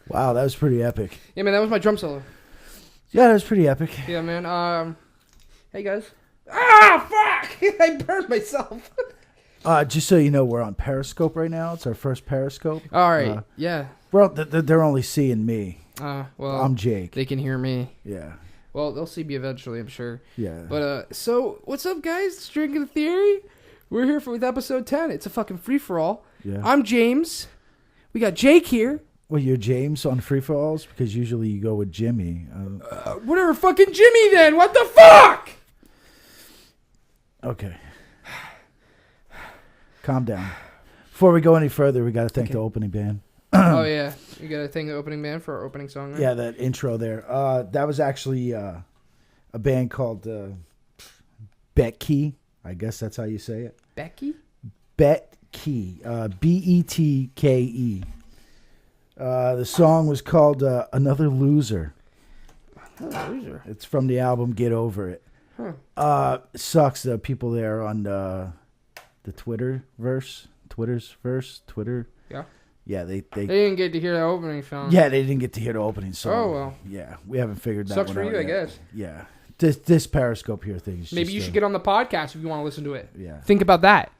Wow, that was pretty epic. Yeah, man, that was my drum solo. Yeah, that was pretty epic. Yeah, man. Hey, guys. Ah, fuck! I burned myself. Just so you know, we're on Periscope right now. It's our first Periscope. All right. Yeah. Well, they're only seeing me. Well, I'm Jake. They can hear me. Yeah. Well, they'll see me eventually, I'm sure. Yeah. But, so, what's up, guys? It's Drinking Theory. We're here with episode 10. It's a fucking free-for-all. Yeah. I'm James. We got Jake here. Well, you're James on free-for-alls? Because usually you go with Jimmy. Whatever, fucking Jimmy, then. What the fuck? Okay. Calm down. Before we go any further, we got to thank the opening band. Oh, yeah. You got to thank the opening band for our opening song, right? Yeah, that intro there. That was actually a band called Betke. I guess that's how you say it. Becky? Betke. Betke. The song was called Another Loser. Another Loser? It's from the album Get Over It. Huh. It sucks. The people there on the Twitterverse. Twitter. Yeah. Yeah, they didn't get to hear the opening song. Yeah, they didn't get to hear the opening song. Oh, well. Yeah, we haven't figured that Sucks one for out you, yet. I guess. Yeah. This Periscope here thing is Maybe just you should get on the podcast if you want to listen to it. Yeah. Think about that.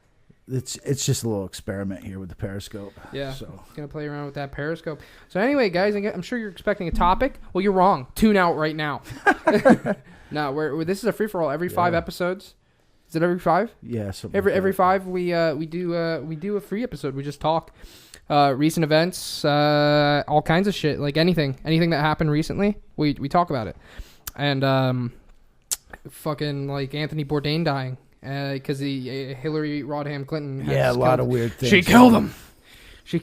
It's just a little experiment here with the Periscope. Yeah. So Gonna play around with that Periscope. So anyway, guys, I'm sure you're expecting a topic. Well, you're wrong. Tune out right now. No, this is a free for all. Every 5 episodes. Is it every 5? Yeah. Every 5 we do a free episode. We just talk recent events, all kinds of shit, like anything that happened recently. We talk about it, and fucking like Anthony Bourdain dying because Hillary Rodham Clinton. A lot of weird things. She killed him. She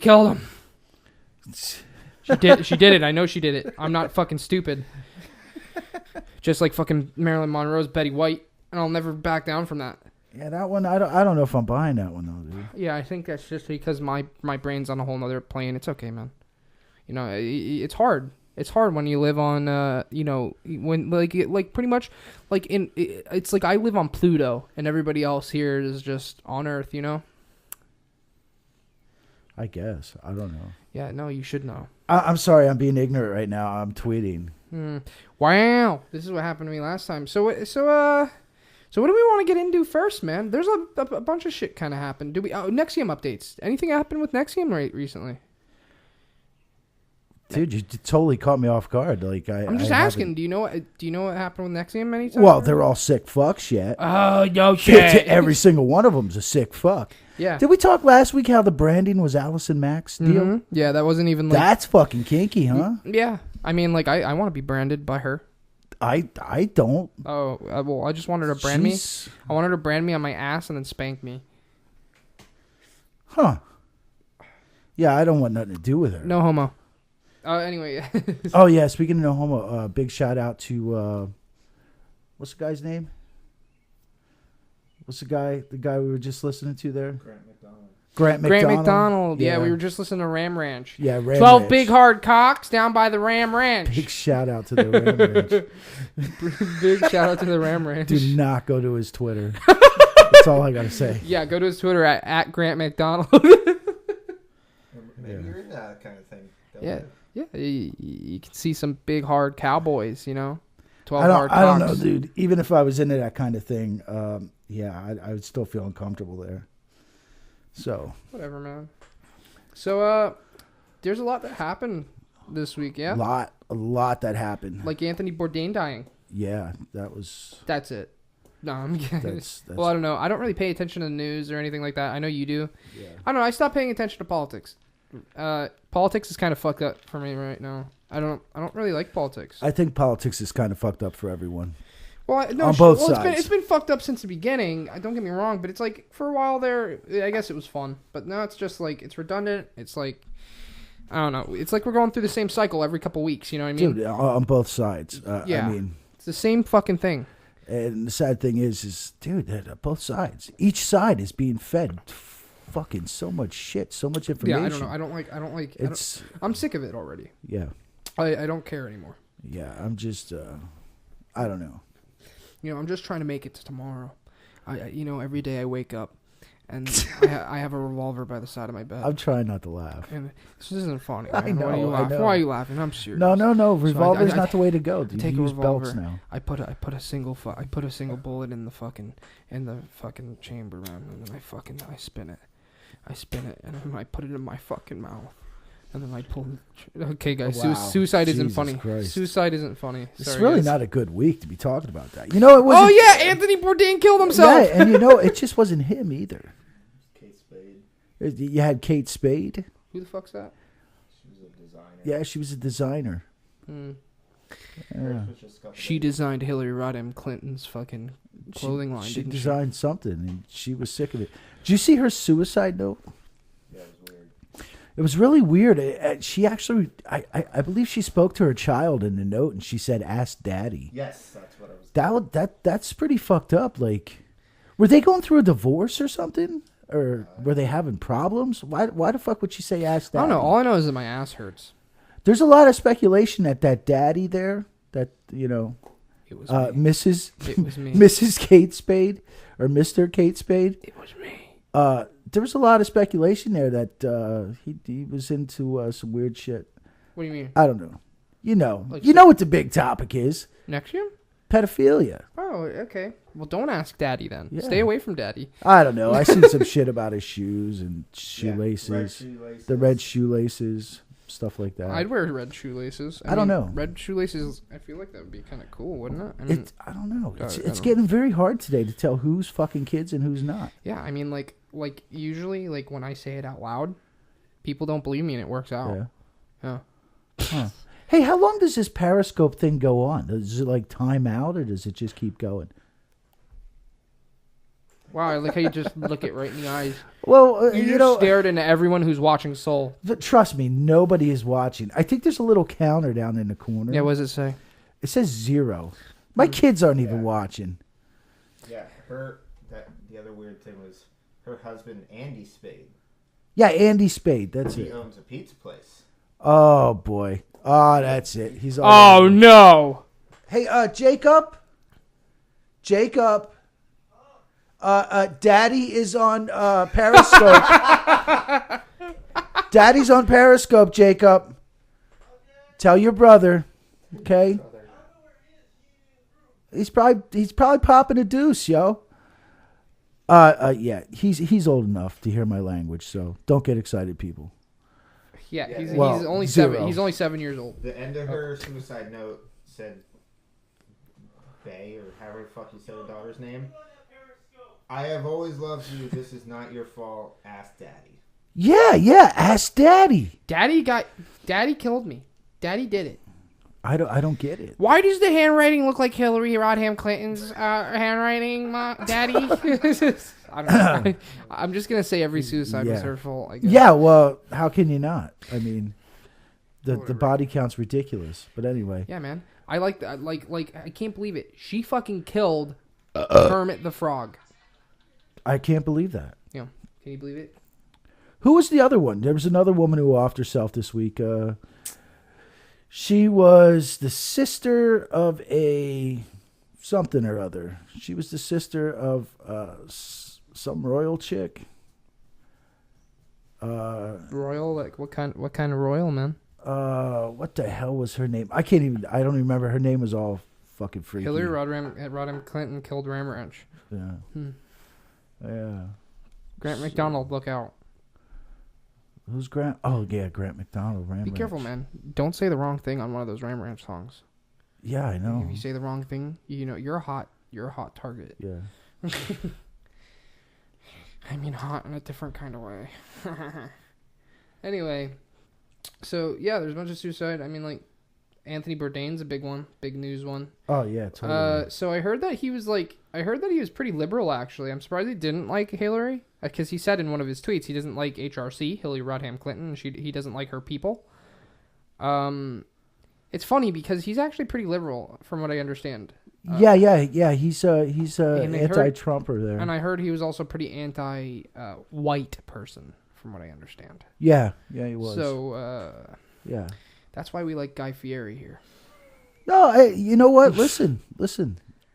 did it. I know she did it. I'm not fucking stupid. Just like fucking Marilyn Monroe's Betty White. And I'll never back down from that. Yeah, that one, I don't know if I'm buying that one, though, dude. Yeah, I think that's just because my brain's on a whole nother plane. It's okay, man. You know, it's hard. It's hard when you live on, you know, when, like pretty much, like, it's like I live on Pluto, and everybody else here is just on Earth, you know? I guess. I don't know. Yeah, no, you should know. I'm sorry, I'm being ignorant right now. I'm tweeting. Wow. This is what happened to me last time. So what do we want to get into first, man? There's a bunch of shit kind of happened. Nexium updates. Anything happen with Nexium recently? Dude, you totally caught me off guard. Like I'm just asking. Do you know what happened with Nexium anytime? Well, they're all sick fucks yet. Oh, no shit. Every single one of them's a sick fuck. Yeah. Did we talk last week how the branding was Allison Mack's deal? Mm-hmm. Yeah, that wasn't even like... That's fucking kinky, huh? Yeah. I mean, like, I want to be branded by her. I don't. Oh, well, I just wanted her to brand me. I wanted her to brand me on my ass and then spank me. Huh. Yeah, I don't want nothing to do with her. No homo. Anyway. Oh, yeah, speaking of no homo, big shout out to, what's the guy's name? What's the guy we were just listening to there? Grant McDonald. Yeah, we were just listening to Ram Ranch. Yeah, Ram 12 Ranch. Big hard cocks down by the Ram Ranch. Big shout out to the Ram Ranch. Big shout out to the Ram Ranch. Do not go to his Twitter. That's all I got to say. Yeah, go to his Twitter at Grant McDonald. Maybe you're into that kind of thing. Yeah. Yeah, you can see some big hard cowboys, you know? 12 hard cocks. I don't know, dude. Even if I was into that kind of thing, I would still feel uncomfortable there. So whatever, man. So there's a lot that happened this week, yeah? A lot that happened. Like Anthony Bourdain dying. Yeah, that's it. No, I'm kidding. That's well, I don't know. I don't really pay attention to the news or anything like that. I know you do. Yeah. I don't know. I stopped paying attention to politics. Politics is kind of fucked up for me right now. I don't really like politics. I think politics is kind of fucked up for everyone. Well, no, on both sides. It's been fucked up since the beginning. Don't get me wrong, but it's like for a while there, I guess it was fun. But now it's just like it's redundant. It's like I don't know. It's like we're going through the same cycle every couple weeks. You know what I mean? Dude, on both sides. Yeah. I mean, it's the same fucking thing. And the sad thing is dude, both sides. Each side is being fed fucking so much shit, so much information. Yeah, I don't know. I don't like. I'm sick of it already. Yeah. I don't care anymore. Yeah, I'm just. I don't know. You know, I'm just trying to make it to tomorrow. You know, every day I wake up and I have a revolver by the side of my bed. I'm trying not to laugh. And this isn't funny. I Man. know, Why are you I laughing? know. Why are you laughing? I'm serious. No. Revolver's I not the way to go. You take a use revolver. belts now. I put a single bullet in the fucking chamber, man, and then I spin it, and then I put it in my fucking mouth, and then I pull. Okay, guys, Wow. suicide isn't Jesus funny. Christ. Suicide isn't funny. It's Sorry, really guys. not a good week to be talking about that. You know, it was. Oh yeah, Anthony Bourdain killed himself. Yeah, and you know, it just wasn't him either. Kate Spade. You had Kate Spade. Who the fuck's that? She was a designer. Yeah, she was a designer. Hmm. Yeah. She designed Hillary Rodham Clinton's fucking clothing line. She didn't designed something, and she was sick of it. Did you see her suicide note? Yeah, it was weird. It was really weird. She actually, I believe she spoke to her child in the note, and she said, "Ask Daddy." Yes, that's what I was. That's pretty fucked up. Like, were they going through a divorce or something, or were they having problems? Why the fuck would she say, "Ask I Daddy"? don't know. All I know is that my ass hurts. There's a lot of speculation that daddy there, that It was me. Mrs. It was me. Mrs. Kate Spade or Mr. Kate Spade. It was me. There was a lot of speculation there that he was into some weird shit. What do you mean? I don't know. You know Like what the big topic is: Next year? pedophilia. Oh, okay. Well, don't ask Daddy then. Yeah. Stay away from Daddy. I don't know. I seen some shit about his shoes and shoelaces, Red shoelaces. the red shoelaces, stuff like that. I'd wear red shoelaces. I don't know. Red shoelaces, I feel like that would be kind of cool, wouldn't it? I don't know. I It's don't know. getting very hard today to tell who's fucking kids and who's not. Yeah, I mean, like usually, like when I say it out loud, people don't believe me and it works out. Yeah. Yeah. Huh. Hey, how long does this Periscope thing go on? Does it like time out or does it just keep going? Wow, I like how you just look it right in the eyes. Well, You you just know, stared into everyone who's watching Soul. trust me, nobody is watching. I think there's a little counter down in the corner. Yeah, what does it say? It says 0. My kids aren't even watching. Yeah, the other weird thing was her husband, Andy Spade. Yeah, Andy Spade. That's He it. owns a pizza place. Oh boy. Oh, that's it. He's all Oh over. no! Hey, Jacob. Daddy is on Periscope. Daddy's on Periscope, Jacob. Tell your brother, okay? He's probably popping a deuce, yo. Yeah, he's old enough to hear my language, so don't get excited, people. Yeah, Yeah, he's well, only 0. 7. He's only 7 years old. The end of her suicide note said Bay, or however the fuck you said her daughter's name. I have always loved you. This is not your fault. Ask Daddy. Yeah, ask Daddy. Daddy killed me. Daddy did it. I don't get it. Why does the handwriting look like Hillary Rodham Clinton's handwriting, Daddy? I don't know. I'm just gonna say every suicide was her fault. I guess. Yeah, well, how can you not? I mean, the body count's ridiculous. But anyway. Yeah, man. I like that. Like I can't believe it. She fucking killed Kermit the Frog. I can't believe that. Yeah. Can you believe it? Who was the other one? There was another woman who offed herself this week. She was the sister of a something or other. She was the sister of some royal chick. Royal? Like what kind of royal, man? What the hell was her name? I don't even remember. Her name was all fucking freaky. Hillary Rodham Clinton killed Ram Ranch. Yeah. Yeah. Grant McDonald, look out. Who's Grant? Oh, yeah, Grant McDonald. Be careful, man. Don't say the wrong thing on one of those Ram Ranch songs. Yeah, I know. If you say the wrong thing, you know you're a hot target. Yeah. I mean hot in a different kind of way. Anyway, so yeah, there's a bunch of suicide. I mean, like Anthony Bourdain's a big one, big news one. Oh yeah, totally. So I heard that he was pretty liberal actually. I'm surprised he didn't like Hillary because he said in one of his tweets he doesn't like HRC, Hillary Rodham Clinton. He doesn't like her people. It's funny because he's actually pretty liberal from what I understand. Yeah. He's anti-Trumper there. And I heard he was also pretty anti-white person from what I understand. Yeah, he was. So yeah. that's why we like Guy Fieri here. No, hey, you know what? Listen.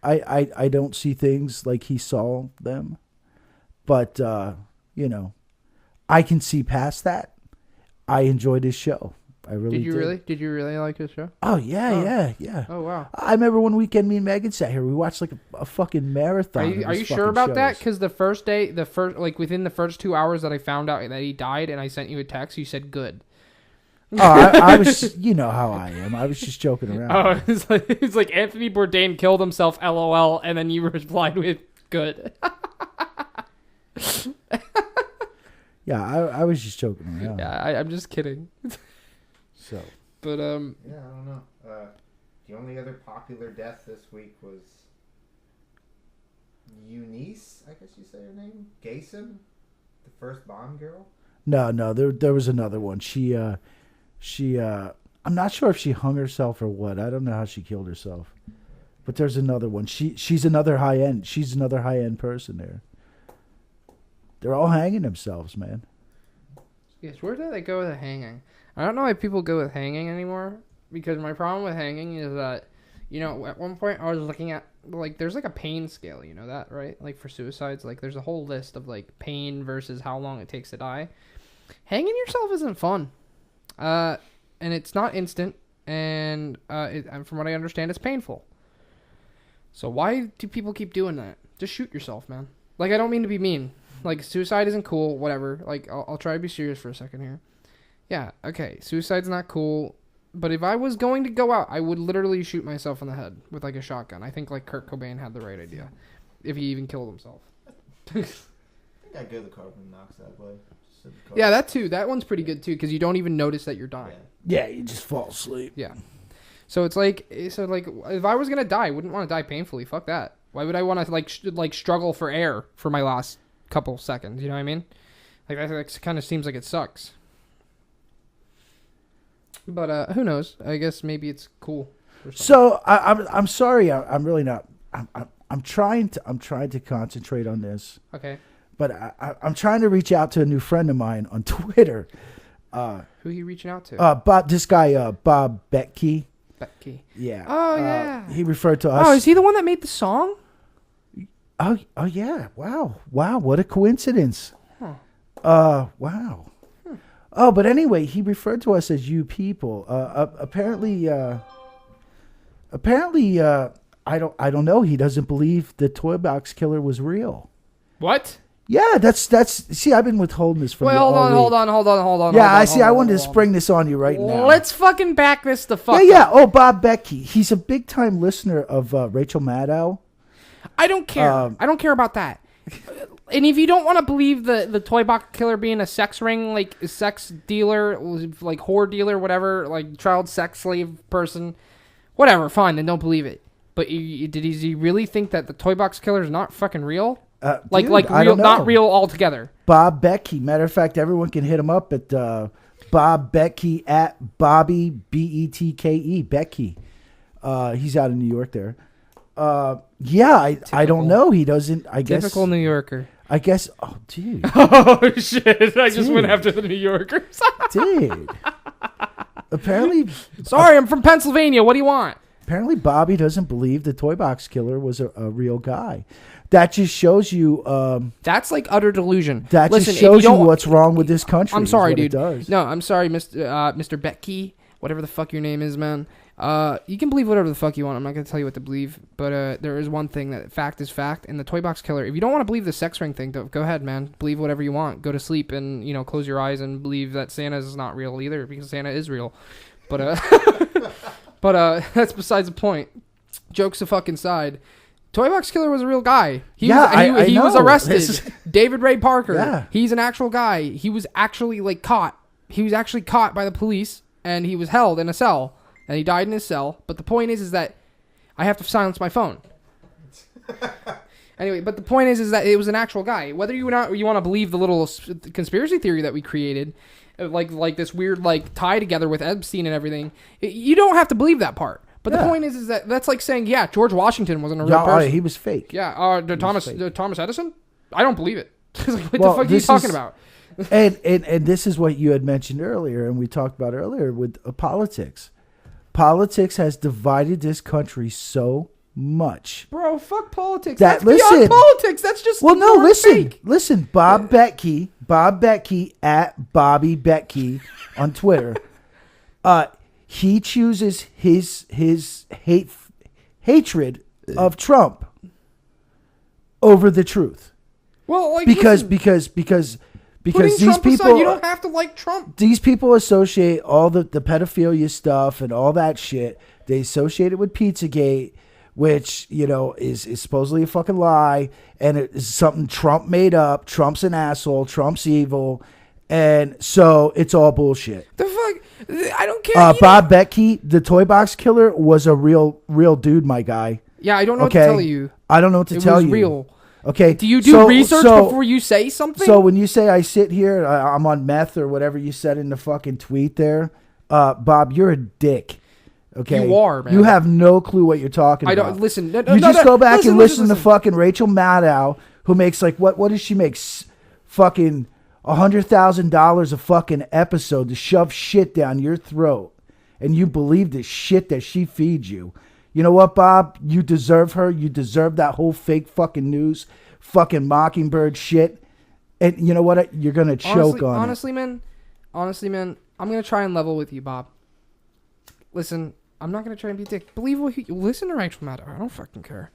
I don't see things like he saw them, But you know, I can see past that. I enjoyed his show. I really did. Did you really like his show? Oh yeah. Oh wow. I remember one weekend me and Megan sat here. We watched like a fucking marathon. Are you sure about that? Because within the first 2 hours that I found out that he died, and I sent you a text, you said good. Oh, I was, you know how I am. I was just joking around. Oh, it's like Anthony Bourdain killed himself, LOL, and then you replied with good. Yeah, I was just joking around. Yeah, I'm just kidding. So, but yeah, I don't know. The only other popular death this week was Eunice, I guess you say her name, Gayson, the first Bond girl. No, there was another one. She I'm not sure if she hung herself or what. I don't know how she killed herself. But there's another one. She's another high end. She's another high end person there. They're all hanging themselves, man. Yes, where do they go with the hanging? I don't know why people go with hanging anymore, because my problem with hanging is that, you know, at one point I was looking at, like, there's like a pain scale, you know that, right? Like for suicides, like there's a whole list of like pain versus how long it takes to die. Hanging yourself isn't fun. And it's not instant, and from what I understand, it's painful. So why do people keep doing that? Just shoot yourself, man. Like, I don't mean to be mean. Like, suicide isn't cool, whatever. Like, I'll try to be serious for a second here. Yeah, okay, suicide's not cool, but if I was going to go out, I would literally shoot myself in the head with, like, a shotgun. I think, like, Kurt Cobain had the right idea, if he even killed himself. I think I'd go the carbon monoxide way. Yeah, that too. That one's pretty good, too, because you don't even notice that you're dying. Yeah, you just fall asleep. Yeah. So it's like, if I was going to die, I wouldn't want to die painfully. Fuck that. Why would I want to, like struggle for air for my last couple seconds? You know what I mean? Like, that kind of seems like it sucks. But who knows? I guess maybe it's cool. So I'm sorry. I'm really not. I'm trying to concentrate on this. Okay. But I'm trying to reach out to a new friend of mine on Twitter. Who are you reaching out to? This guy, Bob Betke. Betke. Yeah. Oh yeah. He referred to us. Oh, is he the one that made the song? Oh yeah. Wow. What a coincidence. Huh. Wow. Oh, but anyway, he referred to us as you people. Apparently, I don't know. He doesn't believe the Toy Box Killer was real. What? Yeah, that's. See, I've been withholding this from you all week. Hold on. Yeah, I see. I wanted to spring this on you right now. Let's fucking back this the fuck. Yeah. Oh, Bob Betke. He's a big time listener of Rachel Maddow. I don't care. I don't care about that. And if you don't want to believe the Toy Box Killer being a sex ring, like a sex dealer, like whore dealer, whatever, like child sex slave person, whatever, fine, then don't believe it. But does he really think that the Toy Box Killer is not fucking real? Like real, not real altogether. Bob Betke. Matter of fact, everyone can hit him up at Bob Betke at Bobby Betke Betke. He's out in New York there. I don't know. He doesn't. I guess typical New Yorker. I guess. Oh, dude. Oh shit! I just went after the New Yorkers. Dude. Apparently. Sorry, I'm from Pennsylvania. What do you want? Apparently, Bobby doesn't believe the Toy Box Killer was a real guy. That just shows you. That's like utter delusion. That just shows you what's wrong with this country. I'm sorry, dude. No, I'm sorry, Mr. Betke, whatever the fuck your name is, man. You can believe whatever the fuck you want. I'm not going to tell you what to believe, but there is one thing that fact is fact. And the Toy Box Killer, if you don't want to believe the sex ring thing, go ahead, man. Believe whatever you want. Go to sleep and, close your eyes and believe that Santa is not real either, because Santa is real. But that's besides the point. Jokes aside. Toy Box Killer was a real guy. He was arrested. David Ray Parker. Yeah. He's an actual guy. He was actually caught. He was actually caught by the police, and he was held in a cell. And he died in his cell. But the point is that I have to silence my phone. Anyway, but the point is that it was an actual guy. Whether you want to believe the little conspiracy theory that we created, like this weird tie together with Epstein and everything, you don't have to believe that part. But the point is that that's like saying, George Washington wasn't a real person. He was fake. Yeah, Thomas Edison? I don't believe it. What the fuck are you talking about? and this is what you had mentioned earlier, and we talked about earlier with politics. Politics has divided this country so much. Bro, fuck politics. That- That's beyond listen. politics. That's just Well, no, fake. listen. Bob Betke at Bobby Betke on Twitter. He chooses his hatred of Trump over the truth. Well, like Because listen, these Trump people aside, you don't have to like Trump. these people associate all the pedophilia stuff and all that shit. They associate it with Pizzagate, which, is supposedly a fucking lie, and it is something Trump made up. Trump's an asshole. Trump's evil. And so it's all bullshit. The fuck? I don't care. Bob Betke, the toy box killer, was a real dude, my guy. Yeah, I don't know what to tell you. I don't know what to tell you. It was real. Okay. Do you do research before you say something? So when you say I sit here, I'm on meth or whatever you said in the fucking tweet there, Bob, you're a dick. Okay, you are, man. You have no clue what you're talking about. I don't listen. No, you just go back and listen to fucking Rachel Maddow, who makes like what does she make? Fucking $100,000 a fucking episode to shove shit down your throat, and you believe the shit that she feeds you. You know what, Bob? You deserve her. You deserve that whole fake fucking news, fucking Mockingbird shit. And you know what? You're gonna choke on honestly, man. Honestly, man. I'm gonna try and level with you, Bob. Listen, I'm not gonna try and be a dick. Believe what you listen to Rachel Maddow. I don't fucking care.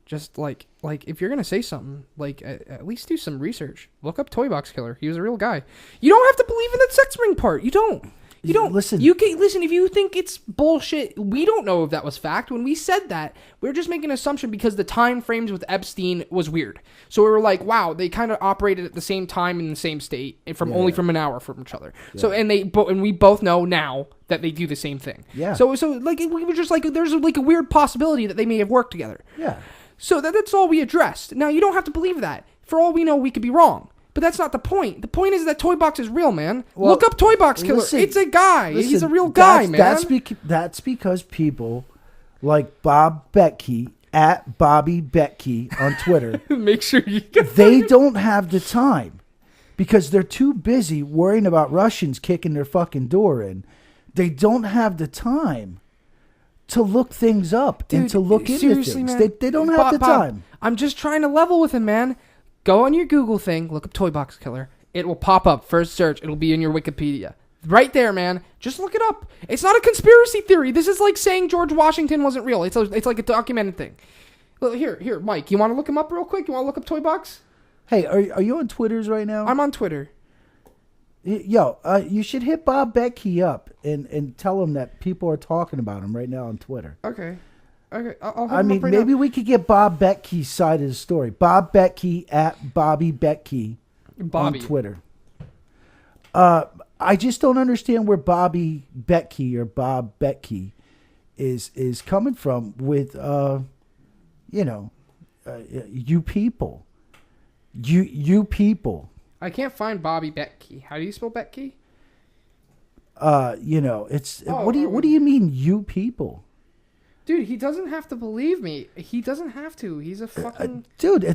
Just like if you're gonna say something, like at least do some research. Look up Toy Box Killer. He was a real guy. You don't have to believe in that sex ring part. You don't. You don't listen. You can listen if you think it's bullshit. We don't know if that was fact. When we said that, we were just making an assumption because the time frames with Epstein was weird. So we were like, wow, they kind of operated at the same time in the same state, only from an hour from each other. Yeah. So and we both know now that they do the same thing. Yeah. So like we were just like, there's like a weird possibility that they may have worked together. Yeah. So that's all we addressed. Now you don't have to believe that. For all we know, we could be wrong. But that's not the point. The point is that Toy Box is real, man. Well, look up Toy Box Killer. Listen, it's a guy. He's a real guy, man. That's because people like Bob Betke at Bobby Betke on Twitter. Make sure you get they don't have the time because they're too busy worrying about Russians kicking their fucking door in. They don't have the time to look things up and to look into things. Man, they don't have the time. I'm just trying to level with him, man. Go on your Google thing, look up Toy Box Killer. It will pop up, first search. It'll be in your Wikipedia. Right there, man. Just look it up. It's not a conspiracy theory. This is like saying George Washington wasn't real. It's like a documented thing. Look, here, Mike, you want to look him up real quick? You want to look up Toy Box? Hey, are you on Twitters right now? I'm on Twitter. Yo, you should hit Bob Betke up and tell him that people are talking about him right now on Twitter. Okay, I'll hit him up right maybe now. we could get Bob Betke's side of the story. Bob Betke at Bobby Betke on Twitter. I just don't understand where Bobby Betke or Bob Betke is coming from with you people. You people. I can't find Bobby Betke. How do you spell Betke? What do you mean, you people? Dude, he doesn't have to believe me. He doesn't have to. He's a fucking dude. He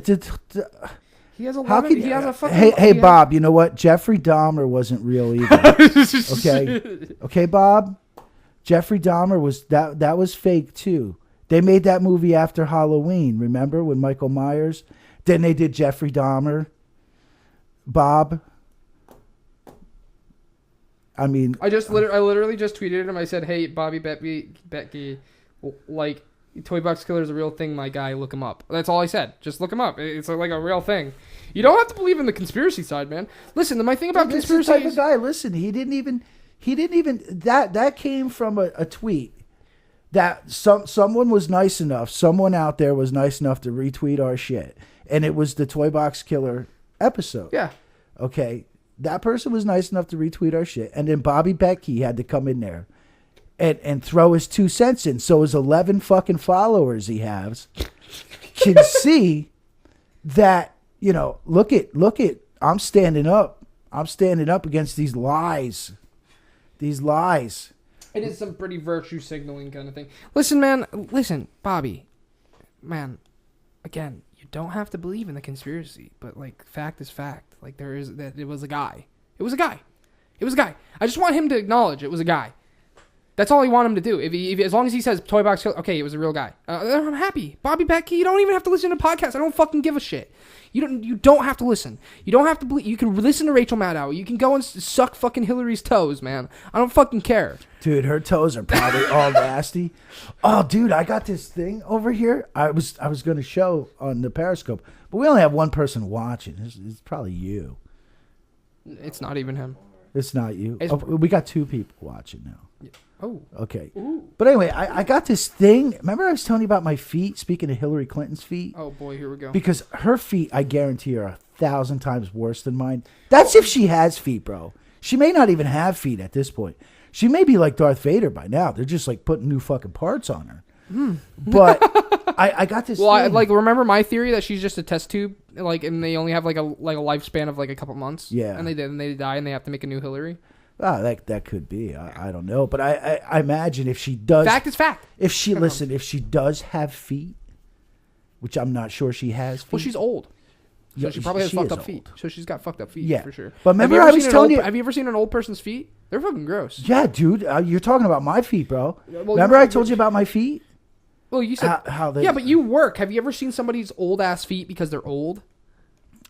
has a fucking. Hey, Bob. You know what? Jeffrey Dahmer wasn't real either. Okay, Bob. Jeffrey Dahmer was that was fake too. They made that movie after Halloween. Remember when Michael Myers? Then they did Jeffrey Dahmer. Bob. I mean, I literally just tweeted him. I said, "Hey, Bobby Betke, like Toy Box Killer is a real thing, my guy. Look him up." That's all I said. Just look him up. It's like a real thing. You don't have to believe in the conspiracy side, man. Listen, my thing about conspiracy type of guy. Listen, he didn't even that came from a tweet that someone was nice enough. Someone out there was nice enough to retweet our shit, and it was the Toy Box Killer episode. Yeah. Okay. That person was nice enough to retweet our shit. And then Bobby Betke had to come in there and throw his 2 cents in. So his 11 fucking followers he has can see that, look at, I'm standing up. I'm standing up against these lies. These lies. It is some pretty virtue signaling kind of thing. Listen, Bobby. Man, again, you don't have to believe in the conspiracy, but like fact is fact. Like it was a guy. It was a guy. I just want him to acknowledge it was a guy. That's all I want him to do. As long as he says Toy Box Killer, okay, it was a real guy. I'm happy. Bobby Becky, you don't even have to listen to podcasts. I don't fucking give a shit. You don't have to listen. You don't have to believe. You can listen to Rachel Maddow. You can go and suck fucking Hillary's toes, man. I don't fucking care. Dude, her toes are probably all nasty. Oh, dude, I got this thing over here. I was going to show on the Periscope, but we only have one person watching. It's probably you. It's not even him. It's not you. We got 2 people watching now. Yeah. Oh. Okay. Ooh. But anyway, I got this thing. Remember I was telling you about my feet, speaking of Hillary Clinton's feet? Oh, boy, here we go. Because her feet, I guarantee, are 1,000 times worse than mine. That's if she has feet, bro. She may not even have feet at this point. She may be like Darth Vader by now. They're just like putting new fucking parts on her. But I got this thing. Remember my theory that she's just a test tube, and they only have like a lifespan of like a couple months. Yeah. And they die and they have to make a new Hillary. Oh, that could be. I don't know. But I imagine if she does. Fact is fact. If she does have feet, which I'm not sure she has feet. Well, she's old. So Yeah, she probably has she fucked is up feet. old. So she's got fucked up feet, Yeah. for sure. But remember I was telling you. Have you ever seen an old person's feet? They're fucking gross. Yeah, dude. You're talking about my feet, bro. Well, remember I told you about my feet? Well, you said. How they, yeah, but you work. Have you ever seen somebody's old-ass feet because they're old?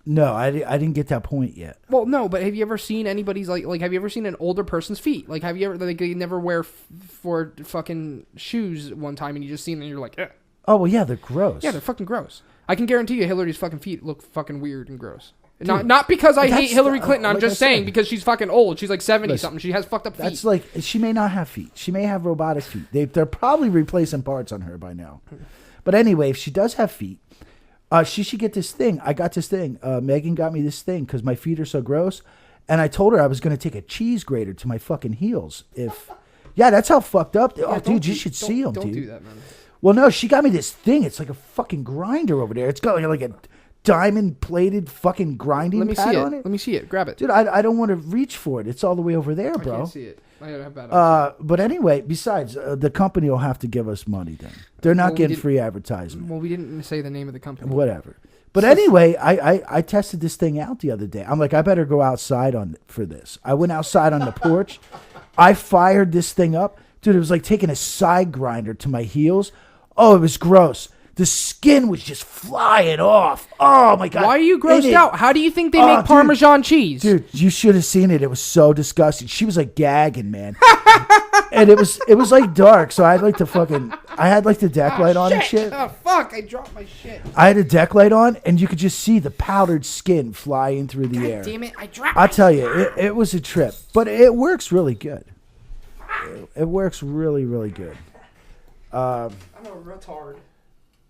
No, I didn't get that point yet. Well, no, but have you ever seen anybody's like have you ever seen an older person's feet? Like, have you ever they never wear for fucking shoes one time and you just see them and you're like, eh. Oh well, yeah, they're gross. Yeah, they're fucking gross. I can guarantee you, Hillary's fucking feet look fucking weird and gross. Not because I hate Hillary Clinton. I'm just saying because she's fucking old. She's like 70 something. She has fucked up feet. That's like she may not have feet. She may have robotic feet. They're probably replacing parts on her by now. But anyway, if she does have feet, she should get this thing. I got this thing. Megan got me this thing because my feet are so gross. And I told her I was going to take a cheese grater to my fucking heels. Yeah, that's how fucked up. Dude, you should see them, dude. Don't do that, man. Well, no, she got me this thing. It's like a fucking grinder over there. It's got like a diamond-plated fucking grinding pad on it. Let me see it. Grab it. Dude, I don't want to reach for it. It's all the way over there, bro. I can't see it. I have bad but anyway, besides, the company will have to give us money then. They're not getting free advertisement. Well, we didn't say the name of the company. Whatever. But anyway, I tested this thing out the other day. I'm like, I better go outside for this. I went outside on the porch. I fired this thing up. Dude, it was like taking a side grinder to my heels. Oh, it was gross. The skin was just flying off. Oh, my God. Why are you grossed out? How do you think they make Parmesan cheese? Dude, you should have seen it. It was so disgusting. She was like gagging, man. And it was like dark, so I had like the deck light on and shit. Oh, fuck. I dropped my shit. I had a deck light on, and you could just see the powdered skin flying through the air. Damn it. I dropped I'll tell you, it was a trip. But it works really good. It works really, really good. I'm a retard.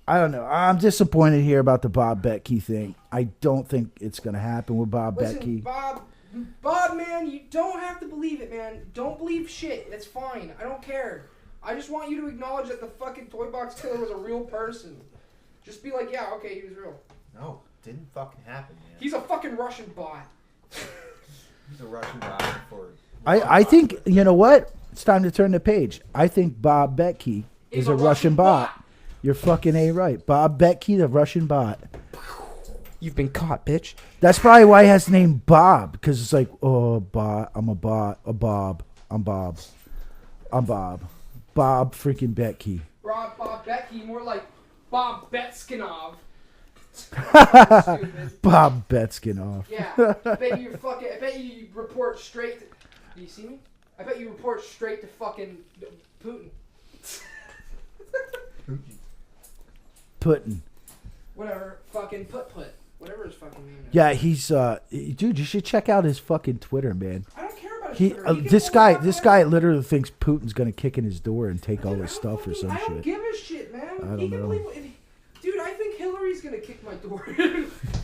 I don't know. I'm disappointed here about the Bob Bettke thing. I don't think it's going to happen with Bob Bettke. Bob, man, you don't have to believe it, man. Don't believe shit. That's fine. I don't care. I just want you to acknowledge that the fucking Toy Box Killer was a real person. Just be like, yeah, okay, he was real. No, didn't fucking happen, man. He's a fucking Russian bot. He's a Russian bot for... I think, you know what? It's time to turn the page. I think Bob Bettke is a Russian bot. You're fucking right. Bob Bettke, the Russian bot. You've been caught, bitch. That's probably why he has the name Bob, because it's like, oh, bot, I'm a bot, a Bob, I'm Bob. I'm Bob. Bob freaking Bettke. Bob Bettke, more like Bob Betskinov. Bob Betskinov. Yeah, I bet you report straight to... Do you see me? I bet you report straight to fucking Putin. Putin. Whatever, fucking put. Whatever his fucking name is. Yeah, he's dude, you should check out his fucking Twitter, man. I don't care about his Twitter. This guy literally thinks Putin's gonna kick in his door and take all his stuff or some shit. I don't give a shit, man. I don't know. Dude, I think Hillary's gonna kick my door.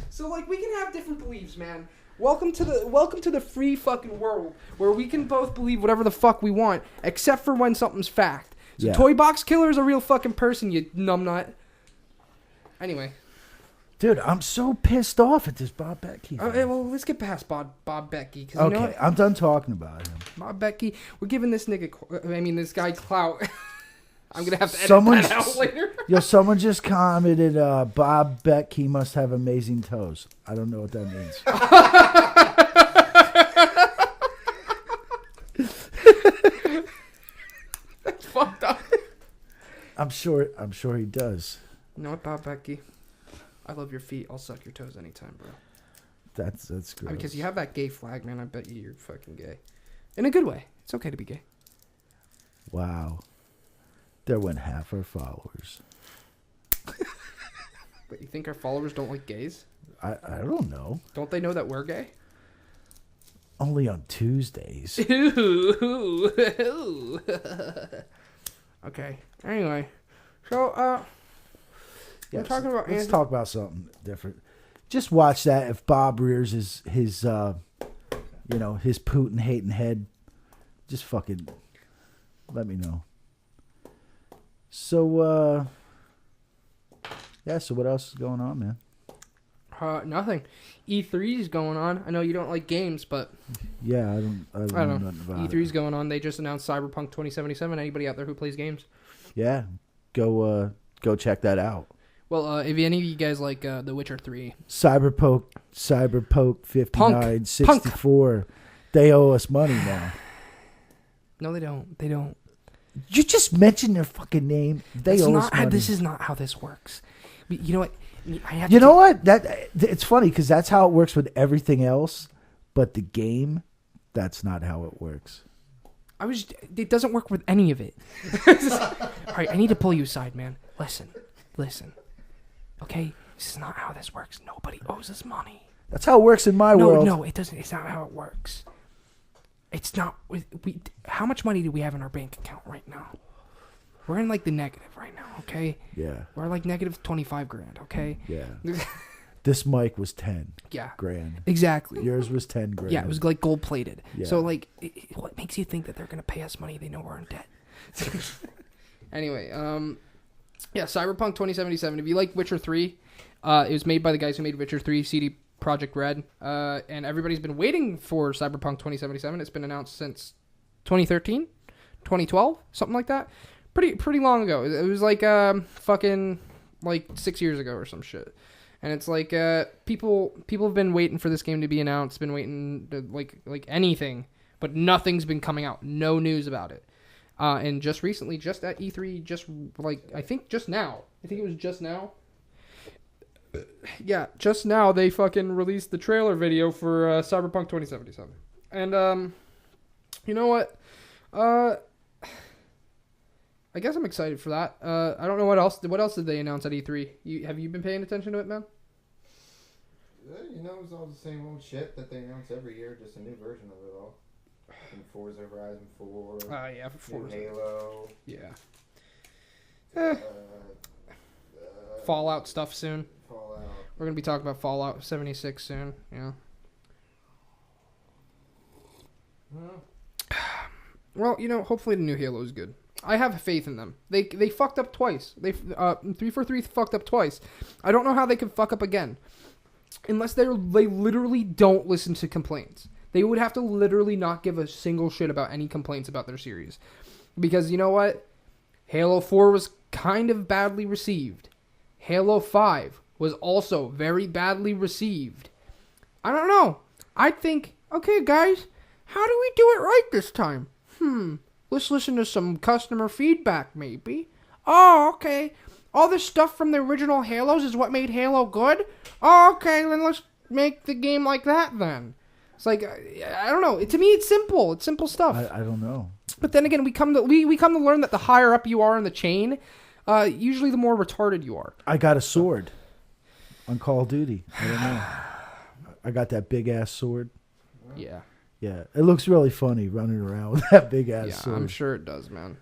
So like we can have different beliefs, man. Welcome to the free fucking world where we can both believe whatever the fuck we want, except for when something's fact. So Toy Box Killer is a real fucking person, you numbnut. Anyway. Dude, I'm so pissed off at this Bob Bettke. Well, let's get past Bob Bettke. Okay, you know I'm done talking about him. Bob Bettke, we're giving this guy clout. I'm going to have to edit that out later. Someone just commented, Bob Bettke must have amazing toes. I don't know what that means. I'm sure he does. You know what, Bob Becky? I love your feet. I'll suck your toes anytime, bro. That's good. Because you have that gay flag, man. I bet you're fucking gay. In a good way. It's okay to be gay. Wow. There went half our followers. But you think our followers don't like gays? I don't know. Don't they know that we're gay? Only on Tuesdays. Okay. Anyway. So, we're talking about... Let's talk about something different. Just watch that if Bob rears his Putin hating head. Just fucking let me know. So so what else is going on, man? Nothing. E3 is going on. I know you don't like games, but yeah, I don't know nothing about E3 is going on. They just announced Cyberpunk 2077. Anybody out there who plays games? Yeah, go check that out. Well, if any of you guys like The Witcher 3, Cyberpunk 5964, they owe us money now. No, they don't. They don't. You just mentioned their fucking name. They owe us money. This is not how this works. You know what? It's funny because that's how it works with everything else, but the game, that's not how it works. It doesn't work with any of it. All right, I need to pull you aside, man. Listen. Okay, this is not how this works. Nobody owes us money. That's how it works in my world. No, it doesn't. It's not how it works. It's not. How much money do we have in our bank account right now? We're in like the negative right now, okay? Yeah. We're like negative 25 grand, okay? Yeah. This mic was 10 grand. Exactly. Yours was 10 grand. Yeah, it was like gold plated. Yeah. So like, what makes you think that they're going to pay us money they know we're in debt? Anyway, Cyberpunk 2077. If you like Witcher 3, it was made by the guys who made Witcher 3, CD Projekt Red. And everybody's been waiting for Cyberpunk 2077. It's been announced since 2013, 2012, something like that. Pretty long ago. It was like fucking like 6 years ago or some shit. And it's like people have been waiting for this game to be announced, been waiting to, like anything, but nothing's been coming out. No news about it. And just recently, just at E3, I think it was just now. Yeah, just now they fucking released the trailer video for Cyberpunk 2077. And you know what? I guess I'm excited for that. I don't know what else. What else did they announce at E3? Have you been paying attention to it, man? It's all the same old shit that they announce every year, just a new version of it all. And Forza Horizon 4. Yeah, Forza. Halo. Yeah. Fallout stuff soon. Fallout. We're gonna be talking about Fallout 76 soon. Yeah. Well, hopefully the new Halo is good. I have faith in them. They fucked up twice. 343 fucked up twice. I don't know how they can fuck up again. Unless they literally don't listen to complaints. They would have to literally not give a single shit about any complaints about their series. Because you know what? Halo 4 was kind of badly received. Halo 5 was also very badly received. I don't know. I think, okay guys, how do we do it right this time? Let's listen to some customer feedback, maybe. Oh, okay. All this stuff from the original Halos is what made Halo good? Oh, okay, then let's make the game like that then. It's like, I don't know. To me, it's simple. It's simple stuff. I don't know. But then again, we come to learn that the higher up you are in the chain, usually the more retarded you are. I got a sword on Call of Duty. I don't know. I got that big-ass sword. Yeah. Yeah, it looks really funny running around with that big-ass sword. Yeah, I'm sure it does, man.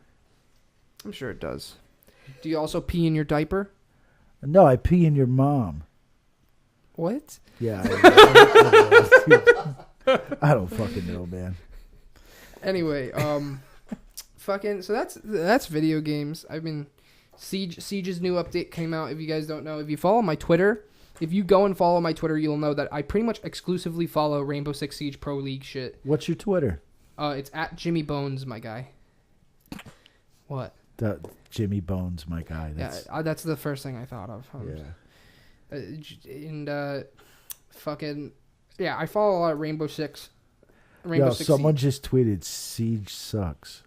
I'm sure it does. Do you also pee in your diaper? No, I pee in your mom. What? Yeah. I don't fucking know, man. Anyway, fucking. So that's video games. I mean, Siege's new update came out. If you guys don't know, if you follow my Twitter, if you go and follow my Twitter, you'll know that I pretty much exclusively follow Rainbow Six Siege Pro League shit. What's your Twitter? It's at Jimmy Bones, my guy. What? Jimmy Bones, my guy. That's the first thing I thought of. Yeah. Fucking, yeah, I follow a lot of Rainbow Six someone Siege. just tweeted, Siege sucks.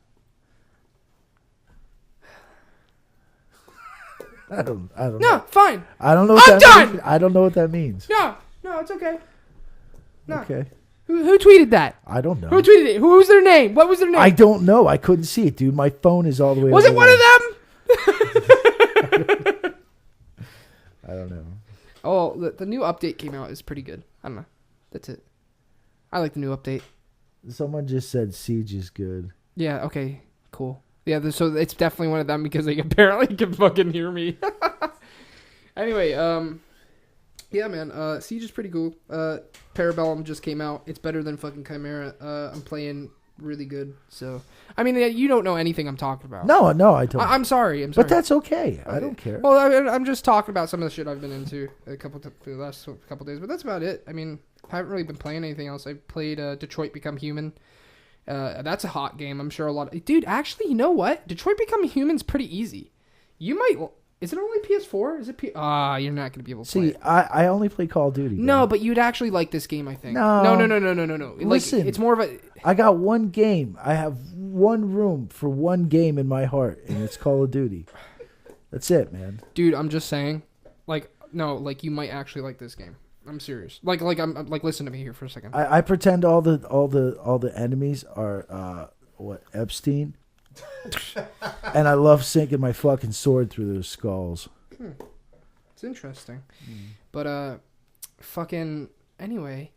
I don't know. No, fine. I don't know what I'm that done! means. I don't know what that means. No, it's okay. No. Okay. Who tweeted that? I don't know. Who tweeted it? Who was their name? What was their name? I don't know. I couldn't see it, dude. My phone is all the way Was over it one there. of them? I don't know. Oh, the new update came out. It's pretty good. I don't know. That's it. I like the new update. Someone just said Siege is good. Yeah, okay. Cool. Yeah, so it's definitely one of them because they apparently can fucking hear me. Anyway, yeah, man. Siege is pretty cool. Parabellum just came out. It's better than fucking Chimera. I'm playing really good. So, I mean, you don't know anything I'm talking about. No, I don't. I'm sorry. But that's okay. I don't care. Well, I'm just talking about some of the shit I've been into the last couple days. But that's about it. I mean, I haven't really been playing anything else. I played Detroit Become Human. That's a hot game. I'm sure a lot of... Dude, actually, you know what? Detroit Become Human's pretty easy. You might... Is it only PS4? Is it you're not going to be able to play it. I only play Call of Duty. No, but you'd actually like this game, I think. No. No. Listen, like, it's more of a... I got one game. I have one room for one game in my heart, and it's Call of Duty. That's it, man. Dude, I'm just saying. Like, no, like, you might actually like this game. I'm serious. Like, I'm like, listen to me here for a second. I pretend all the enemies are Epstein, and I love sinking my fucking sword through their skulls. It's interesting, but fucking anyway,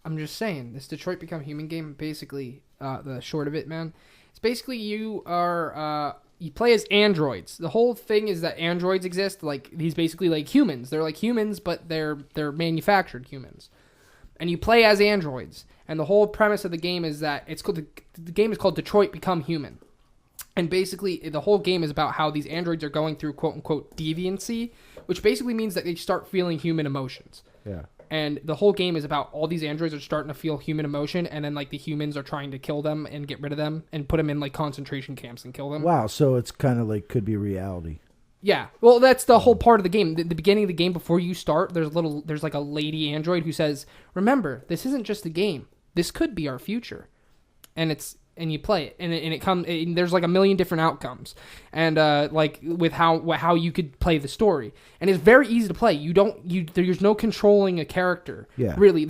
I'm just saying this Detroit Become Human game. Basically, the short of it, man, it's basically you are you play as androids. The whole thing is that androids exist. Like, these basically like humans. They're like humans, but they're manufactured humans. And you play as androids. And the whole premise of the game is that the game is called Detroit Become Human. And basically, the whole game is about how these androids are going through quote unquote deviancy, which basically means that they start feeling human emotions. Yeah. And the whole game is about all these androids are starting to feel human emotion, and then like the humans are trying to kill them and get rid of them and put them in like concentration camps and kill them. Wow, so it's kind of like could be reality. Yeah, well, that's the whole part of the game. The beginning of the game, before you start, there's like a lady android who says, "Remember, this isn't just a game. This could be our future," and you play it, and there's like a million different outcomes, and like with how you could play the story, and it's very easy to play. There's no controlling a character. Yeah. Really,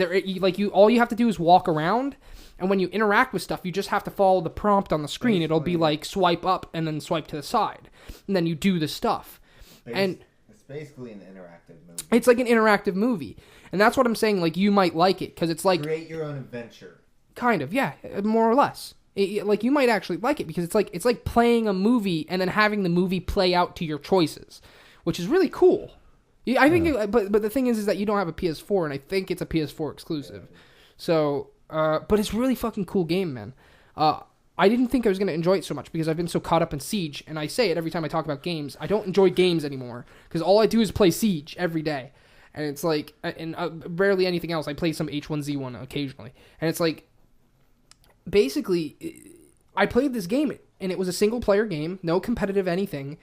all you have to do is walk around, and when you interact with stuff, you just have to follow the prompt on the screen. It'll be like swipe up and then swipe to the side, and then you do the stuff. And it's basically an interactive movie. It's like an interactive movie, and that's what I'm saying. Like, you might like it because it's like create your own adventure. Kind of, yeah, more or less. Like, you might actually like it because it's like playing a movie and then having the movie play out to your choices, which is really cool. I think, but the thing is that you don't have a PS4, and I think it's a PS4 exclusive. So, but it's a really fucking cool game, man. I didn't think I was going to enjoy it so much because I've been so caught up in Siege, and I say it every time I talk about games. I don't enjoy games anymore because all I do is play Siege every day, and it's like, and rarely anything else. I play some H1Z1 occasionally, and it's like, basically, I played this game, and it was a single-player game, no competitive anything,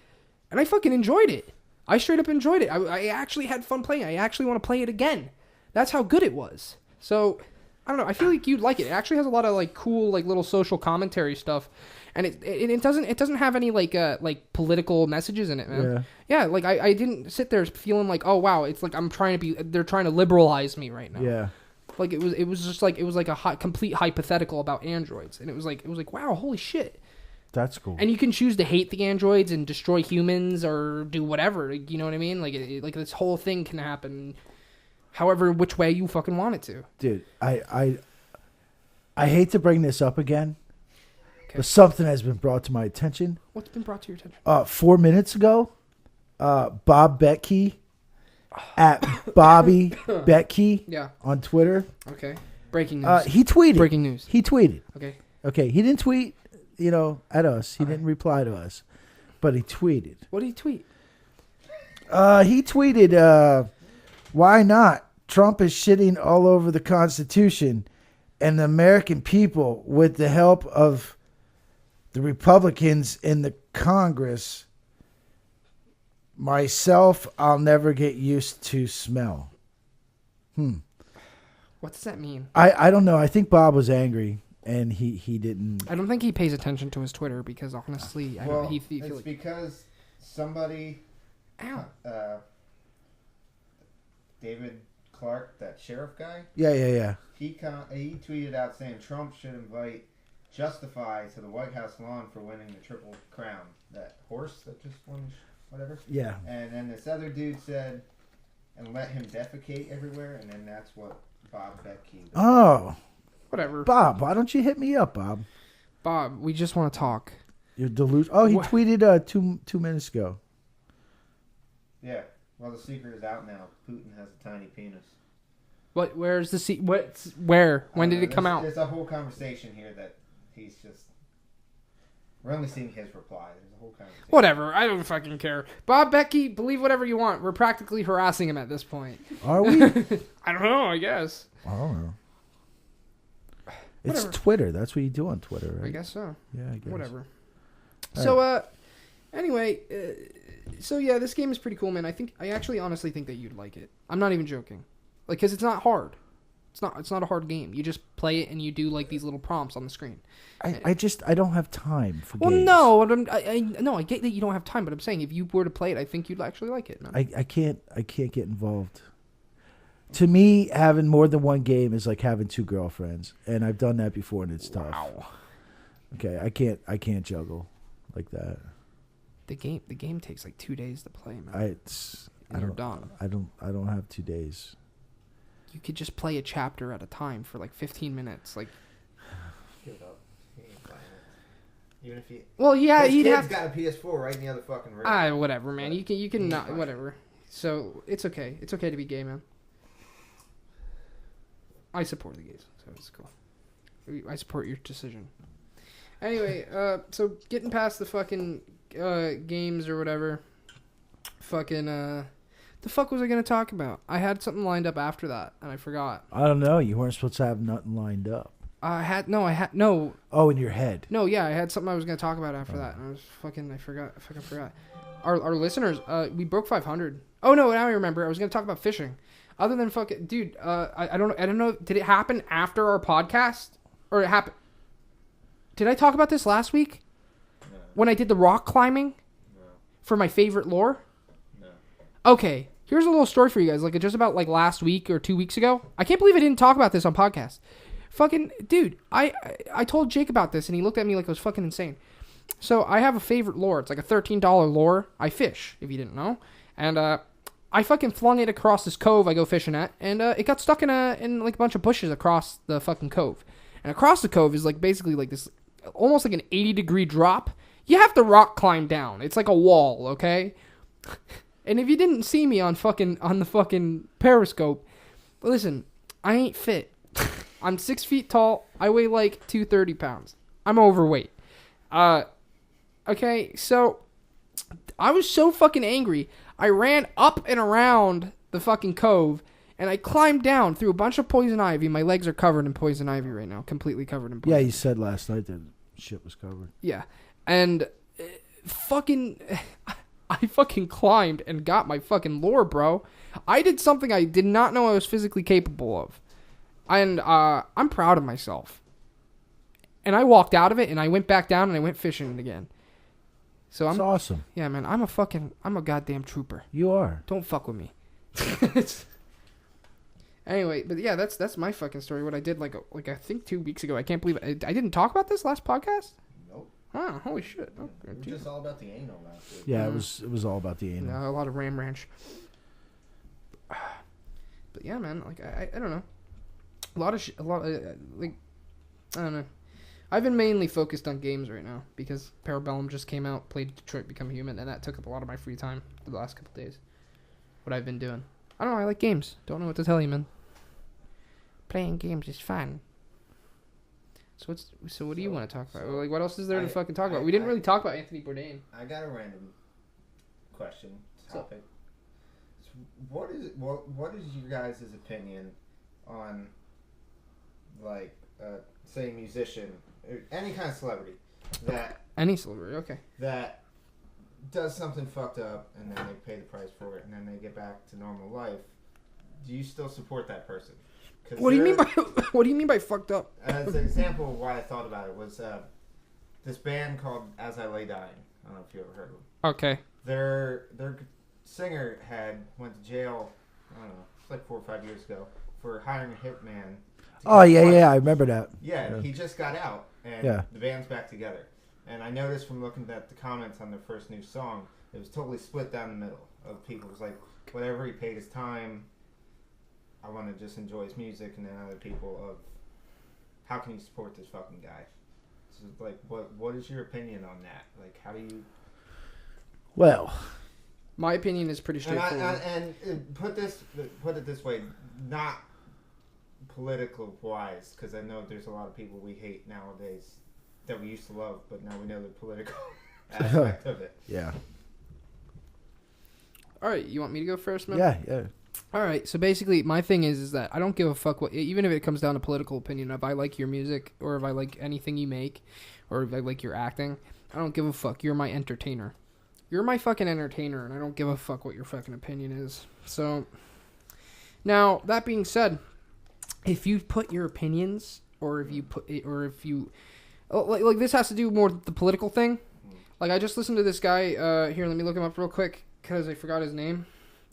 and I fucking enjoyed it. I straight up enjoyed it. I actually had fun playing. I actually want to play it again. That's how good it was. So, I don't know. I feel like you'd like it. It actually has a lot of like cool, like little social commentary stuff, and it doesn't have any like political messages in it, man. Yeah, like I didn't sit there feeling like, oh wow, it's like they're trying to liberalize me right now. Yeah. Like, it was just like, it was like a complete hypothetical about androids, and it was like wow, holy shit. That's cool. And you can choose to hate the androids and destroy humans or do whatever. You know what I mean? Like, like this whole thing can happen, however, which way you fucking want it to. Dude, I hate to bring this up again, but something has been brought to my attention. What's been brought to your attention? 4 minutes ago, Bob Betke at Bobby Betke on Twitter. Okay. Breaking news. He tweeted. Breaking news. He tweeted. Okay. He didn't tweet, at us. He didn't reply to us, but he tweeted. What did he tweet? He tweeted, why not? Trump is shitting all over the Constitution, and the American people, with the help of the Republicans in the Congress, myself, I'll never get used to smell. What does that mean? I don't know. I think Bob was angry, and he didn't. I don't think he pays attention to his Twitter because honestly, It's because somebody Ow. David Clark, that sheriff guy. Yeah. He tweeted out saying Trump should invite Justify to the White House lawn for winning the Triple Crown. That horse that just won, whatever. Yeah. And then this other dude said, and let him defecate everywhere, and then that's what Bob Becky. Oh. Whatever. Bob, why don't you hit me up, Bob? Bob, we just want to talk. You're delusional. Oh, he What? tweeted 2 minutes ago. Yeah. Well, the secret is out now. Putin has a tiny penis. What? Where's the Where? When did it come out? There's a whole conversation here that he's just. We're only seeing his reply. There's a whole conversation. Whatever. I don't fucking care. Bob Becky, believe whatever you want. We're practically harassing him at this point. Are we? I don't know. I guess. I don't know. It's Whatever. Twitter. That's what you do on Twitter, right? I guess so. Yeah, I guess. Whatever. All So, anyway, so yeah, this game is pretty cool, man. I actually honestly think that you'd like it. I'm not even joking. Like, cause it's not hard. It's not a hard game. You just play it and you do like these little prompts on the screen. I don't have time for Well, games. no, I get that you don't have time, but I'm saying if you were to play it, I think you'd actually like it, man. I can't get involved. To me, having more than one game is like having 2 girlfriends, and I've done that before, and it's tough. Wow. Okay, I can't juggle like that. The game takes like 2 days to play, man. I You're don't done. I don't have 2 days. You could just play a chapter at a time for like 15 minutes. Like, Give it up. He ain't playing it. Even if he. well, yeah, His you'd kid's have. got a PS4 right in the other fucking room. Whatever, man. You can He's not fine. whatever. So it's okay. It's okay to be gay, man. I support the gays, so it's cool. I support your decision. Anyway, so getting past the fucking games or whatever. Fucking the fuck was I gonna talk about? I had something lined up after that, and I forgot. I don't know. You weren't supposed to have nothing lined up. I had no. Oh, in your head. No, yeah, I had something I was gonna talk about after that, and I forgot. Our listeners, we broke 500. Oh no, now I remember. I was gonna talk about fishing. Other than fucking, dude, I don't know. Did it happen after our podcast, or it happened? Did I talk about this last week? No. When I did the rock climbing No. for my favorite lure? No. Okay, here's a little story for you guys. Like just about like last week or 2 weeks ago. I can't believe I didn't talk about this on podcast. Fucking dude, I told Jake about this and he looked at me like I was fucking insane. So I have a favorite lure. It's like a $13 lure. I fish, if you didn't know, and I fucking flung it across this cove I go fishing at, and it got stuck in like a bunch of bushes across the fucking cove. And across the cove is like basically like this, almost like an 80-degree drop. You have to rock climb down. It's like a wall, okay? And if you didn't see me on the fucking Periscope, listen, I ain't fit. I'm 6 feet tall. I weigh like 230 pounds. I'm overweight. Okay, so I was so fucking angry. I ran up and around the fucking cove, and I climbed down through a bunch of poison ivy. My legs are covered in poison ivy right now, completely covered in poison. Yeah, you said last night that shit was covered. Yeah, and I fucking climbed and got my fucking lure, bro. I did something I did not know I was physically capable of, and I'm proud of myself. And I walked out of it, and I went back down, and I went fishing again. So It's awesome. Yeah, man, I'm a goddamn trooper. You are. Don't fuck with me. Anyway, but yeah, that's my fucking story. What I did like I think 2 weeks ago. I can't believe it. I didn't talk about this last podcast. Nope. Oh, holy shit! Oh, It was just all about the anal last week. Yeah, it was all about the anal. yeah, a lot of Ram Ranch. But yeah, man, like I don't know, like I don't know. I've been mainly focused on games right now because Parabellum just came out, played Detroit Become Human, and that took up a lot of my free time for the last couple of days. What I've been doing. I don't know, I like games. Don't know what to tell you, man. Playing games is fun. So what do you want to talk about? Like, what else is there to fucking talk about? We didn't really talk about Anthony Bourdain. I got a random question topic. So what is your guys' opinion on, like, say, musician, or any kind of celebrity Any celebrity, okay. that does something fucked up and then they pay the price for it and then they get back to normal life? Do you still support that person? What do you mean by fucked up? As an example of why I thought about it was this band called As I Lay Dying. I don't know if you ever heard of them. Okay. Their singer went to jail. I don't know. It's like 4 or 5 years ago for hiring a hitman. Oh yeah, I remember that. Yeah, he just got out, and the band's back together. And I noticed from looking at the comments on their first new song, it was totally split down the middle of people. It was like, whatever he paid his time, I want to just enjoy his music, and then other people of, how can you support this fucking guy? So like, what is your opinion on that? Like, how do you? Well, my opinion is pretty straightforward. And put it this way, not political wise, because I know there's a lot of people we hate nowadays that we used to love, but now we know the political aspect of it. Yeah. All right, you want me to go first, man? Yeah. All right, so basically my thing is that I don't give a fuck what, even if it comes down to political opinion, if I like your music or if I like anything you make or if I like your acting, I don't give a fuck. You're my entertainer. You're my fucking entertainer, and I don't give a fuck what your fucking opinion is. So, now, that being said, if you put your opinions, or if you, like this has to do more with the political thing. Like, I just listened to this guy, here, let me look him up real quick, because I forgot his name.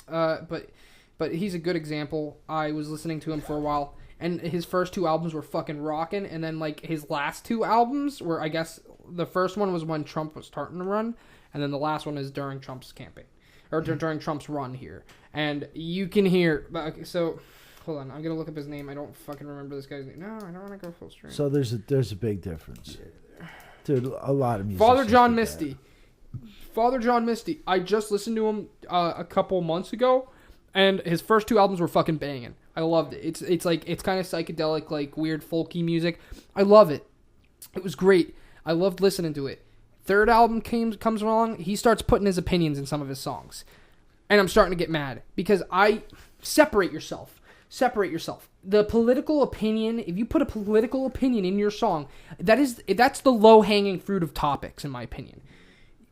But he's a good example. I was listening to him for a while, and his first 2 albums were fucking rocking, and then, like, his last 2 albums were, I guess, the first one was when Trump was starting to run, and then the last one is during Trump's campaign, or during Trump's run here. And you can hear, so, hold on, I'm going to look up his name. I don't fucking remember this guy's name. No, I don't want to go full stream. So there's a big difference. Dude, a lot of music. Father John Misty. Father John Misty. I just listened to him a couple months ago, and his first 2 albums were fucking banging. I loved it. It's like, it's kind of psychedelic, like weird folky music. I love it. It was great. I loved listening to it. 3rd album comes along, he starts putting his opinions in some of his songs. And I'm starting to get mad because separate yourself. The political opinion, if you put a political opinion in your song, that's the low-hanging fruit of topics, in my opinion.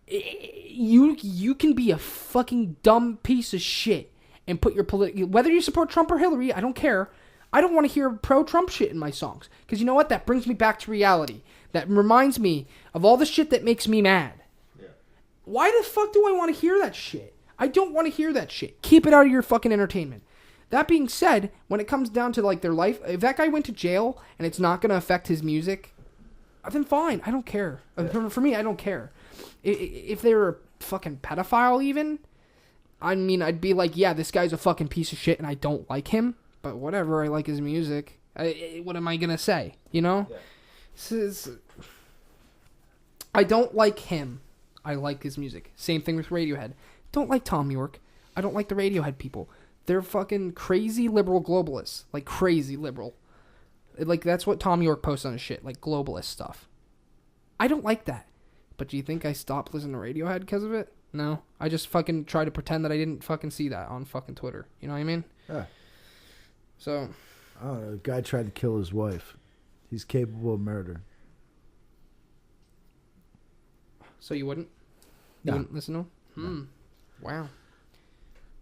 You can be a fucking dumb piece of shit and put your whether you support Trump or Hillary, I don't care. I don't want to hear pro-Trump shit in my songs. Because you know what? That brings me back to reality. That reminds me of all the shit that makes me mad. Yeah. Why the fuck do I want to hear that shit? I don't want to hear that shit. Keep it out of your fucking entertainment. That being said, when it comes down to like their life, if that guy went to jail and it's not going to affect his music, then fine. I don't care. Yeah. For me, I don't care. If they were a fucking pedophile even, I mean, I'd be like, yeah, this guy's a fucking piece of shit and I don't like him. But whatever, I like his music. What am I going to say? You know? Yeah. I don't like him. I like his music. Same thing with Radiohead. Don't like Tom York. I don't like the Radiohead people. They're fucking crazy liberal globalists. Like, crazy liberal. Like, that's what Tom York posts on his shit. Like, globalist stuff. I don't like that. But do you think I stopped listening to Radiohead because of it? No. I just fucking try to pretend that I didn't fucking see that on fucking Twitter. You know what I mean? Yeah. So. I don't know. A guy tried to kill his wife. He's capable of murder. So you wouldn't? No. You wouldn't listen to him? No. Wow.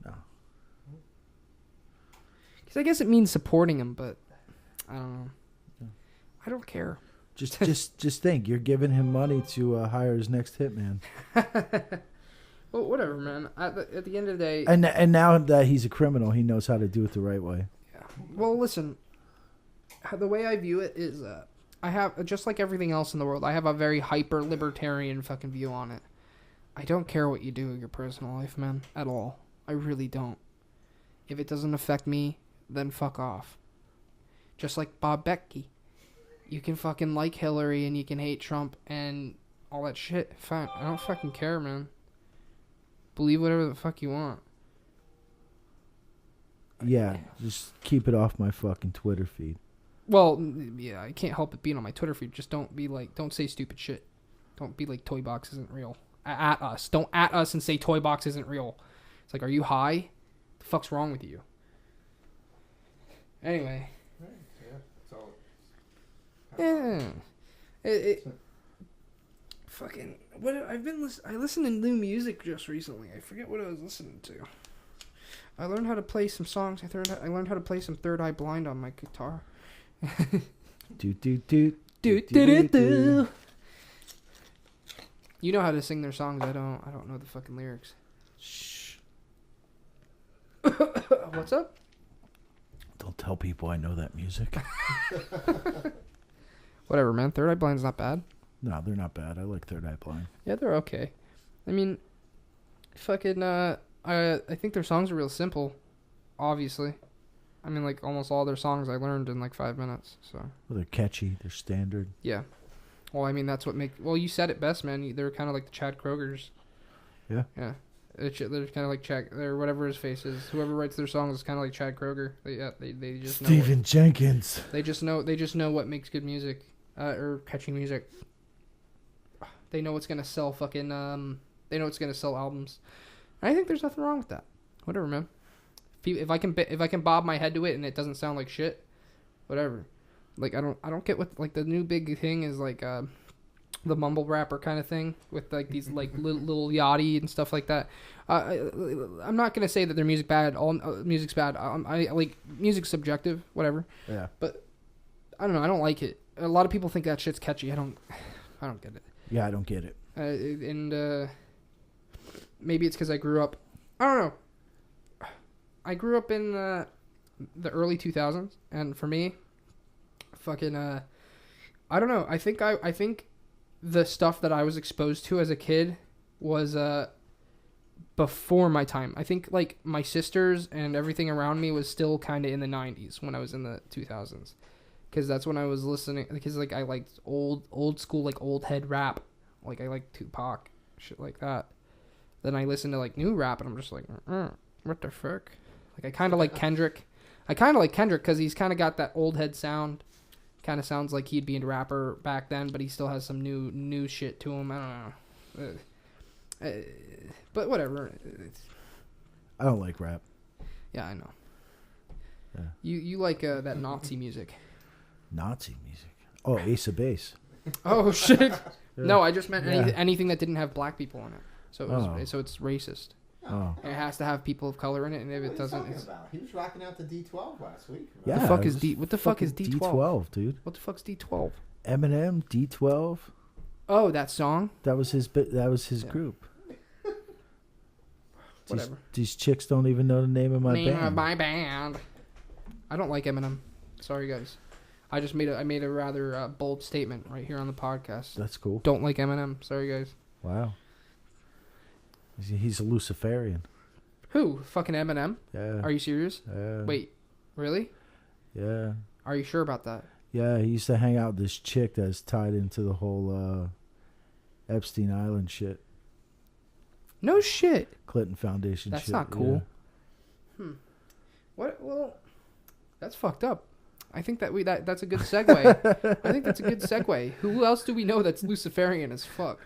No. Because I guess it means supporting him, but I don't know. Yeah. I don't care. Just think, you're giving him money to hire his next hitman. Well, whatever, man. At the end of the day, and now that he's a criminal, he knows how to do it the right way. Yeah. Well, listen. The way I view it is, I have, just like everything else in the world, I have a very hyper libertarian fucking view on it. I don't care what you do in your personal life, man, at all. I really don't. If it doesn't affect me, then fuck off. Just like Bob Becky. You can fucking like Hillary and you can hate Trump and all that shit. Fine. I don't fucking care, man. Believe whatever the fuck you want. Yeah, just keep it off my fucking Twitter feed. Well, yeah, I can't help it being on my Twitter feed. Just don't say stupid shit. Don't be like Toy Box isn't real. At us. Don't at us and say Toy Box isn't real. It's like, are you high? The fuck's wrong with you? Anyway. Yeah. Fucking what I listened to new music just recently. I forget what I was listening to. I learned how to play some songs. I learned how to play some Third Eye Blind on my guitar. do do do do do do. You know how to sing their songs. I don't know the fucking lyrics. Shh. What's up? Don't tell people I know that music. Whatever, man. Third Eye Blind's not bad. No, they're not bad. I like Third Eye Blind. Yeah, they're okay. I mean, fucking, I think their songs are real simple, obviously. I mean, like, almost all their songs I learned in, like, 5 minutes, so. Well, they're catchy. They're standard. Yeah. Well, I mean, that's what well, you said it best, man. They're kind of like the Chad Krogers. Yeah. Yeah. They're kind of like Chad, or whatever his face is. Whoever writes their songs is kind of like Chad Kroger. They just know. Stephen Jenkins. They just know what makes good music, or catchy music. They know what's gonna sell fucking, they know what's gonna sell albums. And I think there's nothing wrong with that. Whatever, man. If I can bob my head to it and it doesn't sound like shit, whatever. Like I don't get what, like, the new big thing is, like, the mumble rapper kind of thing with, like, these, like, little Yachty and stuff like that. I'm not gonna say that their music bad. All music's bad. I like, music's subjective, whatever. Yeah. But I don't know. I don't like it. A lot of people think that shit's catchy. I don't get it. Yeah, I don't get it. And maybe it's because I grew up. I don't know. I grew up in the early 2000s, and for me, fucking, I don't know. I think the stuff that I was exposed to as a kid was before my time. I think, like, my sisters and everything around me was still kind of in the 90s when I was in the 2000s, because that's when I was listening. Because, like, I liked old school, like, old head rap. Like, I like Tupac, shit like that. Then I listened to, like, new rap, and I'm just like, what the fuck? Like, I kind of like Kendrick. I kind of like Kendrick because he's kind of got that old head sound. Kind of sounds like he'd be a rapper back then, but he still has some new shit to him. I don't know. But whatever. I don't like rap. Yeah, I know. Yeah. You like that Nazi music. Nazi music. Oh, Ace of Base. Oh, shit. Yeah. No, I just meant Yeah. anything that didn't have black people in it. So it's racist. Oh. It has to have people of color in it, and if it What doesn't, are you it's... talking about? He was rocking out the D12 last week. Yeah. The fuck it is was D? What the fuck is fucking D12? D12, dude. What the fuck's D12? Eminem, D12. Oh, that song. That was his bit. That was his Yeah. group. Whatever. These chicks don't even know the name of my Name band. of my band. I don't like Eminem. Sorry, guys. I just made a rather bold statement right here on the podcast. That's cool. Don't like Eminem. Sorry, guys. Wow. He's a Luciferian. Who? Fucking Eminem? Yeah. Are you serious? Yeah. Wait, really? Yeah. Are you sure about that? Yeah, he used to hang out with this chick that's tied into the whole Epstein Island shit. No shit. Clinton Foundation That's shit. not cool. What? Well, that's fucked up. I think that's a good segue. I think that's a good segue. Who else do we know that's Luciferian as fuck?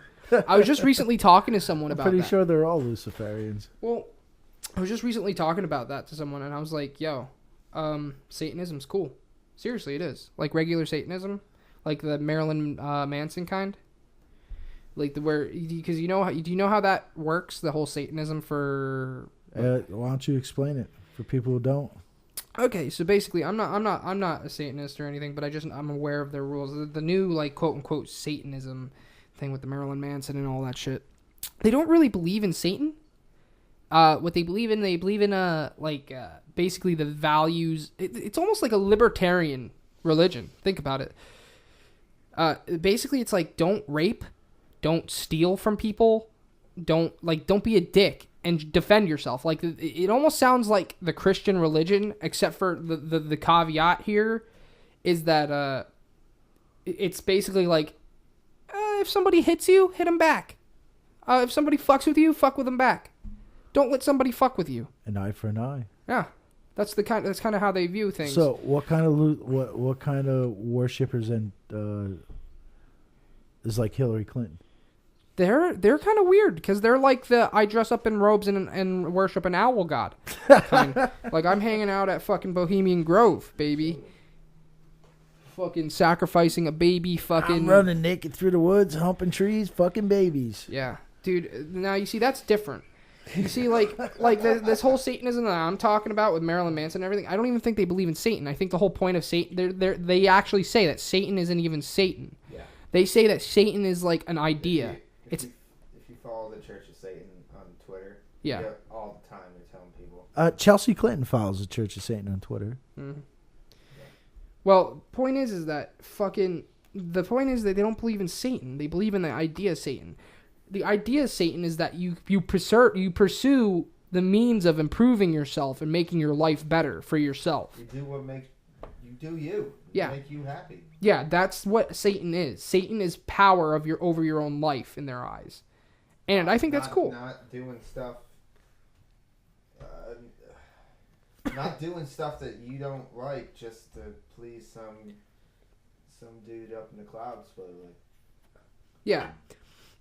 I was just recently talking to someone about I'm pretty that. sure they're all Luciferians. Well, I was just recently talking about that to someone, and I was like, yo, Satanism's cool. Seriously, it is. Like regular Satanism, like the Marilyn Manson kind. Like because do you know how that works? The whole Satanism for. Why don't you explain it for people who don't? Okay, so basically, I'm not a Satanist or anything, but I'm aware of their rules. The new, like, quote unquote Satanism thing with the Marilyn Manson and all that shit. They don't really believe in Satan. What they believe in basically the values. It's almost like a libertarian religion. Think about it. Basically, it's like, don't rape, don't steal from people, don't be a dick, and defend yourself. Like, it almost sounds like the Christian religion, except for the caveat here is that it's basically like, if somebody hits you, hit them back. If somebody fucks with you, fuck with them back. Don't let somebody fuck with you. An eye for an eye. Yeah, that's kind of how they view things. So what kind of worshippers and is like Hillary Clinton? They're kind of weird because they're like I dress up in robes and worship an owl god. Kind. Like, I'm hanging out at fucking Bohemian Grove, baby. Fucking sacrificing a baby, fucking... I'm running naked through the woods, humping trees, fucking babies. Yeah. Dude, now you see, that's different. You see, like this whole Satanism that I'm talking about with Marilyn Manson and everything, I don't even think they believe in Satan. I think the whole point of Satan... They actually say that Satan isn't even Satan. Yeah. They say that Satan is like an idea. If you follow the Church of Satan on Twitter, Yeah. all the time they're telling people Chelsea Clinton follows the Church of Satan on Twitter. Mm-hmm. Well, the point is that they don't believe in Satan. They believe in the idea of Satan. The idea of Satan is that you pursue the means of improving yourself and making your life better for yourself. You do what makes you do you. Yeah. Make you happy. Yeah, that's what Satan is. Satan is power over your own life in their eyes. And I think that's cool. Not doing stuff not doing stuff that you don't like just to please some dude up in the clouds, supposedly. Yeah.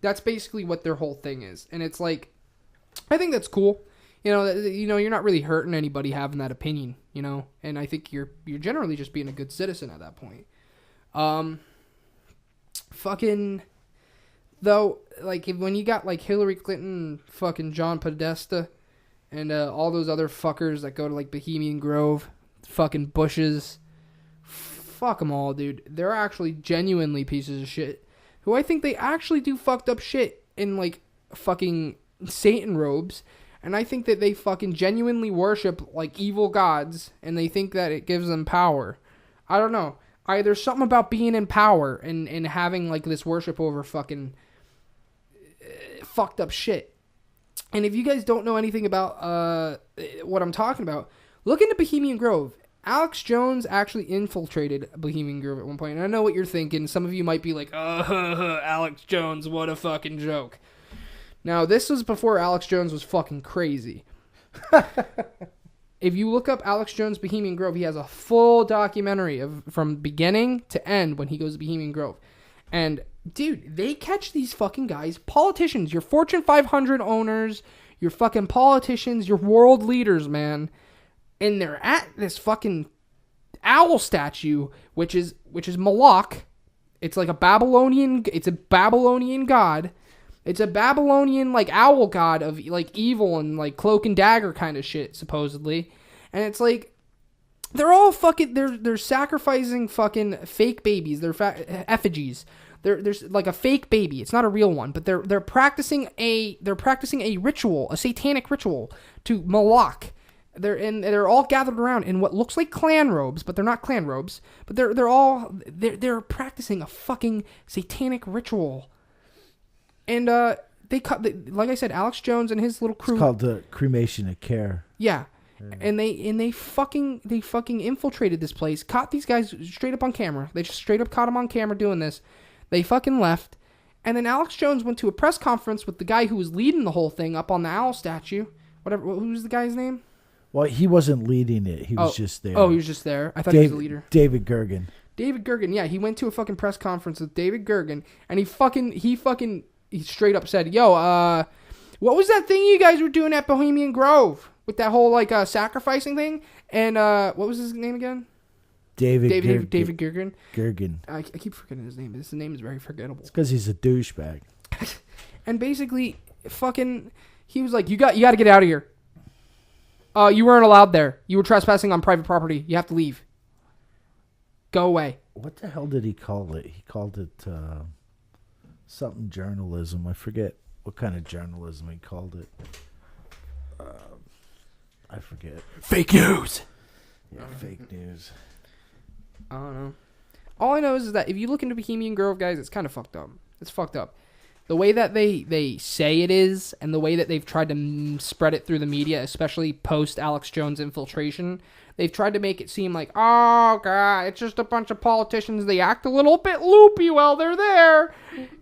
That's basically what their whole thing is. And it's like, I think that's cool. You're not really hurting anybody having that opinion, and I think you're generally just being a good citizen at that point. Fucking, though, like, when you got, like, Hillary Clinton, fucking John Podesta, and all those other fuckers that go to, like, Bohemian Grove, fucking Bushes, fuck them all, dude. They're actually genuinely pieces of shit, who I think they actually do fucked up shit in, like, fucking Satan robes. And I think that they fucking genuinely worship, like, evil gods, and they think that it gives them power. I don't know. There's something about being in power and having, like, this worship over fucking fucked up shit. And if you guys don't know anything about what I'm talking about, look into Bohemian Grove. Alex Jones actually infiltrated Bohemian Grove at one point. And I know what you're thinking. Some of you might be like, Alex Jones, what a fucking joke. Now, this was before Alex Jones was fucking crazy. If you look up Alex Jones Bohemian Grove, he has a full documentary from beginning to end when he goes to Bohemian Grove. And, dude, they catch these fucking guys, politicians, your Fortune 500 owners, your fucking politicians, your world leaders, man. And they're at this fucking owl statue, which is Moloch. It's like a Babylonian god. It's a Babylonian, like, owl god of, like, evil and, like, cloak and dagger kind of shit, supposedly. And it's like, they're all fucking, they're sacrificing fucking fake babies. They're effigies. There's like a fake baby. It's not a real one, but they're practicing a ritual, a satanic ritual to Moloch. They're all gathered around in what looks like clan robes, but they're not clan robes. But they're practicing a fucking satanic ritual. And like I said, Alex Jones and his little crew. It's called the cremation of care. Yeah. And they fucking infiltrated this place, caught these guys straight up on camera. They just straight up caught them on camera doing this. They fucking left. And then Alex Jones went to a press conference with the guy who was leading the whole thing up on the owl statue. Who was the guy's name? Well, he wasn't leading it. He was just there. Oh, he was just there. I thought he was the leader. David Gergen. David Gergen, yeah. He went to a fucking press conference with David Gergen, and he straight up said, yo, what was that thing you guys were doing at Bohemian Grove with that whole, like, sacrificing thing? And what was his name again? David Gergen. Gergen. I keep forgetting his name. His name is very forgettable. It's because he's a douchebag. And basically, fucking, he was like, you got to get out of here. You weren't allowed there. You were trespassing on private property. You have to leave. Go away. What the hell did he call it? He called it something journalism. I forget what kind of journalism he called it. I forget. Fake news. Yeah, fake news. I don't know. All I know is that if you look into Bohemian Grove, guys, it's kind of fucked up. It's fucked up. The way that they say it is, and the way that they've tried to spread it through the media, especially post Alex Jones infiltration, they've tried to make it seem like, oh god, it's just a bunch of politicians. They act a little bit loopy while they're there.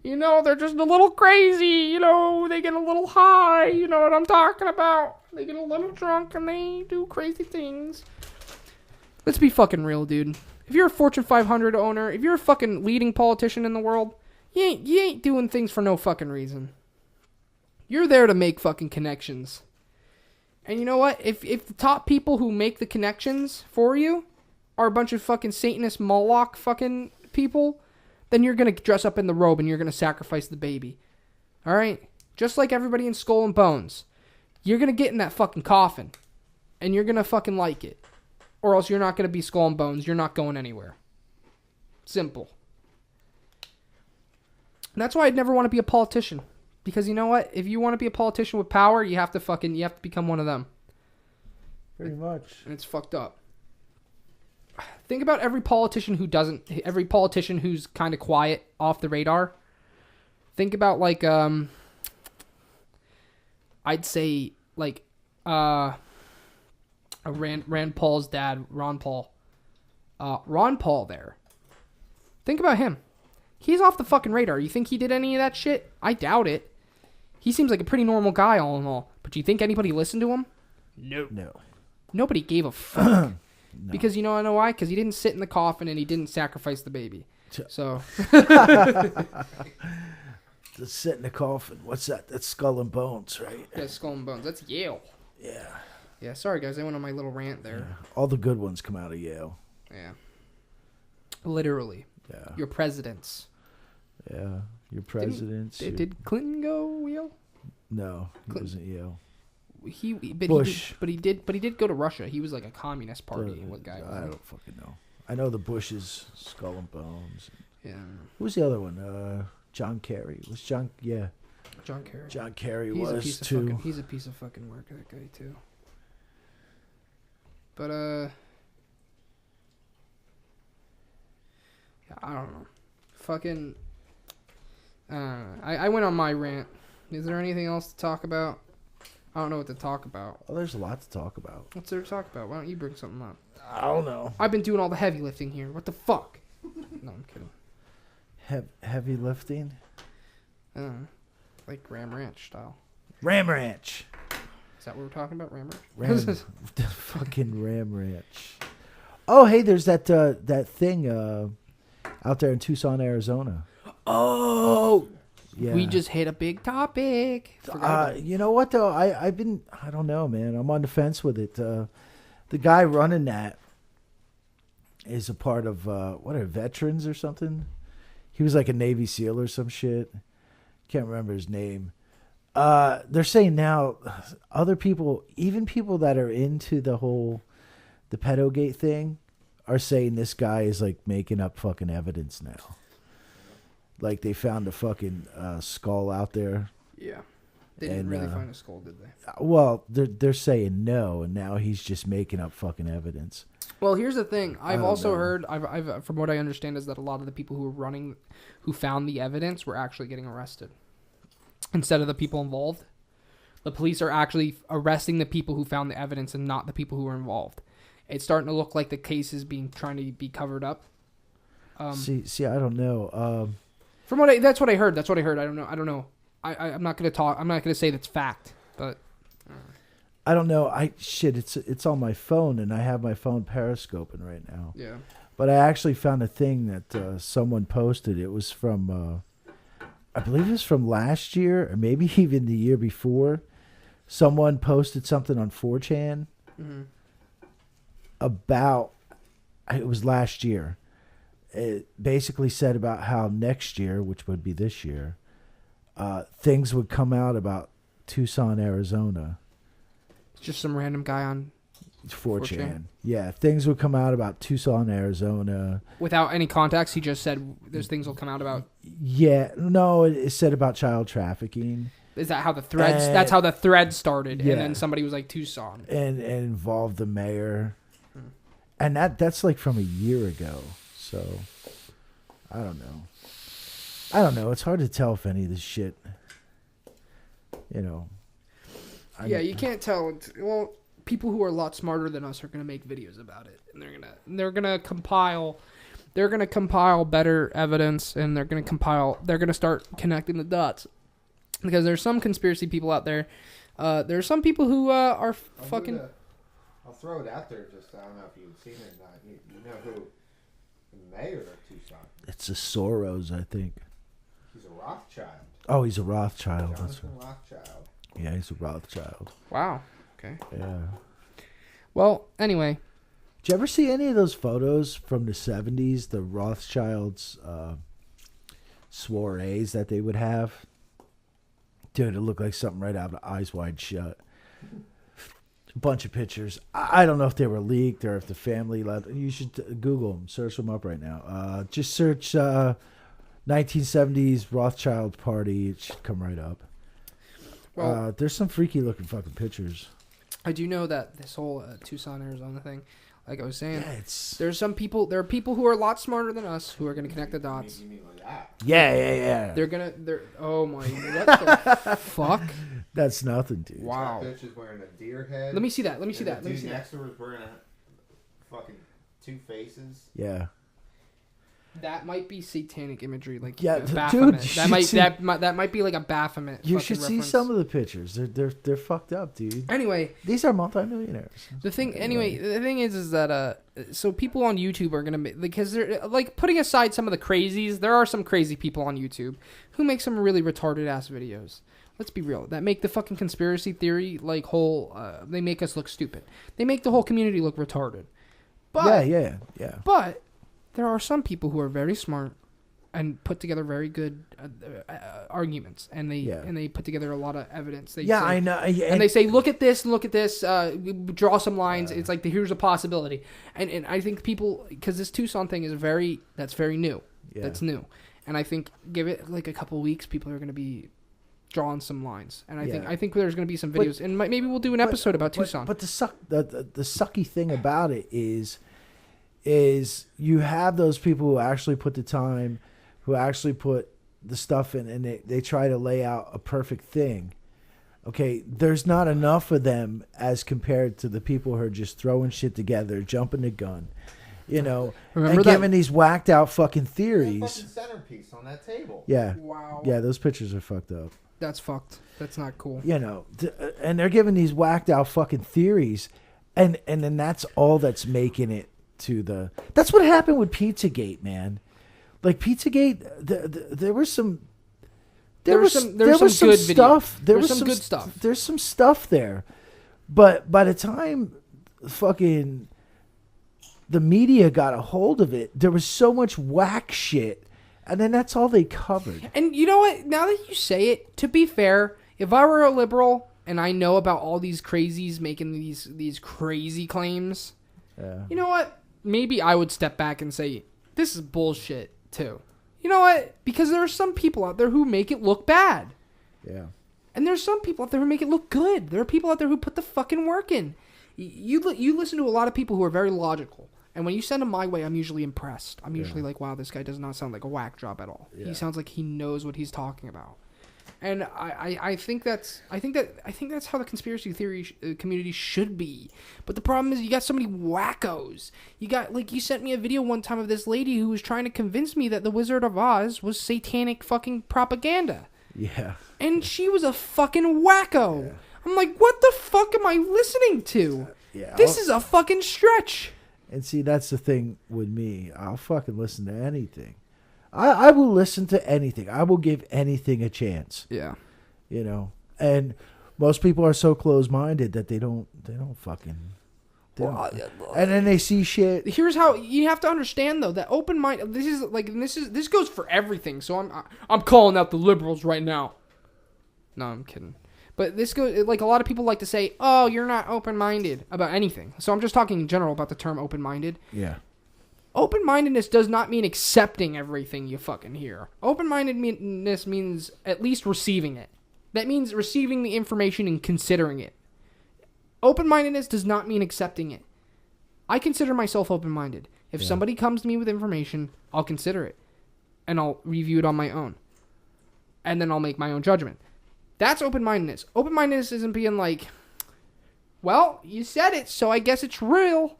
They're just a little crazy. They get a little high. You know what I'm talking about? They get a little drunk and they do crazy things. Let's be fucking real, dude. If you're a Fortune 500 owner, if you're a fucking leading politician in the world, you ain't doing things for no fucking reason. You're there to make fucking connections. And you know what? If the top people who make the connections for you are a bunch of fucking Satanist Moloch fucking people, then you're going to dress up in the robe and you're going to sacrifice the baby. Alright? Just like everybody in Skull and Bones. You're going to get in that fucking coffin. And you're going to fucking like it. Or else you're not going to be Skull and Bones. You're not going anywhere. Simple. And that's why I'd never want to be a politician. Because you know what? If you want to be a politician with power, you have to become one of them. Pretty much. And it's fucked up. Think about every politician who's kind of quiet, off the radar. Think about like I'd say like Rand Paul's dad, Ron Paul. Ron Paul there. Think about him. He's off the fucking radar. You think he did any of that shit? I doubt it. He seems like a pretty normal guy all in all. But do you think anybody listened to him? No. Nobody gave a fuck. No. Because you know why? Because he didn't sit in the coffin and he didn't sacrifice the baby. So. To sit in the coffin. What's that? That's Skull and Bones, right? Yeah, Skull and Bones. That's Yale. Yeah. Yeah, sorry guys. I went on my little rant there. Yeah. All the good ones come out of Yale. Yeah. Literally. Yeah. Your presidents. Yeah. Your presidents. Did Clinton go Yale? No, he wasn't Yale. Bush. He did go to Russia. He was like a communist party. What guy was I he? don't fucking know. I know the Bushes, Skull and Bones. Yeah. Who was the other one? John Kerry. Was John? Yeah. John Kerry. John Kerry He's was too. He's a piece of fucking work. That guy too. But yeah, I don't know. Fucking. I went on my rant. Is there anything else to talk about? I don't know what to talk about. Oh, there's a lot to talk about. What's there to talk about? Why don't you bring something up? I don't know. I've been doing all the heavy lifting here. What the fuck? No, I'm kidding. Heavy lifting? Like Ram Ranch style. Ram Ranch. Is that what we're talking about? Ram Ranch? The fucking Ram Ranch. Oh, hey, there's that thing out there in Tucson, Arizona. Oh! Yeah. We just hit a big topic. You know what, though? I don't know, man. I'm on the fence with it. The guy running that is a part of, veterans or something? He was like a Navy SEAL or some shit. Can't remember his name. They're saying now other people, even people that are into the pedogate thing, are saying this guy is like making up fucking evidence now. Like they found a fucking skull out there. Yeah. They didn't really find a skull, did they? Well, they're saying no, and now he's just making up fucking evidence. Well, here's the thing. I've also heard, I've from what I understand, is that a lot of the people who found the evidence were actually getting arrested instead of the people involved. The police are actually arresting the people who found the evidence and not the people who were involved. It's starting to look like the case is trying to be covered up. See, I don't know. That's what I heard. I don't know. I'm not gonna talk. I'm not gonna say that's fact, but I don't know. It's on my phone, and I have my phone periscoping right now. Yeah. But I actually found a thing that someone posted. It was from, I believe it was from last year, or maybe even the year before. Someone posted something on 4chan about. It was last year. It basically said about how next year, which would be this year, things would come out about Tucson, Arizona. It's just some random guy on 4chan. Yeah, things would come out about Tucson, Arizona. Without any context, he just said there's things will come out about. Yeah, no, it said about child trafficking. Is that how the threads? That's how the thread started, yeah. And then somebody was like Tucson, and involved the mayor, and that's like from a year ago. So, I don't know. It's hard to tell if any of this shit, Yeah, you can't tell. Well, people who are a lot smarter than us are going to make videos about it, and they're gonna compile better evidence, and they're going to start connecting the dots, because there's some conspiracy people out there. There's some people who are fucking. I'll throw it out there. Just I don't know if you've seen it or not. You know who the mayor of Tucson? It's a Soros, I think. He's a Rothschild. Oh, he's a Rothschild. Jonathan Rothschild. Yeah, he's a Rothschild. Wow. Okay. Yeah. Well, anyway. Did you ever see any of those photos from the 70s, the Rothschilds soirees that they would have? Dude, it looked like something right out of Eyes Wide Shut. A bunch of pictures. I don't know if they were leaked or if the family let. You should Google them. Search them up right now. Just search 1970s Rothschild party. It should come right up. Well, there's some freaky looking fucking pictures. I do know that this whole Tucson, Arizona thing, like I was saying, there are people who are a lot smarter than us who are going to connect the dots. You mean like that? Yeah. Oh my, what the fuck? That's nothing, dude. Wow. That bitch is wearing a deer head. Let me see that. The dude next to her is wearing a fucking 2 faces. Yeah. That might be satanic imagery, like dude. That might be like a Baphomet. You should see reference. some of the pictures. They're fucked up, dude. Anyway, these are multimillionaires. The thing is that so people on YouTube are gonna make, because they're like, putting aside some of the crazies, there are some crazy people on YouTube who make some really retarded ass videos. Let's be real. That make the fucking conspiracy theory like whole. They make us look stupid. They make the whole community look retarded. But yeah. But there are some people who are very smart and put together very good arguments, and they put together a lot of evidence. I know. And they say, look at this, draw some lines. It's like, here's a possibility. And I think people, because this Tucson thing is very new. Yeah. That's new. And I think give it like a couple weeks, people are going to be drawing some lines. And I think there's going to be some videos, and maybe we'll do an episode about Tucson. But the sucky thing about it is you have those people who actually put the time, who actually put the stuff in, and they try to lay out a perfect thing. Okay, there's not enough of them as compared to the people who are just throwing shit together, jumping the gun, and giving these whacked out fucking theories. That fucking centerpiece on that table. Yeah. Wow. Yeah, those pictures are fucked up. That's fucked. That's not cool. And they're giving these whacked out fucking theories, and then that's all that's making it to the. That's what happened with Pizzagate, man. Like Pizzagate, there was some. There was some good stuff. There was some good stuff. There's some stuff there, but by the time fucking the media got a hold of it, there was so much whack shit, and then that's all they covered. And you know what? Now that you say it, to be fair, if I were a liberal and I know about all these crazies making these crazy claims, you know what? Maybe I would step back and say, this is bullshit too. You know what? Because there are some people out there who make it look bad. Yeah. And there's some people out there who make it look good. There are people out there who put the fucking work in. You listen to a lot of people who are very logical. And when you send them my way, I'm usually impressed. I'm usually like, wow, this guy does not sound like a whack job at all. Yeah. He sounds like he knows what he's talking about. And I think that's how the conspiracy theory community should be. But the problem is, you got so many wackos. You got, like, you sent me a video one time of this lady who was trying to convince me that the Wizard of Oz was satanic fucking propaganda. Yeah. And she was a fucking wacko. Yeah. I'm like, what the fuck am I listening to? This is a fucking stretch. And see, that's the thing with me. I'll fucking listen to anything. I will listen to anything. I will give anything a chance. Yeah. And most people are so closed-minded that they don't fucking. And then they see shit. Here's how you have to understand, though, that open mind. This goes for everything. So I'm calling out the liberals right now. No, I'm kidding. But this goes, like, a lot of people like to say, "Oh, you're not open-minded about anything." So I'm just talking in general about the term open-minded. Yeah. Open-mindedness does not mean accepting everything you fucking hear. Open-mindedness means at least receiving it. That means receiving the information and considering it. Open-mindedness does not mean accepting it. I consider myself open-minded. If somebody comes to me with information, I'll consider it. And I'll review it on my own. And then I'll make my own judgment. That's open-mindedness. Open-mindedness isn't being like, well, you said it, so I guess it's real.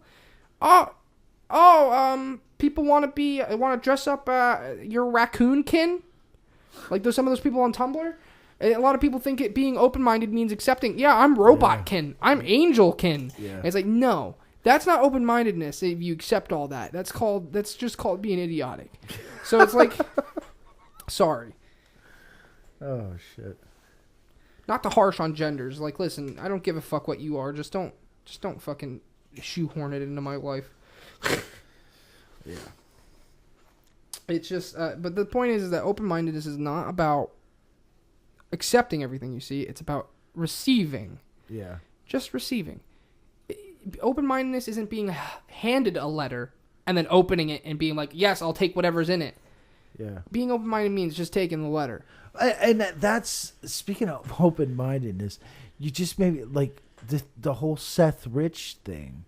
People want to dress up your raccoon kin? Like some of those people on Tumblr? A lot of people think being open-minded means accepting, I'm robot kin. I'm angel kin. Yeah. It's like, no. That's not open-mindedness if you accept all that. That's just called being idiotic. So it's like, sorry. Oh, shit. Not to harsh on genders. Like, listen, I don't give a fuck what you are. Just don't fucking shoehorn it into my life. Yeah. It's just, but the point is that open-mindedness is not about accepting everything you see. It's about receiving. Yeah. Just receiving. Open-mindedness isn't being handed a letter and then opening it and being like, yes, I'll take whatever's in it. Yeah. Being open-minded means just taking the letter. And that's, speaking of open-mindedness, you just maybe, like, the whole Seth Rich thing.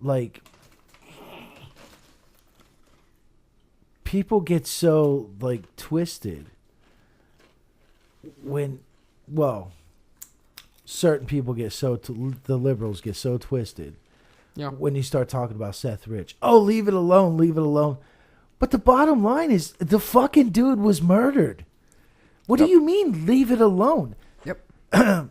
Like, people get so like twisted when, well, certain people get so the liberals get so twisted. Yeah. When you start talking about Seth Rich, oh, leave it alone, leave it alone. But the bottom line is the fucking dude was murdered. What do you mean, leave it alone? Yep.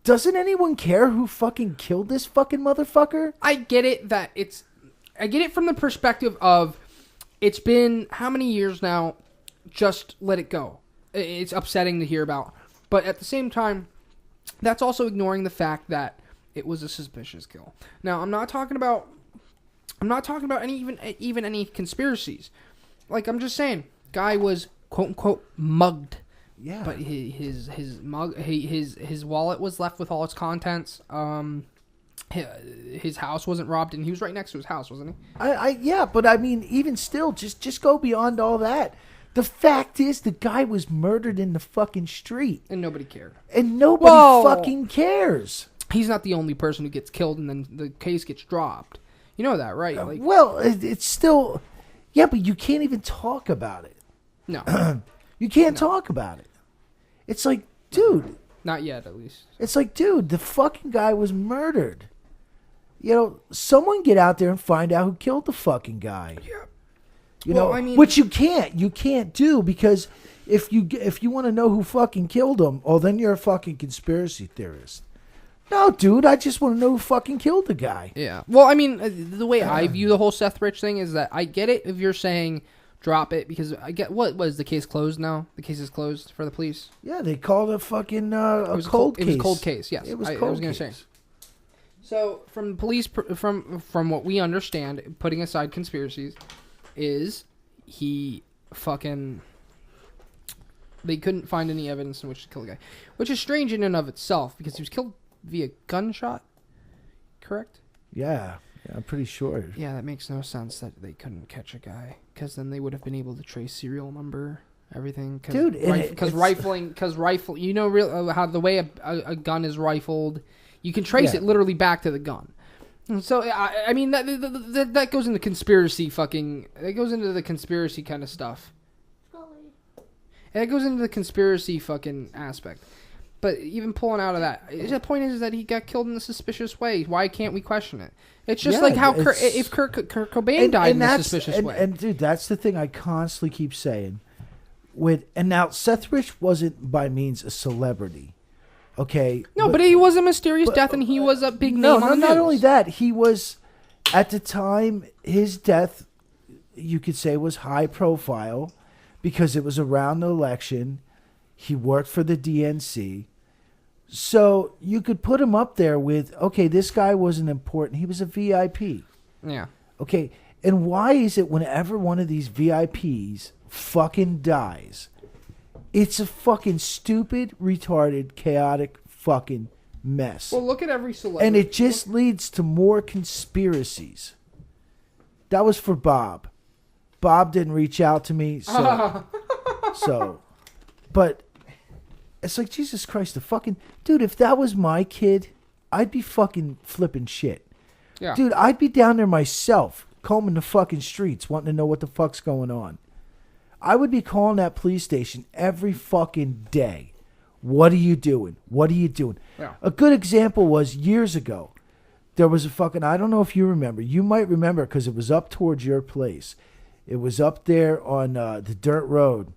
Doesn't anyone care who fucking killed this fucking motherfucker? I get it I get it from the perspective of it's been how many years now? Just let it go. It's upsetting to hear about. But at the same time, that's also ignoring the fact that it was a suspicious kill. Now, I'm not talking about any even any conspiracies. Like, I'm just saying, guy was quote unquote mugged. Yeah. But his wallet was left with all its contents. His house wasn't robbed, and he was right next to his house, wasn't he? Yeah, but I mean, even still, just go beyond all that. The fact is, the guy was murdered in the fucking street, And nobody cared. and nobody fucking cares. He's not the only person who gets killed, and then the case gets dropped. You know that, right? Like, Well, it's still, yeah, but you can't even talk about it. no, You can't talk about it. It's like, dude. not yet, at least. It's like, dude, the fucking guy was murdered. You know, someone get out there and find out who killed the fucking guy. Yeah. You Well, know, I mean- which you can't do, because if you want to know who fucking killed him, oh, then you're a fucking conspiracy theorist. No, dude, I just want to know who fucking killed the guy. Yeah. Well, I mean, the way I view the whole Seth Rich thing is that I get it if you're saying drop it, because I get what was the case closed now? The case is closed for the police. Yeah, they called a fucking It was cold case. It was a cold case. Yes, It was I cold was going to say. case. So from police, from what we understand, putting aside conspiracies, is he fucking. They couldn't find any evidence in which to kill the guy, which is strange in and of itself, because he was killed via gunshot. Correct? Yeah, I'm pretty sure. Yeah, that makes no sense that they couldn't catch a guy, because then they would have been able to trace serial number, everything. Dude, because rifling, you know, how the way a gun is rifled, you can trace it literally back to the gun. And so I mean that goes into conspiracy that goes into the conspiracy kind of stuff. And it goes into the conspiracy fucking aspect. But even pulling out of that, the point is that he got killed in a suspicious way. Why can't we question it? It's just like how if Kurt Cobain died in a suspicious way. And dude, that's the thing I constantly keep saying. And now Seth Rich wasn't by means a celebrity, okay? No, but he was a mysterious death, and he was a big name on the not news. only that, he was, at the time, his death, you could say, was high profile, because it was around the election. He worked for the DNC. So you could put him up there with, okay, this guy wasn't important. He was a VIP. Yeah. Okay, and why is it whenever one of these VIPs fucking dies, it's a fucking stupid, retarded, chaotic fucking mess. Well, look at every celebrity. And it just leads to more conspiracies. That was for Bob. Bob didn't reach out to me, so but it's like, Jesus Christ, the fucking dude, if that was my kid, I'd be fucking flipping shit. Yeah. Dude, I'd be down there myself, combing the fucking streets, wanting to know what the fuck's going on. I would be calling that police station every fucking day. What are you doing? What are you doing? Yeah. A good example was years ago. There was a fucking, I don't know if you remember. You might remember because it was up towards your place. It was up there on the dirt road.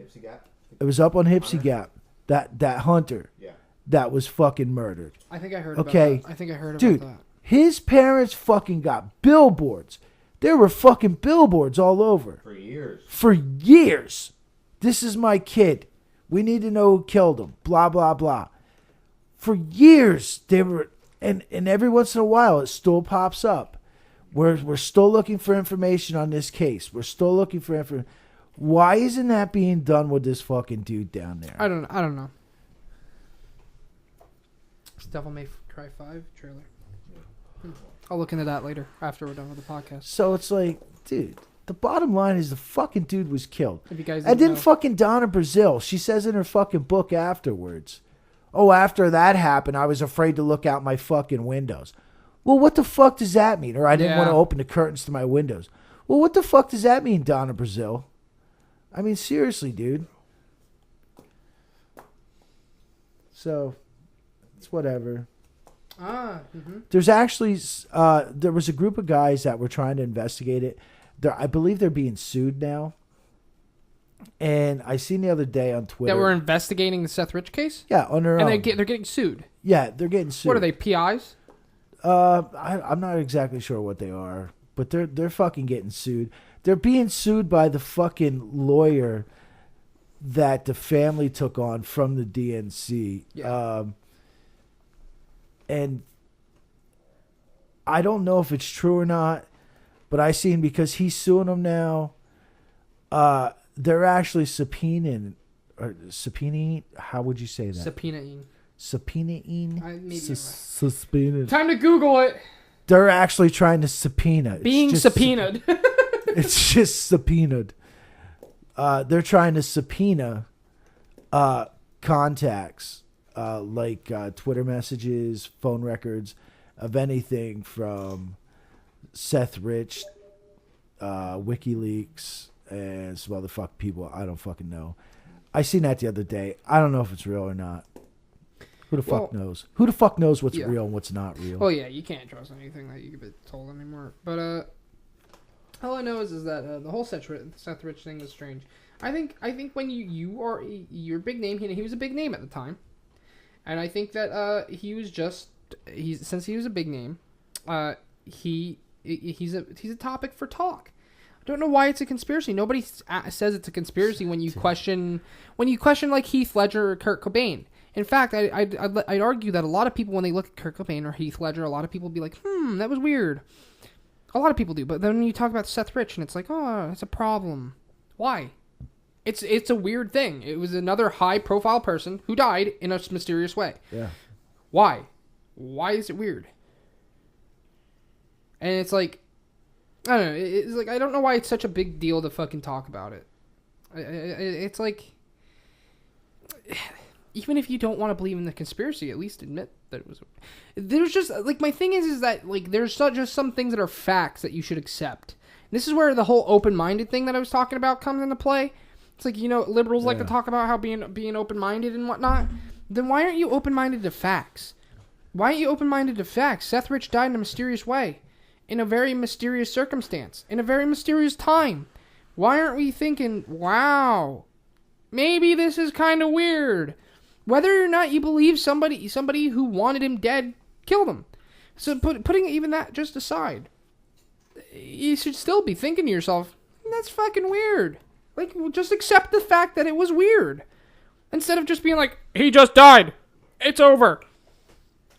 Hipsy Gap? It was up on Hipsy Gap. That hunter. Yeah. That was fucking murdered. I think I heard Okay. about that. I think I heard Dude, about that. his parents fucking got billboards. There were fucking billboards all over. For years. For years. This is my kid. We need to know who killed him. Blah, blah, blah. For years, they were, and every once in a while, it still pops up. We're still looking for information on this case. We're still looking for information. Why isn't that being done with this fucking dude down there? I don't know. Devil May Cry 5 trailer. I'll look into that later after we're done with the podcast. So it's like, dude, the bottom line is the fucking dude was killed. If you guys And didn't then know. fucking Donna Brazil, she says in her fucking book afterwards, Oh, after that happened, I was afraid to look out my fucking windows. Well, what the fuck does that mean? Or I didn't want to open the curtains to my windows. Well, what the fuck does that mean, Donna Brazil? I mean, seriously, dude. So, it's whatever. There's actually, there was a group of guys that were trying to investigate it. I believe they're being sued now. And I seen the other day on Twitter that were investigating the Seth Rich case. Yeah, on their own. And they're getting sued. Yeah, they're getting sued. What are they, PIs? I'm not exactly sure what they are, but they're fucking getting sued. They're being sued by the fucking lawyer that the family took on from the DNC. Yeah. And I don't know if it's true or not, but I seen because he's suing them now. They're actually subpoenaing. How would you say that? Subpoenaing. Subpoenaed. Time to Google it. They're actually trying to subpoena. Being subpoenaed. It's just subpoenaed. They're trying to subpoena contacts like Twitter messages, phone records of anything from Seth Rich, WikiLeaks, and some other people. I don't fucking know. I seen that the other day. I don't know if it's real or not. Who the fuck knows? Who the fuck knows what's real and what's not real? Well, yeah, you can't trust anything that you get told anymore. But all I know is that the whole Seth Rich thing was strange. I think when you're a big name, he was a big name at the time, and I think that since he was a big name, he's a topic for talk. I don't know why it's a conspiracy. Nobody says it's a conspiracy when you question like Heath Ledger or Kurt Cobain. In fact, I'd argue that a lot of people, when they look at Kurt Cobain or Heath Ledger, a lot of people be like, that was weird. A lot of people do, but then when you talk about Seth Rich, and it's like, oh, it's a problem. Why? It's a weird thing. It was another high-profile person who died in a mysterious way. Yeah. Why? Why is it weird? And it's like, I don't know. It's like, I don't know why it's such a big deal to fucking talk about it. It's like, even if you don't want to believe in the conspiracy, at least admit that it was. There's just, like, my thing is that, like, there's just some things that are facts that you should accept. And this is where the whole open-minded thing that I was talking about comes into play. It's like, liberals like to talk about how being open-minded and whatnot. Then why aren't you open-minded to facts? Why aren't you open-minded to facts? Seth Rich died in a mysterious way. In a very mysterious circumstance. In a very mysterious time. Why aren't we thinking, wow, maybe this is kind of weird? Whether or not you believe somebody who wanted him dead killed him. So putting even that just aside, you should still be thinking to yourself, that's fucking weird. Like, just accept the fact that it was weird. Instead of just being like, he just died. It's over.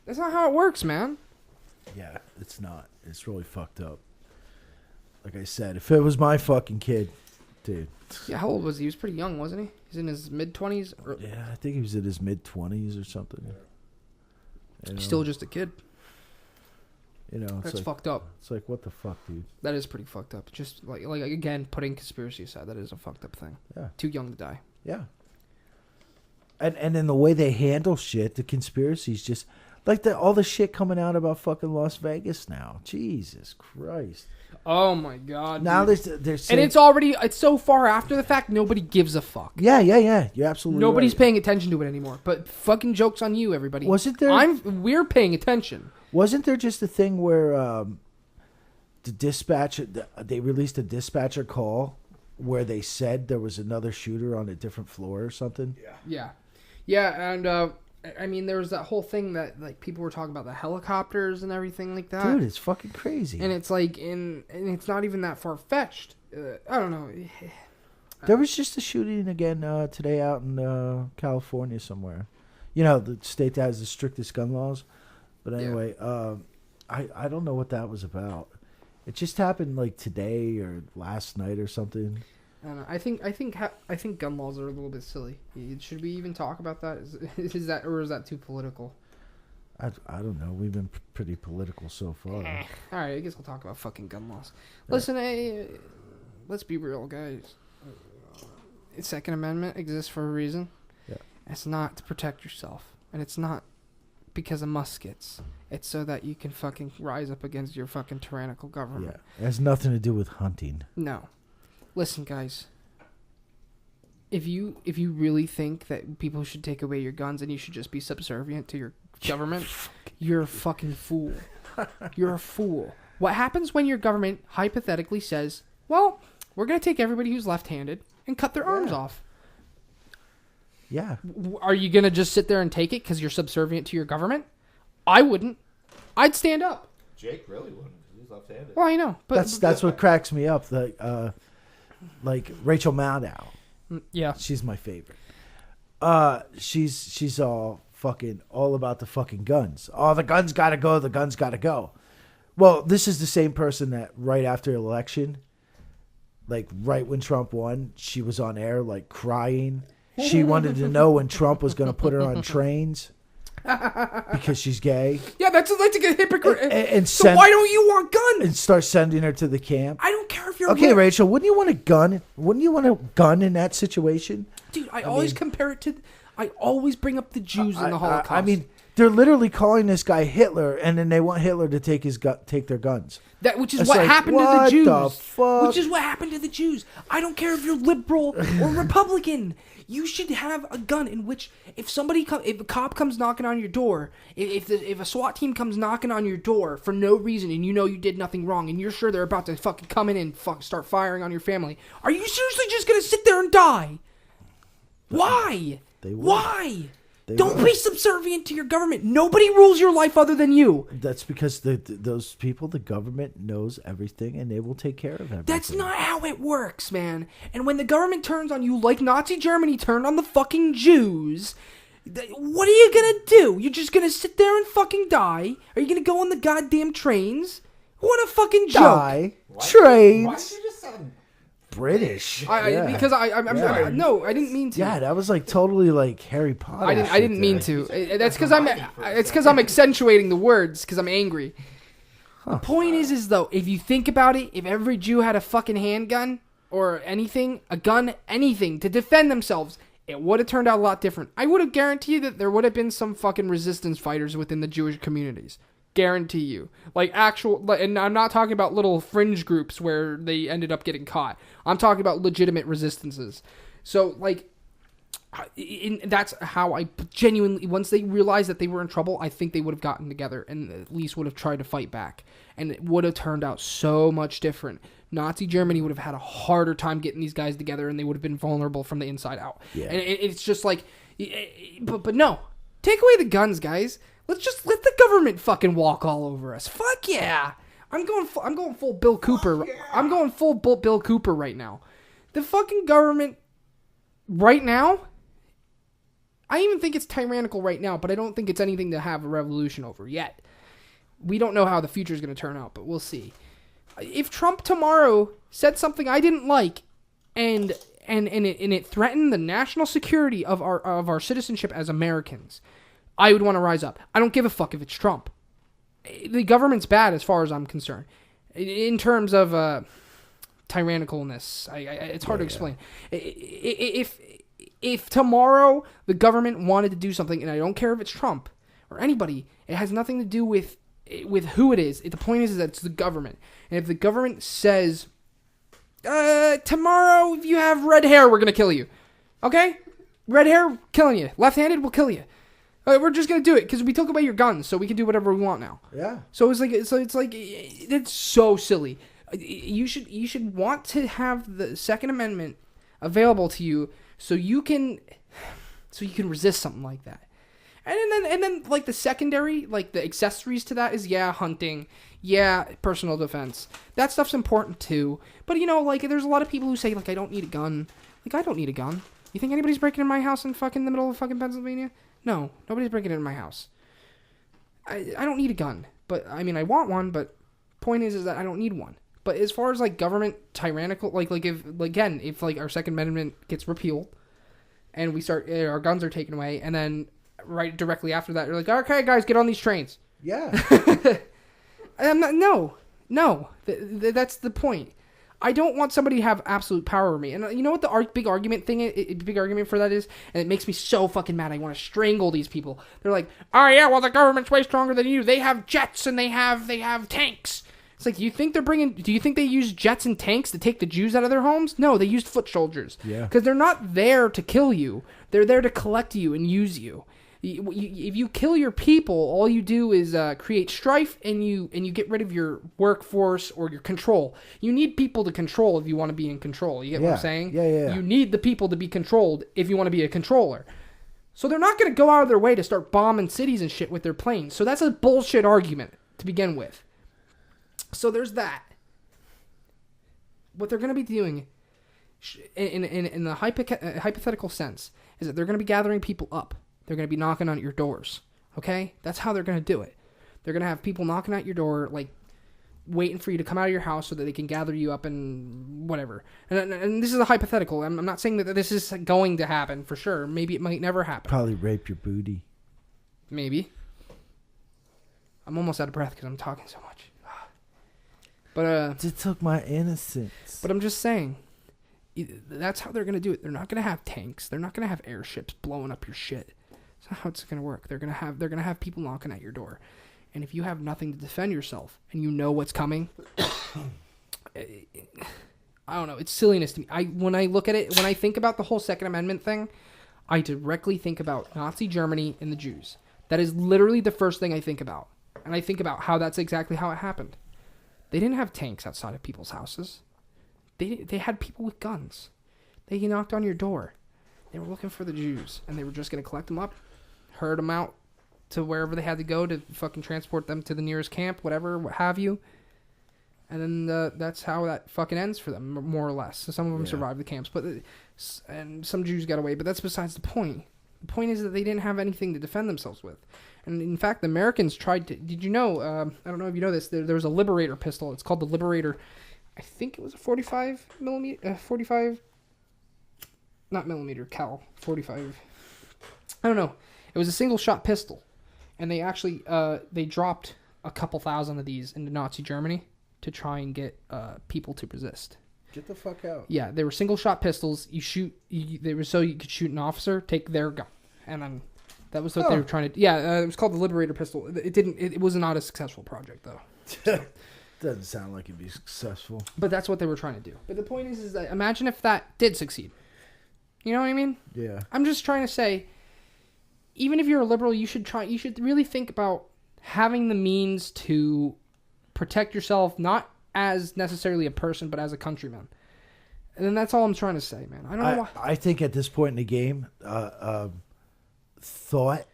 That's not how it works, man. Yeah, it's not. It's really fucked up. Like I said, if it was my fucking kid, dude. Yeah, how old was he? He was pretty young, wasn't he? He's in his mid-20s? Yeah, I think he was in his mid-20s or something. He's still just a kid. That's like, fucked up. It's like, what the fuck, dude? That is pretty fucked up. Just, like again, putting conspiracy aside, that is a fucked up thing. Yeah. Too young to die. Yeah. And then the way they handle shit, the conspiracies just... Like all the shit coming out about fucking Las Vegas now. Jesus Christ. Oh my God. Now they're saying, and it's so far after the fact, nobody gives a fuck. Yeah. You're absolutely Nobody's right. paying attention to it anymore. But fucking joke's on you, everybody. Wasn't there? We're paying attention. Wasn't there just a thing where the dispatcher, they released a dispatcher call where they said there was another shooter on a different floor or something? Yeah. Yeah, and I mean, there was that whole thing that, like, people were talking about the helicopters and everything like that. Dude, it's fucking crazy. And it's like, and it's not even that far-fetched. I don't know. There was just a shooting again today out in California somewhere. The state that has the strictest gun laws. But anyway, I don't know what that was about. It just happened like today or last night or something. I think gun laws are a little bit silly. Should we even talk about that? Is that too political? I don't know. We've been pretty political so far. All right, I guess we'll talk about fucking gun laws. Listen, let's be real, guys. The Second Amendment exists for a reason. Yeah. It's not to protect yourself. And it's not because of muskets. It's so that you can fucking rise up against your fucking tyrannical government. Yeah. It has nothing to do with hunting. No. Listen, guys. If you really think that people should take away your guns and you should just be subservient to your government, you're a fucking fool. You're a fool. What happens when your government hypothetically says, well, we're going to take everybody who's left-handed and cut their arms off? Yeah. Are you going to just sit there and take it because you're subservient to your government? I wouldn't. I'd stand up. Jake really wouldn't because he's left-handed. Well, I know. But That's what cracks me up. Like Rachel Maddow. Yeah. She's my favorite. She's all about the fucking guns. Oh, the guns gotta go. The guns gotta go. Well, this is the same person that right after election, like right when Trump won, she was on air like crying. She wanted to know when Trump was going to put her on trains because she's gay. Yeah, that's like a hypocrite. And so why don't you want guns? And start sending her to the camp. I don't care if you're okay, Rachel. Wouldn't you want a gun? Wouldn't you want a gun in that situation? Dude, I always compare it to. I always bring up the Jews in the Holocaust. I mean, they're literally calling this guy Hitler, and then they want Hitler to take their guns. Which is what happened to the Jews. The fuck? Which is what happened to the Jews. I don't care if you're liberal or Republican. You should have a gun in which if a cop comes knocking on your door, if a SWAT team comes knocking on your door for no reason and you know you did nothing wrong and you're sure they're about to fucking come in and start firing on your family, are you seriously just gonna sit there and die? Why? Why? Don't be subservient to your government. Nobody rules your life other than you. That's because those people, the government knows everything, and they will take care of everything. That's not how it works, man. And when the government turns on you like Nazi Germany turned on the fucking Jews, what are you gonna do? You're just gonna sit there and fucking die? Are you gonna go on the goddamn trains? What a fucking joke. Die. Trains. Why did you just sound British? Because no, I didn't mean to. Yeah, that was like totally like Harry Potter. I didn't mean to. That's because I'm accentuating the words because I'm angry. The point is though, if you think about it, if every Jew had a fucking handgun or anything, a gun, anything to defend themselves, it would have turned out a lot different. I would have guaranteed that there would have been some fucking resistance fighters within the Jewish communities. Guarantee you. Like actual, and I'm not talking about little fringe groups where they ended up getting caught. I'm talking about legitimate resistances. So like, that's how I genuinely, once they realized that they were in trouble, I think they would have gotten together and at least would have tried to fight back. And it would have turned out so much different. Nazi Germany would have had a harder time getting these guys together and they would have been vulnerable from the inside out. Yeah. And it's just like, but no, take away the guns, guys. Let's just let the government fucking walk all over us. Fuck yeah. I'm going full Bill Cooper. Yeah. I'm going full Bill Cooper right now. The fucking government right now, I even think it's tyrannical right now, but I don't think it's anything to have a revolution over yet. We don't know how the future is going to turn out, but we'll see. If Trump tomorrow said something I didn't like and it threatened the national security of our citizenship as Americans, I would want to rise up. I don't give a fuck if it's Trump. The government's bad as far as I'm concerned. In terms of tyrannicalness, it's hard to explain. If tomorrow the government wanted to do something, and I don't care if it's Trump or anybody, it has nothing to do with who it is. The point is that it's the government. And if the government says, tomorrow if you have red hair, we're going to kill you. Okay? Red hair, killing you. Left-handed, we'll kill you. We're just gonna do it because we took away your guns, so we can do whatever we want now. Yeah. So it's so silly. You should want to have the Second Amendment available to you, so you can resist something like that. And then like the secondary, like the accessories to that is hunting, personal defense. That stuff's important too. But like there's a lot of people who say like I don't need a gun. Like I don't need a gun. You think anybody's breaking in my house in fucking the middle of fucking Pennsylvania? No, nobody's breaking into my house. I don't need a gun, but I mean I want one. But point is that I don't need one. But as far as like government tyrannical, like if like our Second Amendment gets repealed, and we start our guns are taken away, and then right directly after that, you're like, okay, guys, get on these trains. Yeah. No. That's the point. I don't want somebody to have absolute power over me. And you know what the big argument for that is? And it makes me so fucking mad. I want to strangle these people. They're like, oh yeah, well the government's way stronger than you. They have jets and they have tanks. It's like, do you think they use jets and tanks to take the Jews out of their homes? No, they used foot soldiers. Yeah. Because they're not there to kill you. They're there to collect you and use you. If you kill your people, all you do is create strife, and you get rid of your workforce or your control. You need people to control if you want to be in control. You get what I'm saying? Yeah. You need the people to be controlled if you want to be a controller. So they're not going to go out of their way to start bombing cities and shit with their planes. So that's a bullshit argument to begin with. So there's that. What they're going to be doing in the hypothetical sense is that they're going to be gathering people up. They're going to be knocking on your doors, okay? That's how they're going to do it. They're going to have people knocking at your door, like, waiting for you to come out of your house so that they can gather you up and whatever. And this is a hypothetical. I'm not saying that this is going to happen for sure. Maybe it might never happen. Probably rape your booty. Maybe. I'm almost out of breath because I'm talking so much. But it took my innocence. But I'm just saying, that's how they're going to do it. They're not going to have tanks. They're not going to have airships blowing up your shit. That's not how it's going to work. They're going to have people knocking at your door. And if you have nothing to defend yourself and you know what's coming, I don't know. It's silliness to me. When I look at it, when I think about the whole Second Amendment thing, I directly think about Nazi Germany and the Jews. That is literally the first thing I think about. And I think about how that's exactly how it happened. They didn't have tanks outside of people's houses. They had people with guns. They knocked on your door. They were looking for the Jews, and they were just going to collect them up, herd them out to wherever they had to go to fucking transport them to the nearest camp, whatever, what have you. And then that's how that fucking ends for them, more or less. So some of them survived the camps, and some Jews got away, but that's besides the point. The point is that they didn't have anything to defend themselves with. And in fact, the Americans tried to... Did you know... I don't know if you know this. There was a Liberator pistol. It's called the Liberator. I think it was a 45 millimeter... 45... Not millimeter, cal. 45... I don't know. It was a single-shot pistol. And they actually... they dropped a couple thousand of these into Nazi Germany to try and get people to resist. Get the fuck out. Yeah, they were single-shot pistols. They were so you could shoot an officer, take their gun. And then... That was what they were trying to... Yeah, it was called the Liberator pistol. It was not a successful project, though. Doesn't sound like it'd be successful. But that's what they were trying to do. But the point is that imagine if that did succeed. You know what I mean? Yeah. I'm just trying to say, even if you're a liberal, you should really think about having the means to protect yourself, not as necessarily a person, but as a countryman. And then that's all I'm trying to say, man. I don't know why. I think at this point in the game... thought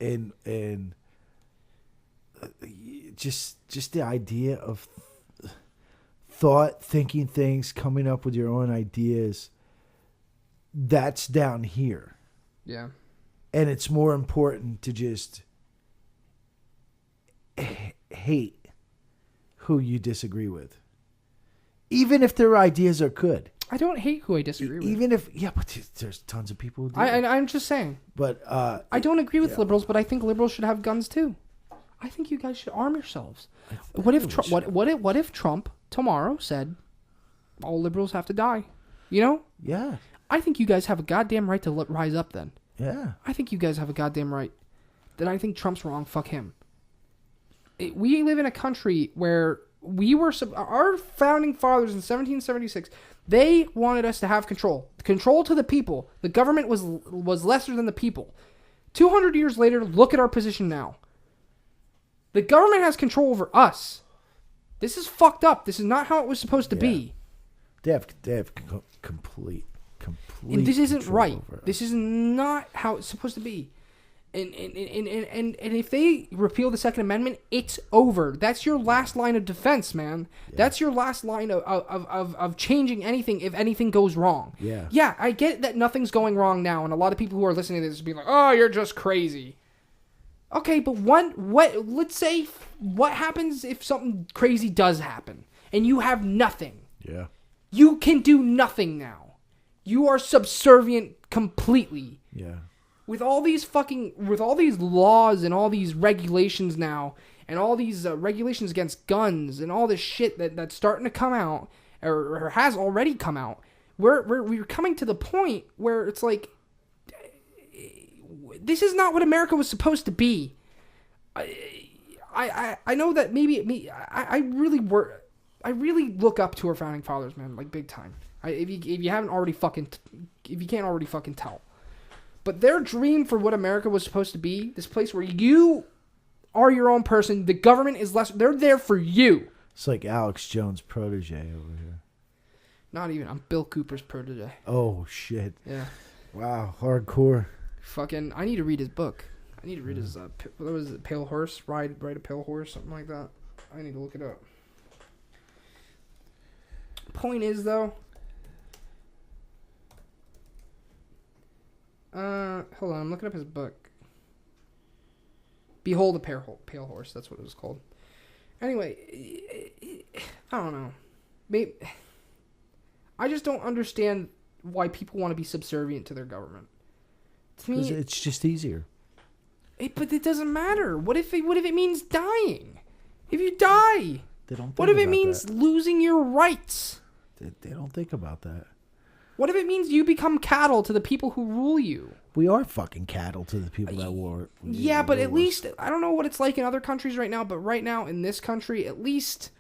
and just the idea of thinking things, coming up with your own ideas, that's down here. Yeah. And it's more important to just hate who you disagree with, even if their ideas are good. I don't hate who I disagree with. Even if, but there's tons of people who do. I'm just saying. But I don't agree with liberals, but I think liberals should have guns too. I think you guys should arm yourselves. What if Trump tomorrow said all liberals have to die? You know? Yeah. I think you guys have a goddamn right to rise up then. Yeah. I think you guys have a goddamn right. Then I think Trump's wrong. Fuck him. We live in a country where our founding fathers in 1776, they wanted us to have control to the people. The government was lesser than the people. 200 years later, look at our position now. The government has control over us. This is fucked up. This is not how it was supposed to be. They have complete. And this isn't right. This is not how it's supposed to be. And if they repeal the Second Amendment, it's over. That's your last line of defense, man. Yeah. That's your last line of changing anything if anything goes wrong. Yeah. Yeah, I get that nothing's going wrong now, and a lot of people who are listening to this will be like, "Oh, you're just crazy." Okay, but let's say what happens if something crazy does happen and you have nothing? Yeah. You can do nothing now. You are subservient completely. Yeah. With all these laws and all these regulations now, and all these regulations against guns and all this shit that's starting to come out, or has already come out. We're coming to the point where it's like, this is not what America was supposed to be. I know that maybe I really look up to our founding fathers, man, like big time. If you can't already fucking tell, but their dream for what America was supposed to be, this place where you are your own person, the government is less. They're there for you. It's like Alex Jones' protege over here. Not even. I'm Bill Cooper's protege. Oh shit. Yeah. Wow, hardcore. Fucking. I need to read his book. I need to read his. What was it? Pale Horse. Ride a Pale Horse. Something like that. I need to look it up. Point is though. Hold on. I'm looking up his book. Behold a Pale Horse. That's what it was called. Anyway, I don't know. Maybe I just don't understand why people want to be subservient to their government. To me, it's just easier. But it doesn't matter. What if it means dying? If you die, They don't. Think what if it about means that. losing your rights? They don't think about that. What if it means you become cattle to the people who rule you? We are fucking cattle to the people that war. Yeah, but at least I don't know what it's like in other countries right now, but right now in this country, at least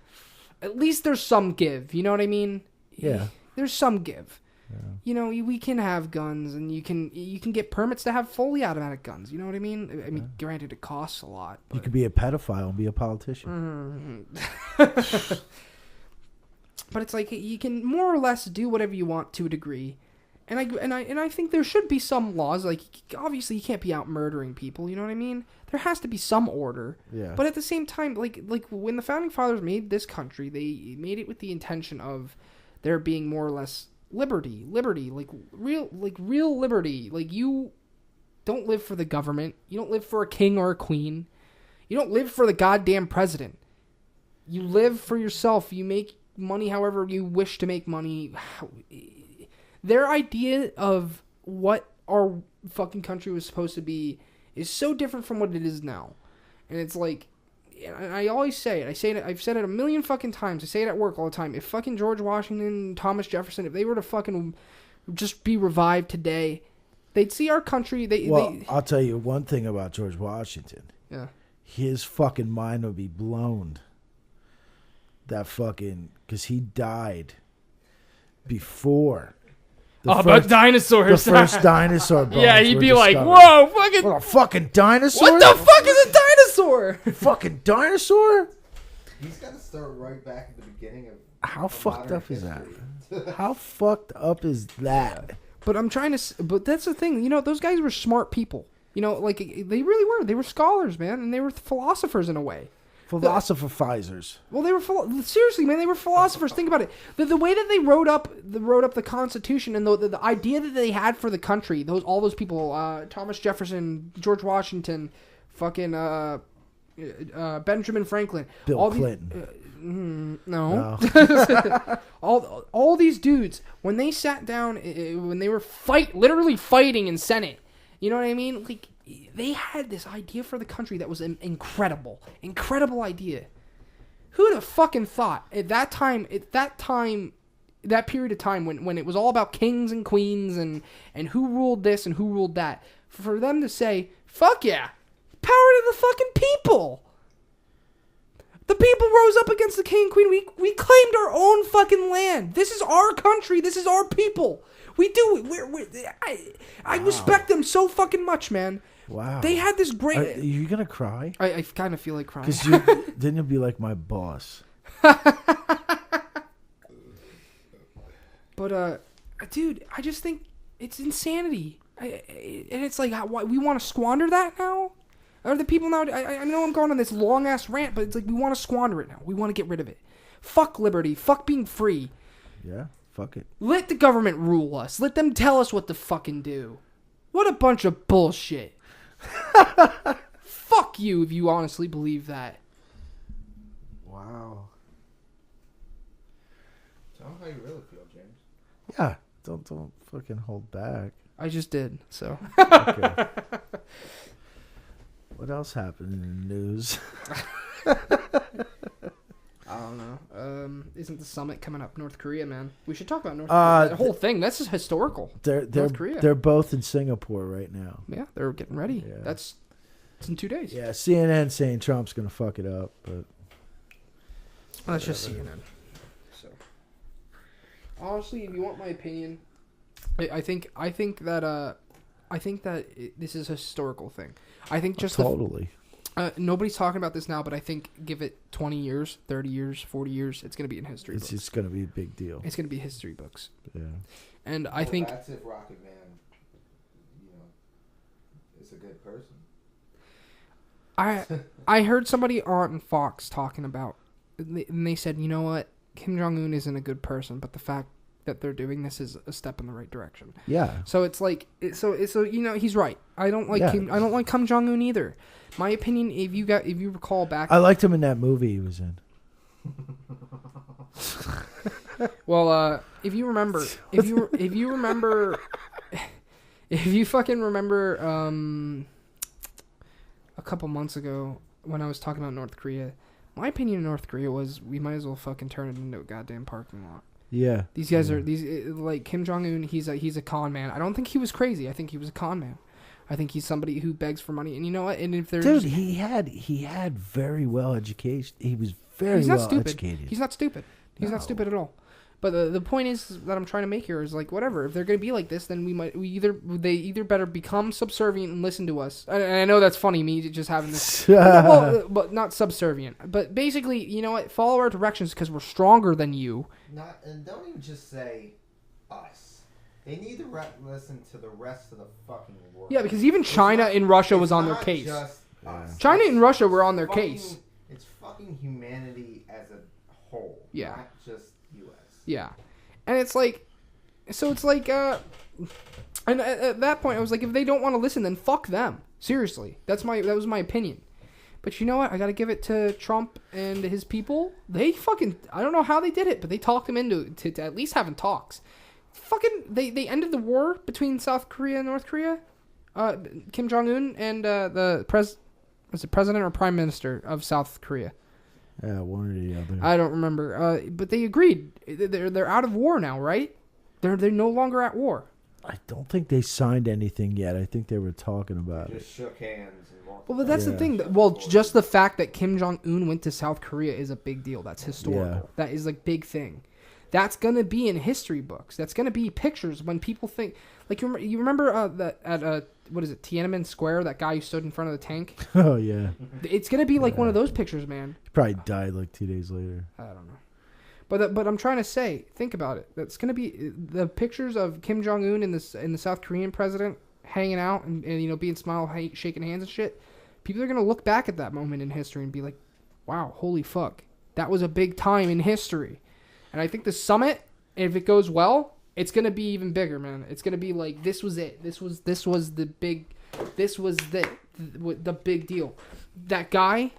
there's some give. You know what I mean? Yeah. There's some give. Yeah. You know, we can have guns, and you can get permits to have fully automatic guns. You know what I mean? I mean, granted, it costs a lot. You could be a pedophile and be a politician. But it's like you can more or less do whatever you want to a degree, and I think there should be some laws. Like, obviously, you can't be out murdering people. You know what I mean? There has to be some order. Yeah. But at the same time, like when the founding fathers made this country, they made it with the intention of there being more or less liberty, like real liberty. Like, you don't live for the government. You don't live for a king or a queen. You don't live for the goddamn president. You live for yourself. You make money however you wish to make money. Their idea of what our fucking country was supposed to be is so different from what it is now. And it's like, and I always say it, I've said it a million fucking times, I say it at work all the time, if fucking George Washington, Thomas Jefferson, if they were to fucking just be revived today, they'd see our country, I'll tell you one thing about George Washington. Yeah. His fucking mind would be blown. That fucking, because he died before but dinosaurs. The first dinosaur bones. Yeah, he'd were be like, discovered. whoa, fucking. What, a fucking dinosaur? What the fuck is a dinosaur? Fucking dinosaur? He's got to start right back at the beginning of. How fucked modern up is that? history. How fucked up is that? But I'm trying to. But that's the thing. You know, those guys were smart people. You know, like, they really were. They were scholars, man, and they were philosophers in a way. Philosophizers. Well, they were seriously, man. They were philosophers. Think about it. The way that they wrote up the Constitution and the idea that they had for the country. All those people, Thomas Jefferson, George Washington, fucking Benjamin Franklin, Bill Clinton. No. all these dudes, when they sat down, when they were literally fighting in Senate. You know what I mean? Like, they had this idea for the country that was an incredible idea. Who'd have fucking thought at that period of time when it was all about kings and queens and who ruled this and who ruled that, for them to say, fuck yeah, power to the fucking people. The people rose up against the king and queen. We claimed our own fucking land. This is our country. This is our people. We do it. I respect them so fucking much, man. Wow. They had this great. Are you gonna cry? I kind of feel like crying. Because then you'll be like my boss. But dude, I just think it's insanity. And it's like, we want to squander that now? Are the people now? I know I'm going on this long ass rant, but it's like we want to squander it now. We want to get rid of it. Fuck liberty. Fuck being free. Yeah. Fuck it. Let the government rule us. Let them tell us what to fucking do. What a bunch of bullshit. Fuck you if you honestly believe Wow. Tell them how you really feel, James. Yeah. Don't fucking hold back. I just did, so. Okay. What else happened in the news? I don't know. isn't the summit coming up North Korea, man? We should talk about North Korea. The whole thing. That's just historical. North Korea. They're both in Singapore right now. Yeah, they're getting ready. Yeah. It's in 2 days. Yeah, CNN saying Trump's gonna fuck it up, but that's just CNN. So, honestly, if you want my opinion, I think that this is a historical thing. I think just totally. Nobody's talking about this now, but I think give it 20 years, 30 years, 40 years, it's going to be in history books. It's just going to be a big deal. It's going to be history books. Yeah. And I think... That's if Rocket Man, is a good person. I heard somebody on Fox talking about... And they said, you know what? Kim Jong-un isn't a good person, but the fact that they're doing this is a step in the right direction. Yeah. So it's like... So he's right. I don't like Kim Jong-un either. My opinion, if you recall back, I liked him in that movie he was in. Well, if you fucking remember, a couple months ago when I was talking about North Korea, my opinion of North Korea was we might as well fucking turn it into a goddamn parking lot. Yeah. These guys are like Kim Jong Un. He's a con man. I don't think he was crazy. I think he was a con man. I think he's somebody who begs for money, and you know what? And if there's he had very well education. He was very well educated. He's not stupid. He's not stupid at all. But the point is that I'm trying to make here is like whatever. If they're gonna be like this, then they either better become subservient and listen to us. And I know that's funny, me just having this, but not subservient. But basically, you know what? Follow our directions because we're stronger than you. And don't even just say us. They need to listen to the rest of the fucking world. Yeah, because even China and Russia was on their case. China and Russia were on their case. It's fucking humanity as a whole. Yeah. Not just U.S. Yeah. And it's like... So it's like... and at that point, I was like, if they don't want to listen, then fuck them. Seriously. That was my opinion. But you know what? I got to give it to Trump and his people. They fucking... I don't know how they did it, but they talked them into to at least having talks. Fucking, they ended the war between South Korea and North Korea. Kim Jong-un and was it president or prime minister of South Korea? Yeah, one or the other. I don't remember. But they agreed. They're out of war now, right? They're no longer at war. I don't think they signed anything yet. I think they were talking about it. Just shook hands. Well, but that's the thing. Just the fact that Kim Jong-un went to South Korea is a big deal. That's historical. Yeah. That is like big thing. That's going to be in history books. That's going to be pictures when people think... Like, you remember that at, what is it, Tiananmen Square, that guy who stood in front of the tank? Oh, yeah. It's going to be like one of those pictures, man. He probably died like 2 days later. I don't know. But I'm trying to say, think about it. That's going to be... The pictures of Kim Jong-un and the South Korean president hanging out and being shaking hands and shit. People are going to look back at that moment in history and be like, wow, holy fuck. That was a big time in history. And I think the summit, if it goes well, it's gonna be even bigger, man. It's gonna be like this was it. This was the big deal. That guy,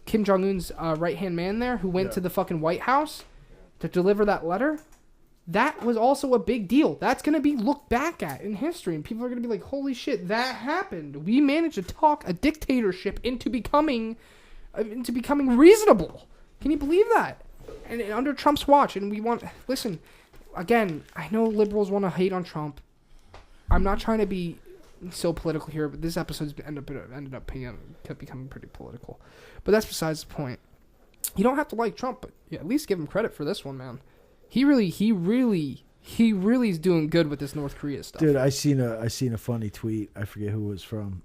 Kim Jong Un's right hand man there, who went to the fucking White House to deliver that letter, that was also a big deal. That's gonna be looked back at in history, and people are gonna be like, "Holy shit, that happened. We managed to talk a dictatorship into becoming reasonable." Can you believe that? And under Trump's watch, and listen, again, I know liberals want to hate on Trump. I'm not trying to be so political here, but this episode's ended up becoming pretty political. But that's besides the point. You don't have to like Trump, but at least give him credit for this one, man. He really is doing good with this North Korea stuff. Dude, I seen a funny tweet. I forget who it was from.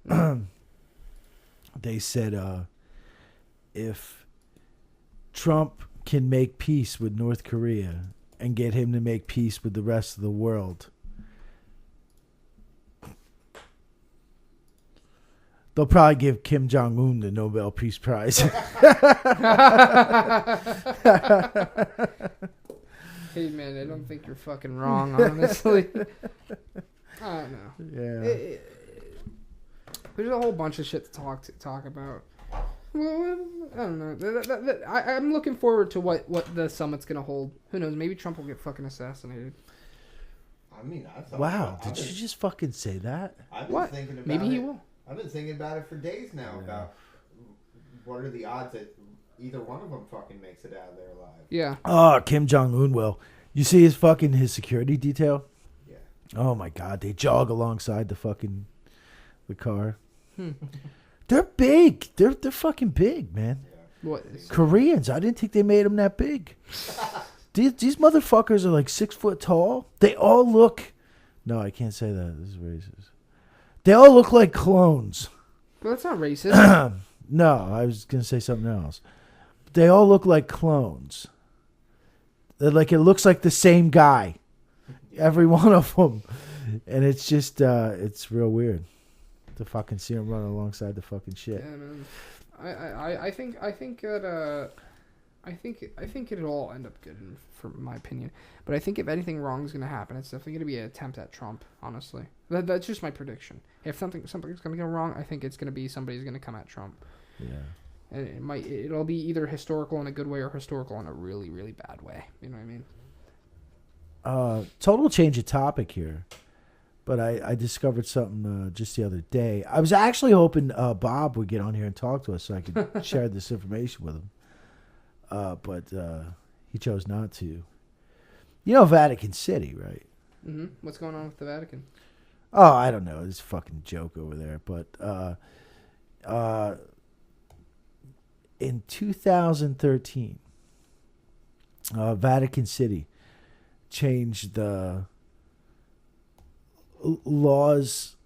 They said, if Trump can make peace with North Korea and get him to make peace with the rest of the world, they'll probably give Kim Jong-un the Nobel Peace Prize. Hey, man, I don't think you're fucking wrong, honestly. I don't know. Yeah. There's a whole bunch of shit to talk about. Well, I don't know. I'm looking forward to what the summit's going to hold. Who knows? Maybe Trump will get fucking assassinated. I mean, wow, did you just fucking say that? I've been thinking about Maybe it. he will. I've been thinking about it for days now, about what are the odds that either one of them fucking makes it out of there alive. Yeah. Oh, Kim Jong-un will. You see his security detail? Yeah. Oh my God, they jog alongside the car. They're big. They're fucking big, man. Yeah. What? Koreans, I didn't think they made them that big. These motherfuckers are like 6 foot tall. They all look. No, I can't say that. This is racist. They all look like clones. Well, that's not racist. No, I was gonna say something else. They all look like clones. They're like, it looks like the same guy, every one of them, and it's just it's real weird to fucking see them running alongside the fucking shit. Yeah, man. I think it'll all end up good, from my opinion. But I think if anything wrong is going to happen, it's definitely going to be an attempt at Trump. Honestly, that's just my prediction. If something's going to go wrong, I think it's going to be somebody's going to come at Trump. Yeah. And it'll be either historical in a good way or historical in a really, really bad way. You know what I mean? Total change of topic here, but I discovered something just the other day. I was actually hoping Bob would get on here and talk to us so I could share this information with him. But he chose not to. You know Vatican City, right? Mm-hmm. What's going on with the Vatican? Oh, I don't know. It's a fucking joke over there. But in 2013, Vatican City changed the laws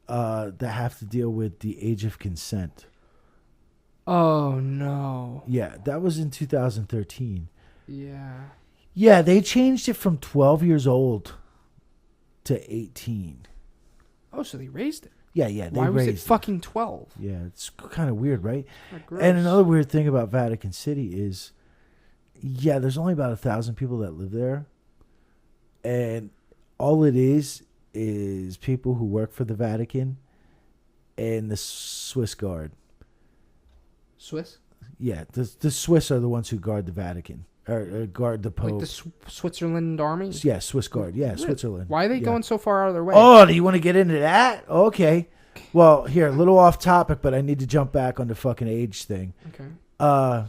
that have to deal with the age of consent. Oh, no. Yeah, that was in 2013. Yeah. Yeah, they changed it from 12 years old to 18. Oh, so they raised it. Yeah, they Why was raised it fucking 12? Yeah, it's kind of weird, right? Gross. And another weird thing about Vatican City is, yeah, there's only about 1,000 people that live there. And all it is people who work for the Vatican and the Swiss Guard. Swiss? Yeah, the Swiss are the ones who guard the Vatican. Or guard the Pope. Like the Switzerland army? Yeah, Swiss Guard. Yeah, Switzerland. Why are they going so far out of their way? Oh, do you want to get into that? Okay. Well, here, a little off topic, but I need to jump back on the fucking age thing. Okay.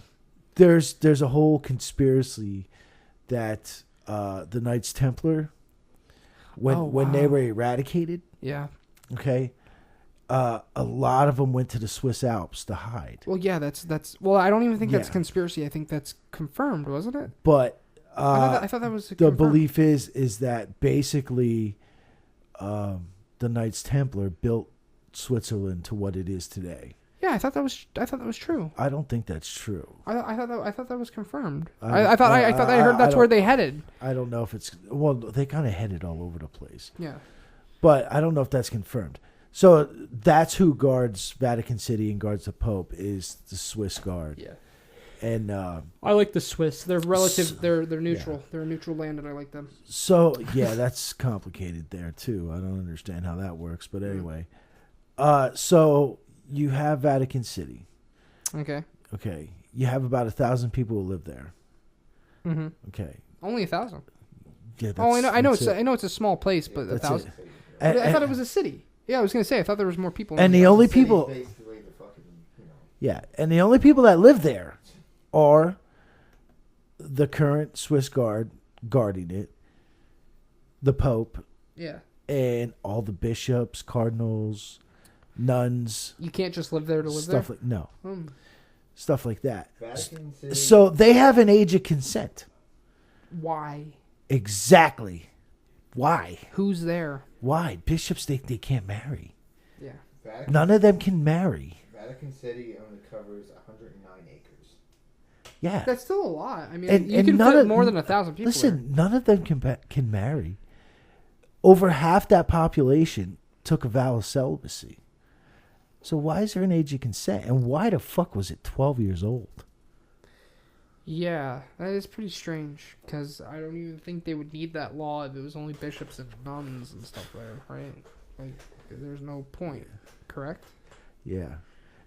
There's a whole conspiracy that the Knights Templar, when they were eradicated, Yeah. okay, a lot of them went to the Swiss Alps to hide. Well, yeah, that's. Well, I don't even think that's Yeah. conspiracy. I think that's confirmed, wasn't it? But I thought that was the confirmed. belief is that basically the Knights Templar built Switzerland to what it is today. Yeah, I thought that was true. I don't think that's true. I thought that was confirmed. I I thought I heard that's where they headed. I don't know if it's they kind of headed all over the place. Yeah. But I don't know if that's confirmed. So that's who guards Vatican City and guards the Pope is the Swiss Guard. Yeah. And I like the Swiss. They're relative. They're neutral. Yeah. They're a neutral land, and I like them. so yeah, that's complicated there too. I don't understand how that works, but anyway. So you have Vatican City. Okay. Okay. You have about 1,000 people who live there. Mm-hmm. Okay. Only 1,000. Yeah. Oh, I know that's it's a small place, but That's 1,000. it. I thought it was a city. Yeah, I was gonna say I thought there was more people. And in the only City's people, basically the fucking, yeah, and the only people that live there are the current Swiss Guard guarding it, the Pope, Yeah. and all the bishops, cardinals, nuns, You can't just live there to live stuff there. stuff like that. Vatican City. So they have an age of consent. Why? Exactly. Why? Who's there? Why? Bishops, they can't marry. Yeah. Vatican, None of them can marry. Vatican City only covers 109 acres. Yeah. That's still a lot. I mean, And- you and can none fit of- more than 1,000 people. Listen, none of them can marry. Over half that population took a vow of celibacy. So why is there an age of consent? And why the fuck was it 12 years old? there. Yeah, that is pretty strange. Because I don't even think they would need that law if it was only bishops and nuns and stuff there, right? Like, there's no point. Correct? Yeah.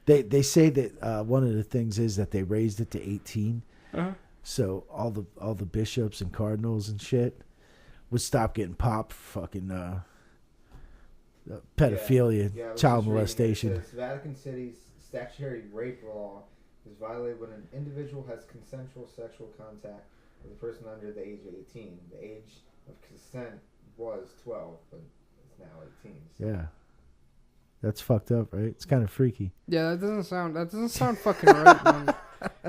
They say that one of the things is that they raised it to 18. Uh-huh. So all the bishops and cardinals and shit would stop getting popped for fucking pedophilia, Yeah, I was child just reading it. molestation. It says Vatican City's statutory rape law is violated when an individual has consensual sexual contact with a person under the age of 18. The age of consent was 12, but it's now 18. So. Yeah. That's fucked up, right? It's kind of freaky. Yeah, that doesn't sound fucking right, man.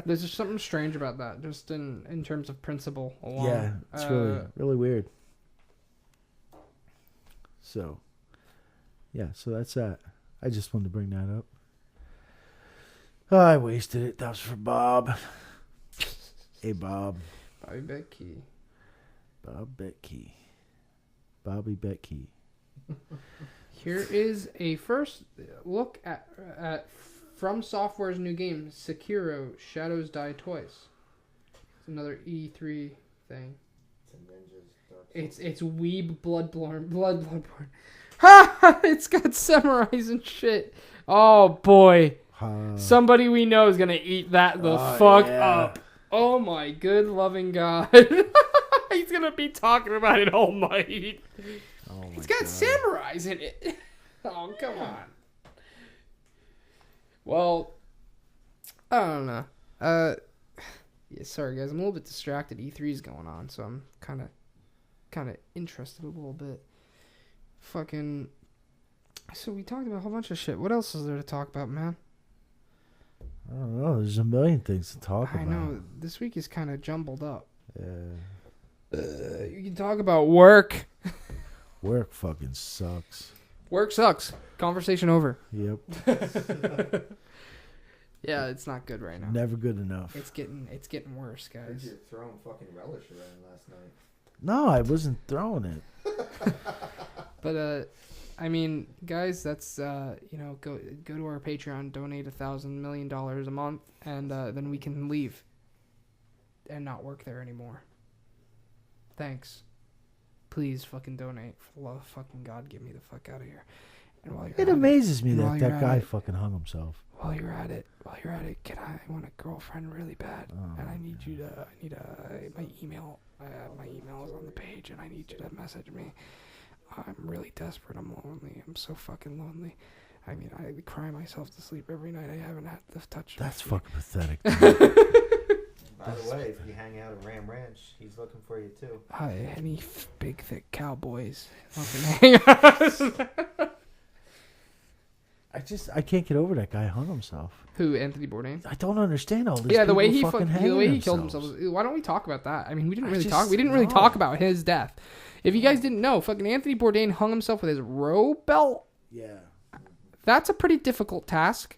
There's just something strange about that, just in terms of principle alone. Yeah, it's really weird. So, yeah, so that's that. I just wanted to bring that up. Oh, I wasted it. That was for Bob. Hey, Bob. Bobby Becky. Bob Becky. Bobby Becky. Here is a first look at From Software's new game, Sekiro: Shadows Die Twice. It's another E3 thing. It's Weeb Bloodborne. Ha! It's got samurais and shit. Oh boy. Somebody we know is gonna eat that the fuck up. Oh my good loving God. He's gonna be talking about it all night. It's got samurais in it. Oh, come on. Well, I don't know. Yeah, sorry guys, I'm a little bit distracted. E3's going on, so I'm kind of interested a little bit. Fucking. So we talked about a whole bunch of shit. What else is there to talk about, man? I don't know. There's a million things to talk about. I know. This week is kind of jumbled up. Yeah. You can talk about work. Work fucking sucks. Work sucks. Conversation over. Yep. Yeah, it's not good right now. Never good enough. It's getting worse, guys. You're throwing fucking relish around last night. No, I wasn't throwing it. But I mean, guys, that's go to our Patreon, donate $1,000 million a month, and then we can leave and not work there anymore. Thanks. Please fucking donate. For the love of fucking God, get me the fuck out of here. And while you're It at amazes me and while that you're that at guy it- fucking hung himself. While you're at it, I want a girlfriend really bad, and I need you to. My email. My email is on the page, and I need you to message me. I'm really desperate. I'm lonely. I'm so fucking lonely. I mean, I cry myself to sleep every night. I haven't had the touch. That's fucking pathetic. By the way, if you hang out at Ram Ranch, he's looking for you too. Hi, any big thick cowboys fucking hang out. I can't get over that guy hung himself. Who, Anthony Bourdain? I don't understand all this. Yeah, the way he fucking the way he killed themselves. himself. Why don't we talk about that? I mean, we didn't I really just- talk. We didn't really no. talk about his death. If you guys didn't know, fucking Anthony Bourdain hung himself with his robe belt. Yeah. That's a pretty difficult task.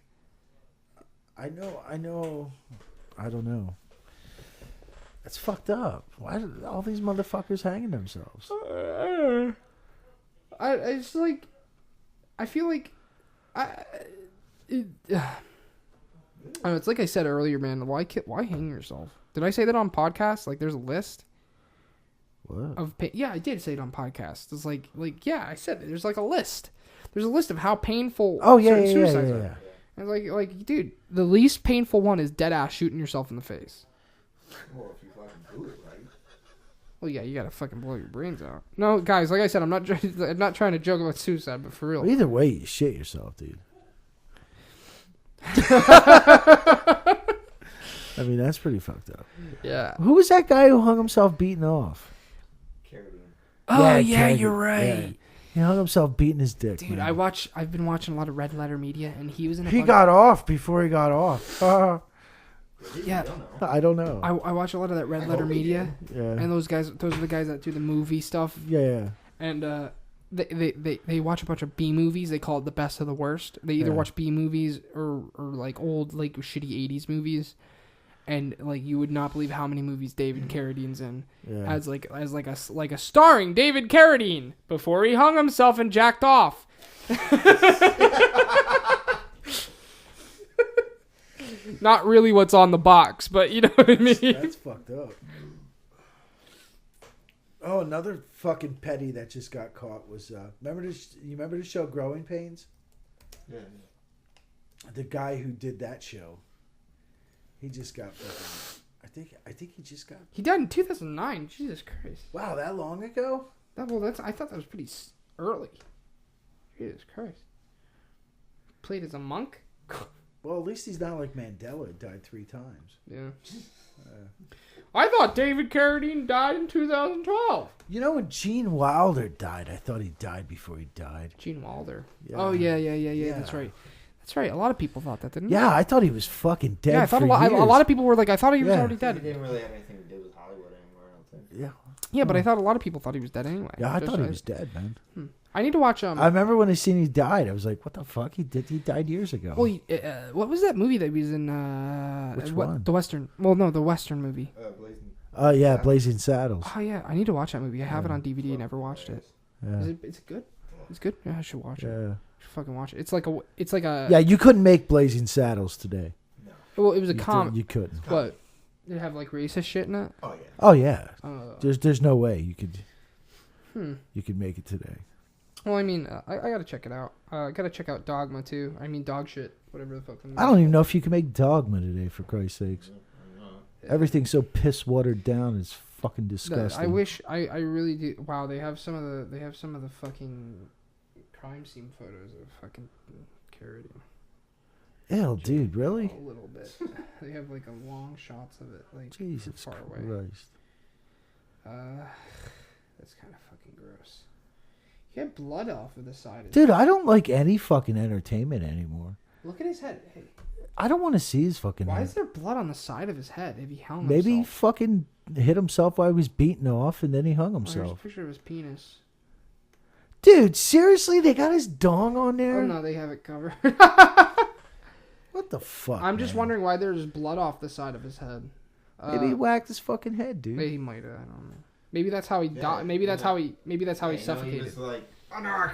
I know. I don't know. That's fucked up. Why do all these motherfuckers hanging themselves? It's like, I feel like, I don't know, it's like I said earlier, man. Why hang yourself? Did I say that on podcast? Like, there's a list What? of pain. Yeah, I did say it on podcast. It's like yeah, I said it. There's like a list. There's a list of how painful. Oh yeah, certain yeah, suicides yeah, are. yeah. And like, dude, the least painful one is dead ass shooting yourself in the face. Well, if you fucking do it right. Well, yeah, you gotta fucking blow your brains out. No, guys, like I said, I'm not trying to joke about suicide, but for real. Well, either way, you shit yourself, dude. I mean, that's pretty fucked up. Yeah. Who was that guy who hung himself beating off? Caribbean. Oh yeah, Kevin. you're right. Yeah. He hung himself beating his dick. Dude, man. I've been watching a lot of Red Letter Media, and he was in a He bunch- got off before he got off. Yeah. I don't know. I watch a lot of that Red Letter Media, yeah. and those are the guys that do the movie stuff, Yeah. and they watch a bunch of B movies. They call it the best of the worst. They either Yeah. watch B movies or like old like shitty 80s movies, and like you would not believe how many movies David Carradine's in. Yeah. As a starring David Carradine before he hung himself and jacked off. Not really what's on the box, but you know what I mean. That's fucked up. Oh, another fucking petty that just got caught was you remember the show Growing Pains? Yeah. The guy who did that show, he just got fucking. I think he just got. He died in 2009. Jesus Christ. Wow, that long ago? I thought that was pretty early. Jesus Christ. Played as a monk. Well, at least he's not like Mandela, who died 3 times. Yeah. I thought David Carradine died in 2012. You know, when Gene Wilder died, I thought he died before he died. Gene Wilder. Yeah. Oh, yeah. That's right. That's right. A lot of people thought that, didn't they? Yeah, I thought he was fucking dead. Yeah, I thought for a lot years. of people were like, I thought he was already He dead. didn't really have anything to do with Hollywood anymore, I don't think. Yeah. Yeah, but I thought a lot of people thought he was dead anyway. Yeah, I thought he was dead, man. I need to watch I remember when I seen he died. I was like, "What the fuck? He died years ago." Well, what was that movie that he was in? Which one? The Western. Well, no, the Western movie. Blazing. Oh yeah, Blazing Saddles. Oh yeah, I need to watch that movie. I have it on DVD. Never watched it. Yeah. Is it good? It's good. Yeah, I should watch it. Yeah. I should fucking watch it. It's like a. Yeah, you couldn't make Blazing Saddles today. Well, it was a You couldn't. What? Did it have like racist shit in it? Oh yeah. Oh yeah. Uh, There's no way you could. hmm. You could make it today. Well, I mean, I gotta check it out. I gotta check out Dogma too. I mean, dog shit, whatever the fuck. I don't even know if you can make Dogma today. For Christ's sakes, everything's so piss watered down. It's fucking disgusting. I wish I really do. Wow, they have some of the fucking crime scene photos of fucking Carradine. Ew, dude, really? A little bit. They have like a long shots of it, like Jesus far away. Christ. That's kind of fucking gross. He had blood off of the side of his Dude, I don't like any fucking entertainment anymore. Look at his head. Hey, I don't want to see his fucking why head. is there blood on the side of his head if he hung Maybe he himself? fucking hit himself while he was beaten off and then he hung Oh, here's a himself. picture of his penis. Dude, seriously? They got his dong on there? Oh no, they have it covered. What the fuck? I'm just man? wondering why there's blood off the side of his head. Maybe he whacked his fucking head, dude. Maybe he might have. I don't know. Maybe that's how he died. Maybe that's how he. Maybe that's how he He suffocated. was like, oh no, I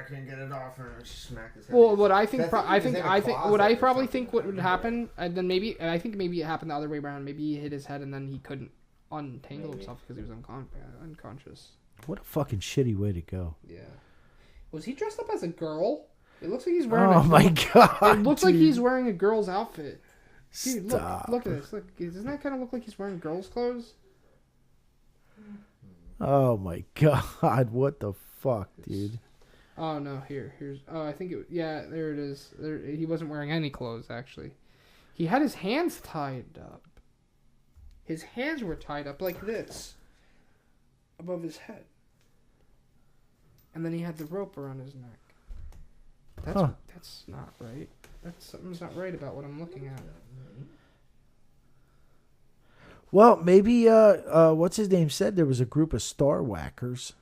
can't get it off, and I just smacked his head. Well, what I think, That's- I he was think, in a I think, closet what I or probably something. think what would happen, and then maybe, and I think maybe it happened the other way around. Maybe he hit his head and then he couldn't untangle Maybe. himself because he was unconscious. What a fucking shitty way to go. Yeah. Was he dressed up as a girl? It looks like he's wearing. Oh my god. It looks like he's wearing a girl's outfit. Dude, Stop. look at this. Look, doesn't that kind of look like he's wearing girls' clothes? Oh my god. What the fuck, dude? Oh no, here's. Oh, I think it. Yeah, there it is. There, he wasn't wearing any clothes actually. He had his hands tied up. His hands were tied up like this, above his head, and then he had the rope around his neck. That's not right. Something's not right about what I'm looking at. Well, maybe what's his name said there was a group of star whackers.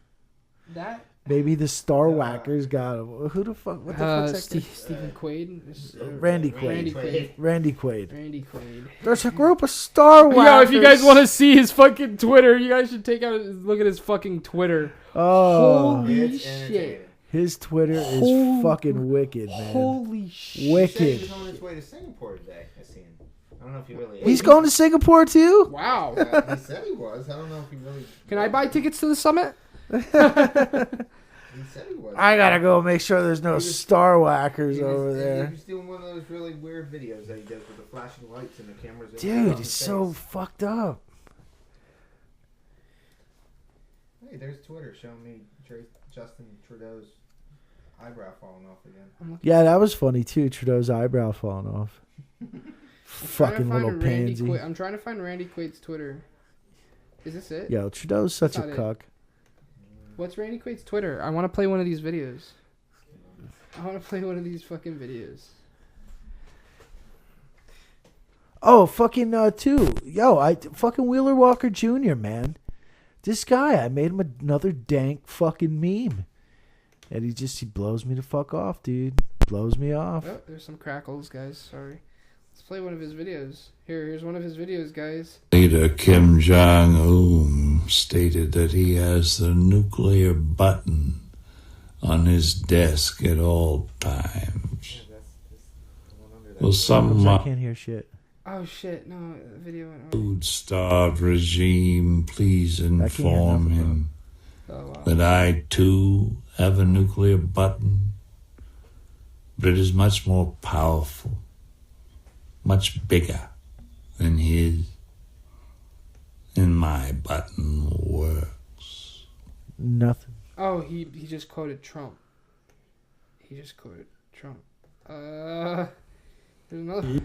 That. Maybe the star whackers got him. Who the fuck? What the fuck's that? Stephen Quaid. Randy Quaid. Randy Quaid. Randy Quaid. Randy Quaid. There's a group of star whackers. Yo, if you guys want to see his fucking Twitter, you guys should look at his fucking Twitter. Oh, Holy It's shit. entertaining. his Twitter is fucking wicked, man. Holy shit. He said he Wicked. was on his way to Singapore today. I seen. I don't know if he really. He's going to Singapore too? Wow. He said he was. I don't know if he really. Can I buy tickets to the summit? He said he was. I gotta go make sure there's no He was- star whackers He was- over He there. was doing one of those really weird videos that he does with the flashing lights and the cameras. Dude, it's so fucked up. Hey, there's Twitter showing me Justin Trudeau's eyebrow falling off again. Yeah, that was funny too. Trudeau's eyebrow falling off. Fucking little pansy. I'm trying to find Randy Quaid's Twitter. Is this it? Yo, Trudeau's such a That's not cuck. What's Randy Quaid's Twitter? I want to play one of these videos. I want to play one of these fucking videos. Oh, fucking too. Yo, I fucking Wheeler Walker Jr., man. This guy, I made him another dank fucking meme. And he blows me the fuck off, dude. Blows me off. Oh, there's some crackles, guys. Sorry. Let's play one of his videos. Here's one of his videos, guys. Leader Kim Jong-un stated that he has the nuclear button on his desk at all times. Will I some can't hear shit. Oh shit! No, the video went. food-starved regime please I can't hear inform nothing, him Oh wow. that I too have a nuclear button, but it is much more powerful, much bigger than his, and my button works. Nothing. Oh, he just quoted Trump. He just quoted Trump. There's another.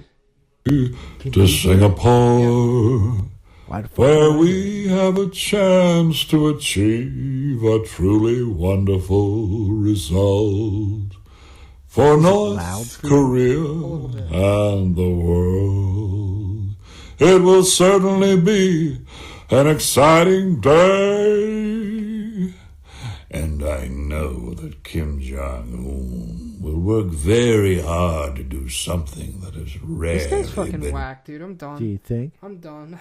To Singapore, Why the fuck? where we have a chance to achieve a truly wonderful result for loud North for you? Korea and the world. It will certainly be an exciting day, and I know that Kim Jong-un will work very hard to do something that is rare. This guy's fucking whack, dude. I'm done. Do you think? I'm done.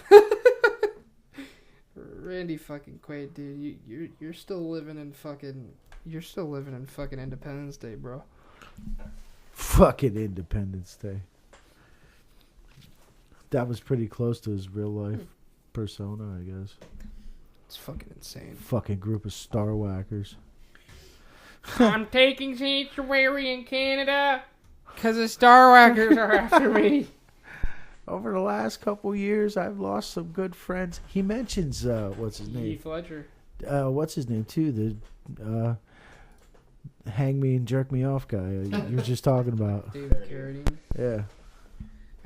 Randy fucking Quaid, dude. You're still living in fucking Independence Day, bro. Fucking Independence Day. That was pretty close to his real life persona, I guess. It's fucking insane. Fucking group of star whackers. I'm taking sanctuary in Canada because the Star Whackers are after me. Over the last couple years, I've lost some good friends. He mentions what's his name? Heath Ledger. What's his name too? The hang me and jerk me off guy you were just talking about. David Carradine. Yeah.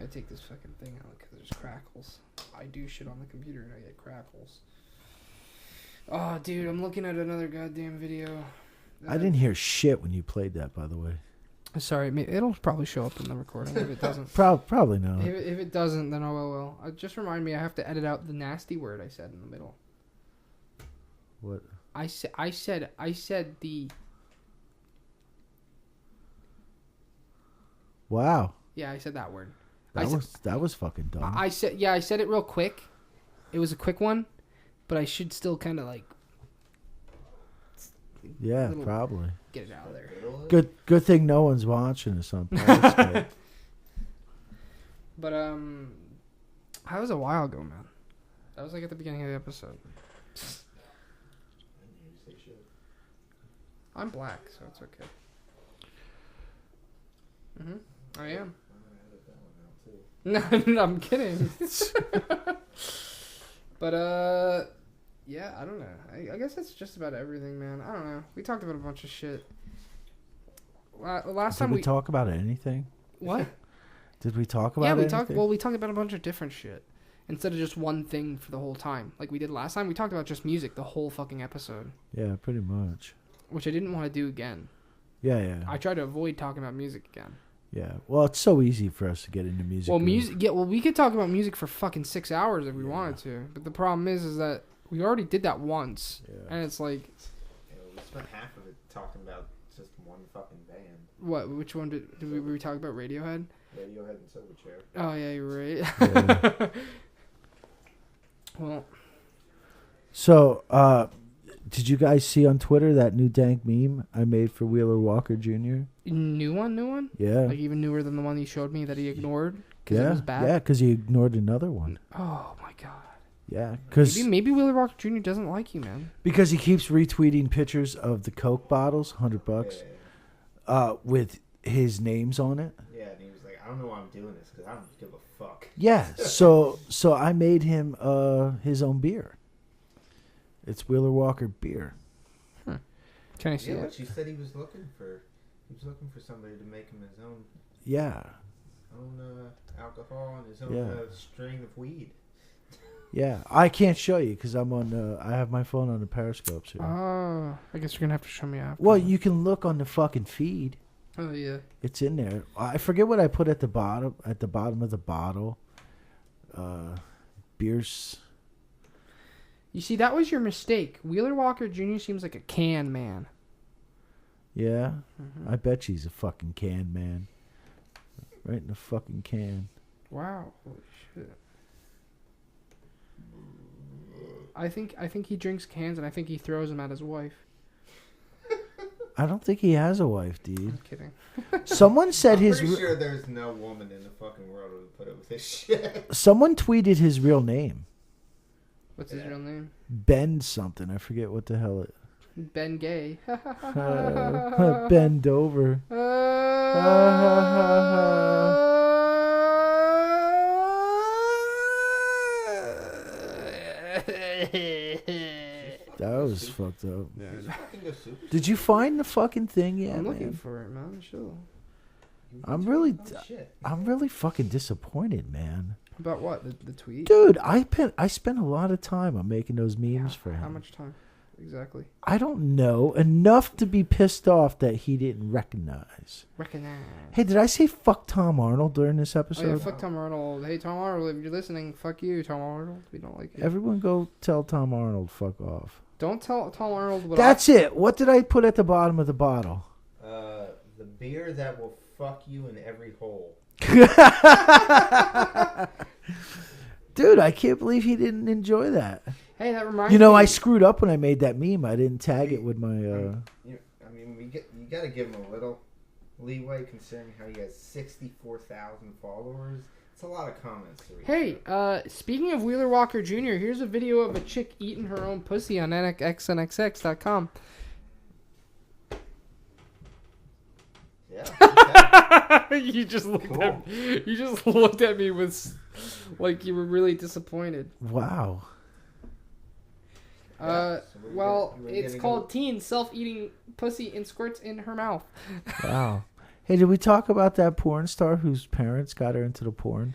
I take this fucking thing out because there's crackles. I do shit on the computer and I get crackles. Oh, dude, I'm looking at another goddamn video. I didn't hear shit when you played that, by the way. Sorry, it'll probably show up in the recording if it doesn't. Probably not. If it doesn't, then oh well. Just remind me, I have to edit out the nasty word I said in the middle. What? I said the. Wow. Yeah, I said that word. That was fucking dumb. I said it real quick. It was a quick one, but I should still kind of like. Yeah, probably. Get it out of there. Good thing no one's watching this on podcast. But that was a while ago, man. That was like at the beginning of the episode. I'm black, so it's okay. I am. No, I'm kidding. But yeah, I don't know. I guess that's just about everything, man. I don't know. We talked about a bunch of shit. Last time we talk about anything? What? Did we talk about anything? We talked about a bunch of different shit. Instead of just one thing for the whole time. Like we did last time, we talked about just music the whole fucking episode. Yeah, pretty much. Which I didn't want to do again. Yeah. I tried to avoid talking about music again. Yeah. Well, it's so easy for us to get into music. Well, we could talk about music for fucking 6 hours if we wanted to. But the problem is that we already did that once. Yeah. And it's like... we spent half of it talking about just one fucking band. What? Which one did we talk about? Radiohead? Radiohead and Silverchair. Oh, yeah, you're right. Yeah. Well... So, did you guys see on Twitter that new dank meme I made for Wheeler Walker Jr.? New one? Yeah. Like even newer than the one he showed me that he ignored? Because it was bad? Yeah, because he ignored another one. Oh, my God. Yeah, because... Maybe Wheeler Walker Jr. doesn't like you, man. Because he keeps retweeting pictures of the Coke bottles, $100, with his names on it. Yeah, and he was like, I don't know why I'm doing this, because I don't give a fuck. Yeah, so I made him his own beer. It's Wheeler Walker beer. Can I see it? But she said he was looking for somebody to make him his own. Yeah. Own alcohol and his own string of weed. Yeah, I can't show you because I'm on. I have my phone on the periscopes here. Oh, I guess you're gonna have to show me after. Well, you can look on the fucking feed. Oh yeah, it's in there. I forget what I put at the bottom. At the bottom of the bottle, beers. You see, that was your mistake. Wheeler Walker Jr. seems like a can man. Yeah, I bet she's a fucking can man. Right in the fucking can. Wow, holy shit. I think he drinks cans and I think he throws them at his wife. I don't think he has a wife, dude. I'm kidding. Someone said I'm pretty sure there's no woman in the fucking world who would put up with this shit. Someone tweeted his real name. What's his real name? Ben something. I forget what the hell it. Ben Gay. Bend over. That was fucked up. Yeah. Did you find the fucking thing yet? I'm looking for it, man. Sure. I'm really fucking disappointed, man. About what? The tweet? Dude, I spent a lot of time on making those memes for him. How much time? Exactly. I don't know. Enough to be pissed off that he didn't recognize. Hey, did I say fuck Tom Arnold during this episode? Oh, yeah, fuck Tom Arnold. Hey, Tom Arnold, if you're listening, fuck you, Tom Arnold. We don't like you. Everyone go tell Tom Arnold fuck off. Don't tell Tom Arnold what That's it. What did I put at the bottom of the bottle? The beer that will fuck you in every hole. Dude, I can't believe he didn't enjoy that. Hey, that reminds me. I screwed up when I made that meme. I didn't tag it with my... You got to give him a little leeway considering how he has 64,000 followers. It's a lot of comments to read. Hey, speaking of Wheeler Walker Jr., here's a video of a chick eating her own pussy on xnxx.com. Yeah. Okay. You just looked at me with like you were really disappointed. Wow. It's called Teen Self-Eating Pussy and Squirts in Her Mouth. Wow. Hey, did we talk about that porn star whose parents got her into the porn?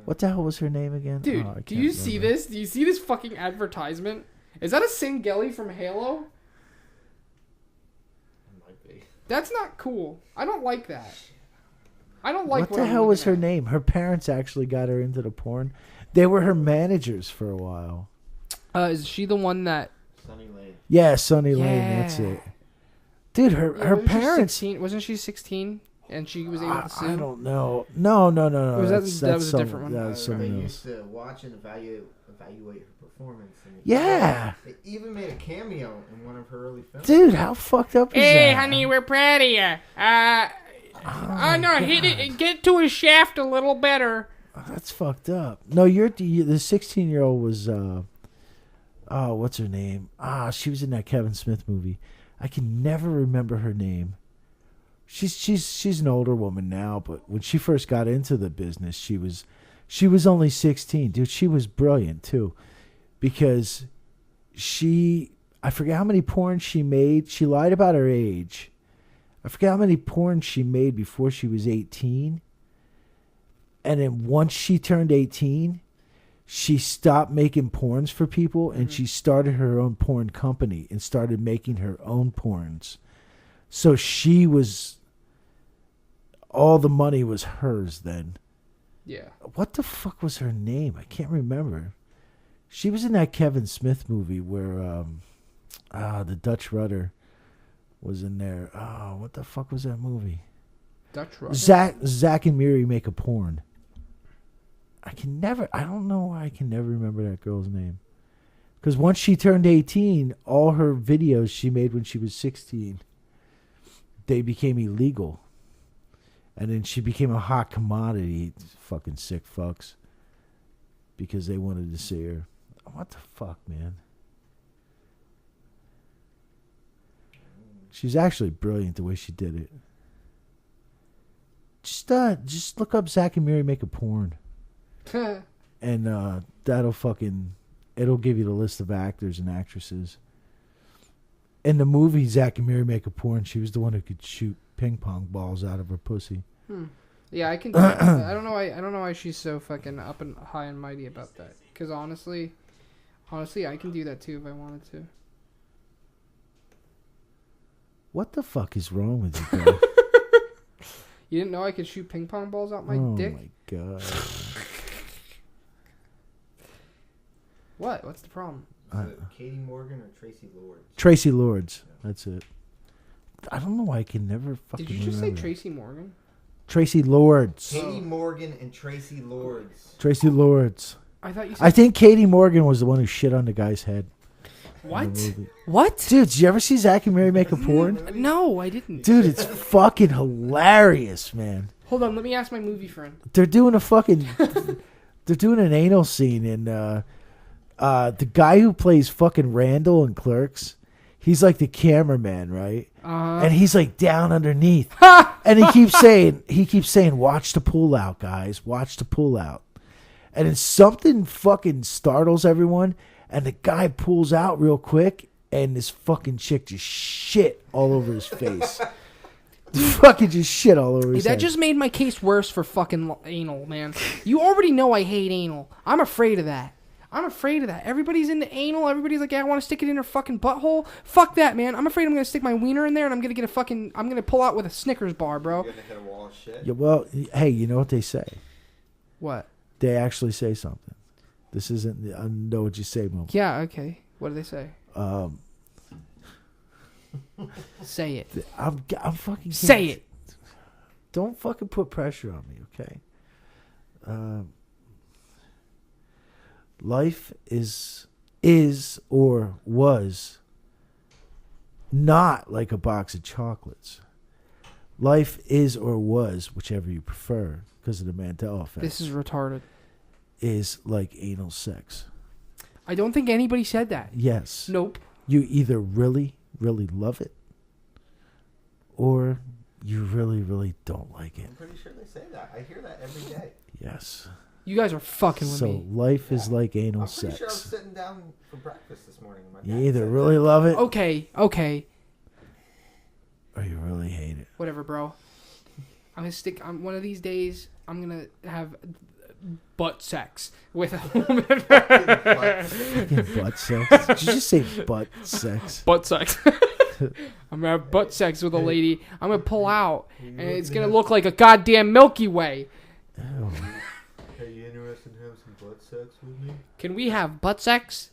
What the hell was her name again? Dude, do you see this? Do you see this fucking advertisement? Is that a Singeli from Halo? Might be. That's not cool. I don't like that. I don't like what the hell was her name? Her parents actually got her into the porn. They were her managers for a while. Is she the one that... Sunny Lane. Yeah, Sunny Lane, that's it. Dude, her parents... Wasn't she 16 and she was able to sue? I don't know. No. That was a different one. That was something They else. used to watch and evaluate her performance. And Yeah. They even made a cameo in one of her early films. Dude, how fucked up is that? Hey, honey, we're proud of you. Hit it. Get to his shaft a little better. Oh, that's fucked up. No, the 16-year-old was... what's her name? She was in that Kevin Smith movie. I can never remember her name. She's an older woman now, but when she first got into the business, she was only 16. Dude, she was brilliant too, because I forget how many porns she made. She lied about her age. I forget how many porns she made before she was 18. And then once she turned 18, she stopped making porns for people, and she started her own porn company and started making her own porns. So all the money was hers then. Yeah. What the fuck was her name? I can't remember. She was in that Kevin Smith movie where the Dutch Rudder was in there. What the fuck was that movie? Dutch Rudder? Zach and Miri Make a Porn. I don't know why I can never remember that girl's name. Because once she turned 18, all her videos she made when she was 16, they became illegal. And then she became a hot commodity. Fucking sick fucks. Because they wanted to see her. What the fuck, man? She's actually brilliant the way she did it. Just look up Zach and Miri Make a Porn. And it'll give you the list of actors and actresses. In the movie Zach and Miri Make a Porn, she was the one who could shoot ping pong balls out of her pussy. Yeah, I can do that. I don't know why she's so fucking up and high and mighty about that. Because honestly, I can do that too if I wanted to. What the fuck is wrong with you, bro? You didn't know I could shoot ping pong balls out my dick? Oh my god. What? What's the problem? Is it Katie Morgan or Tracy Lords? Tracy Lords. That's it. I don't know why I can never fucking Did you just say remember. Tracy Morgan? Tracy Lords. Katie Morgan and Tracy Lords. Tracy Lords. I thought you said... I think Katie Morgan was the one who shit on the guy's head. What? What? Dude, did you ever see Zach and Miri Make a Porn? No, I didn't. Dude, it's fucking hilarious, man. Hold on, let me ask my movie friend. They're doing an anal scene, and the guy who plays fucking Randall in Clerks, he's like the cameraman, right? And he's like down underneath, and he keeps saying, "Watch the pull out, guys. Watch the pull out." And then something fucking startles everyone, and the guy pulls out real quick, and this fucking chick just shit all over his face. Fucking just shit all over his That head. just made my case worse for fucking anal, man. You already know I hate anal. I'm afraid of that. Everybody's into anal. Everybody's like, yeah, I want to stick it in her fucking butthole. Fuck that, man. I'm afraid I'm going to stick my wiener in there and I'm going to pull out with a Snickers bar, bro. You're gonna hit a wall of shit. Yeah, well, hey, you know what they say? What? They actually say something. This isn't the I know what you say moment. Yeah, okay. What do they say? Say it. I'm fucking... Say it. Don't fucking put pressure on me, okay? Life is or was not like a box of chocolates. Life is or was, whichever you prefer, because of the Mandela effect. This is retarded. Is like anal sex. I don't think anybody said that. Yes. Nope. You either really, really love it, or you really, really don't like it. I'm pretty sure they say that. I hear that every day. Yes. You guys are fucking with So me. life is like anal I'm pretty sex. sure I was sitting down for breakfast this morning. And my You dad either said really that. love it, Okay. or you really hate it. Whatever, bro. I'm gonna stick. One of these days, I'm gonna have butt sex with a woman. Fucking butt sex. Did you just say butt sex? Butt sex. I'm gonna have butt sex with a lady. I'm gonna pull out, and it's gonna look like a goddamn Milky Way. Ew. Are you interested in having some butt sex with me? Can we have butt sex?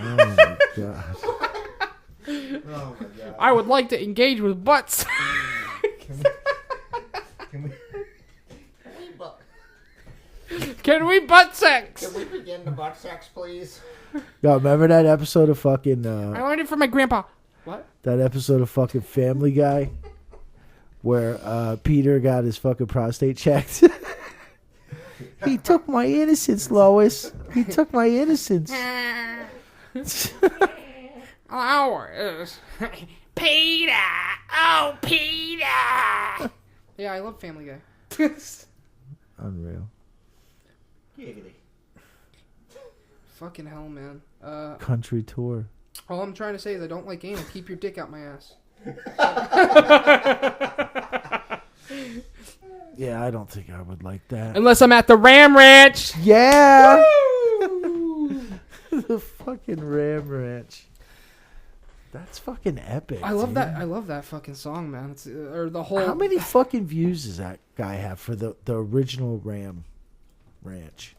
Oh my god. Oh my god. I would like to engage with butts. Can we Can we butt sex? Can we begin the butt sex, please? Yo, remember that episode of fucking I learned it from my grandpa. What? that episode of fucking Family Guy where Peter got his fucking prostate checked? He took my innocence, Lois. He took my innocence. Ours. Peter. Oh, Peter. Yeah, I love Family Guy. Unreal. Giggity. Fucking hell, man. Country tour. All I'm trying to say is I don't like anal. Keep your dick out my ass. Yeah, I don't think I would like that. Unless I'm at the Ram Ranch. Yeah. The fucking Ram Ranch. That's fucking epic. I love dude. that. I love that fucking song, man. It's or the whole. How many fucking views does that guy have for the original Ram Ranch?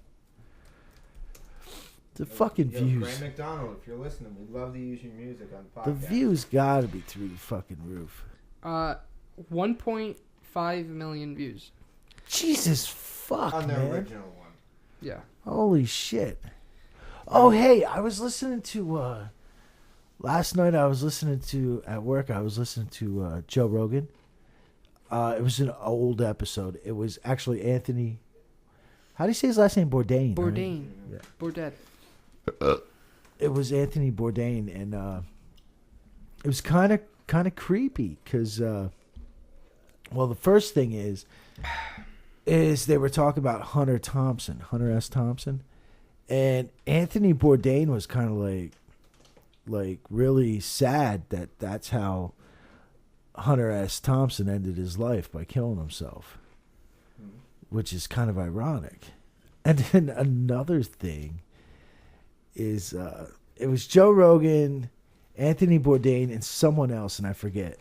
The fucking Yo, views. Graham McDonald, if you're listening, we'd love to use your music on the podcast. The views gotta be through the fucking roof. 1.5 million views. Jesus fuck, on the man. original one. Yeah. Holy shit. Oh, hey, I was listening to, last night at work, I was listening to Joe Rogan. It was an old episode. It was actually Anthony, how do you say his last name? Bourdain. right? Bourdain. Yeah. Bourdain. It was Anthony Bourdain, and it was kind of creepy because, well, the first thing is they were talking about Hunter S. Thompson, and Anthony Bourdain was kind of like really sad that that's how Hunter S. Thompson ended his life by killing himself, which is kind of ironic. And then another thing is it was Joe Rogan, Anthony Bourdain, and someone else, and I forget.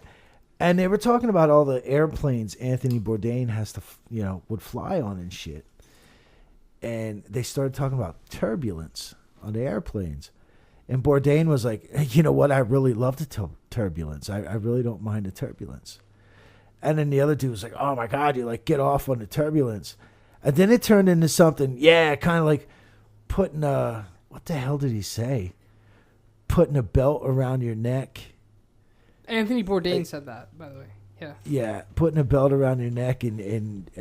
And they were talking about all the airplanes Anthony Bourdain has to, would fly on and shit. And they started talking about turbulence on the airplanes. And Bourdain was like, hey, you know what? I really love the turbulence. I really don't mind the turbulence. And then the other dude was like, oh my God, you get off on the turbulence. And then it turned into something, kind of like putting what the hell did he say? Putting a belt around your neck. Anthony Bourdain said that, by the way. Yeah. Yeah, putting a belt around your neck and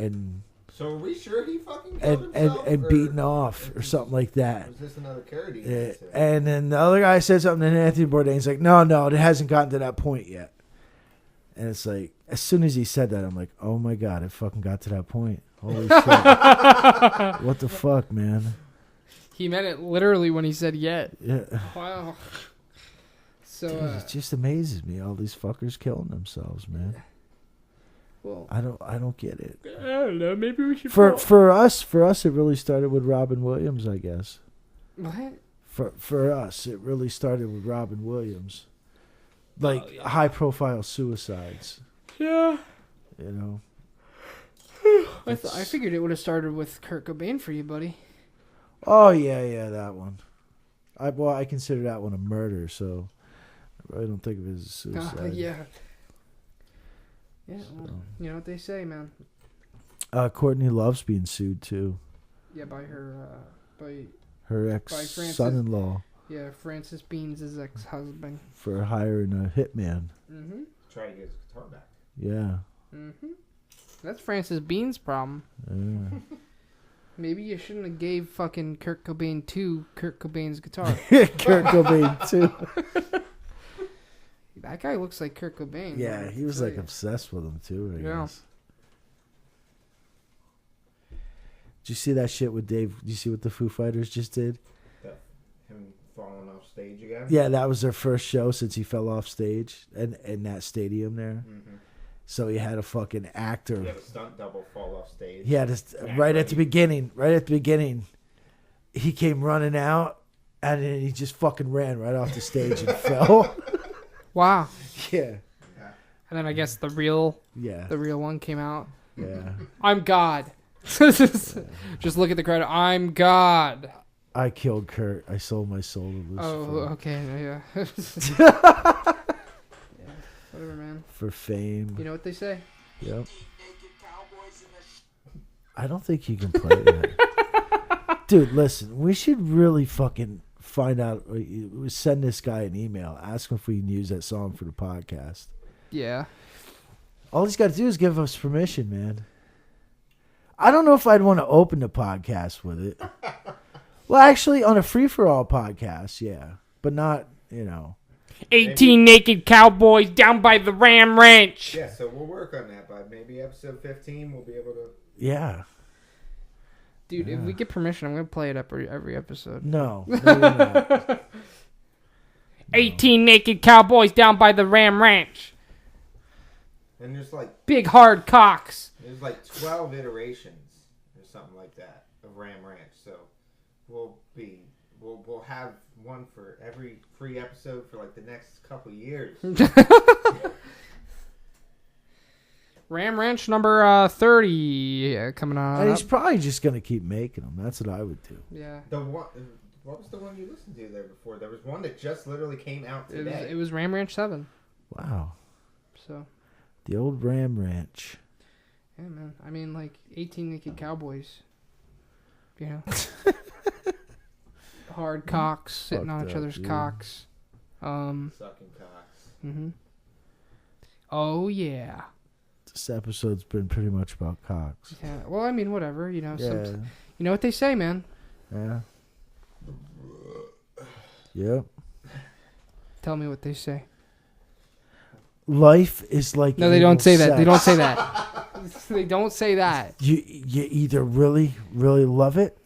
So are we sure he fucking killed himself? and beating off or something like that. Was this another parody? And then the other guy said something, and Anthony Bourdain's like, no, it hasn't gotten to that point yet. And it's like, as soon as he said that, I'm like, oh my God, it fucking got to that point. Holy shit. What the fuck, man? He meant it literally when he said yet. Yeah. Wow. So Dude, it just amazes me, all these fuckers killing themselves, man. Well, I don't get it. I don't know. Maybe we should. For us, it really started with Robin Williams, I guess. What? For us, it really started with Robin Williams, like high profile suicides. Yeah. You know. I figured it would have started with Kurt Cobain for you, buddy. Oh yeah, that one. I consider that one a murder, so I really don't think of it as a suicide. Yeah. Yeah, well, you know what they say, man. Courtney Love's being sued too. Yeah, by her Her Francis. son-in-law. Yeah, Francis Beans' ex-husband. For hiring a hitman. Mm-hmm. Try to get his guitar back. Yeah. Mm-hmm. That's Francis Beans' problem. Yeah. Maybe you shouldn't have gave fucking Kurt Cobain Kurt Cobain's guitar. Kurt Cobain too. That guy looks like Kurt Cobain. Yeah, man, he was like obsessed with him too. I guess. Did you see that shit with Dave? Did you see what the Foo Fighters just did? Him falling off stage again? Yeah, that was their first show since he fell off stage and in that stadium there. Mm-hmm. So he had a fucking actor. He had a stunt double fall off stage. He had right at the beginning, he came running out and then he just fucking ran right off the stage and fell. Wow. Yeah. And then I guess the real one came out. Yeah. I'm God. Just look at the credit. I'm God. I killed Kurt. I sold my soul to Lucifer. Oh, okay. Yeah. Yeah. Whatever, man. For fame. You know what they say? Yep. I don't think you can play that. Dude, listen. We should really fucking find out. Send this guy an email. Ask him if we can use that song for the podcast. Yeah. All he's got to do is give us permission, man. I don't know if I'd want to open the podcast with it. Well, actually, on a free-for-all podcast, yeah. But not, 18 naked cowboys down by the Ram Ranch. Yeah, so we'll work on that, bud. Maybe episode 15 we'll be able to... Yeah. Dude, if we get permission, I'm going to play it every episode. No, you're not. No. 18 naked cowboys down by the Ram Ranch. And there's big hard cocks. There's 12 iterations or something like that of Ram Ranch. So we'll have one for every free episode for the next couple years. Ram Ranch number 30 coming on. And he's probably just going to keep making them. That's what I would do. Yeah. What was the one you listened to there before? There was one that just literally came out today. It was Ram Ranch 7. Wow. So. The old Ram Ranch. Yeah, man. I mean, 18 naked cowboys. Hard cocks sitting on each other's cocks. Sucking cocks. Mm-hmm. Oh, yeah. This episode's been pretty much about cocks. Yeah. Well, I mean, whatever. Yeah. You know what they say, man. Yeah. Yep. Tell me what they say. Life is like... No, they don't say that. They don't say that. They don't say that. You either really, really love it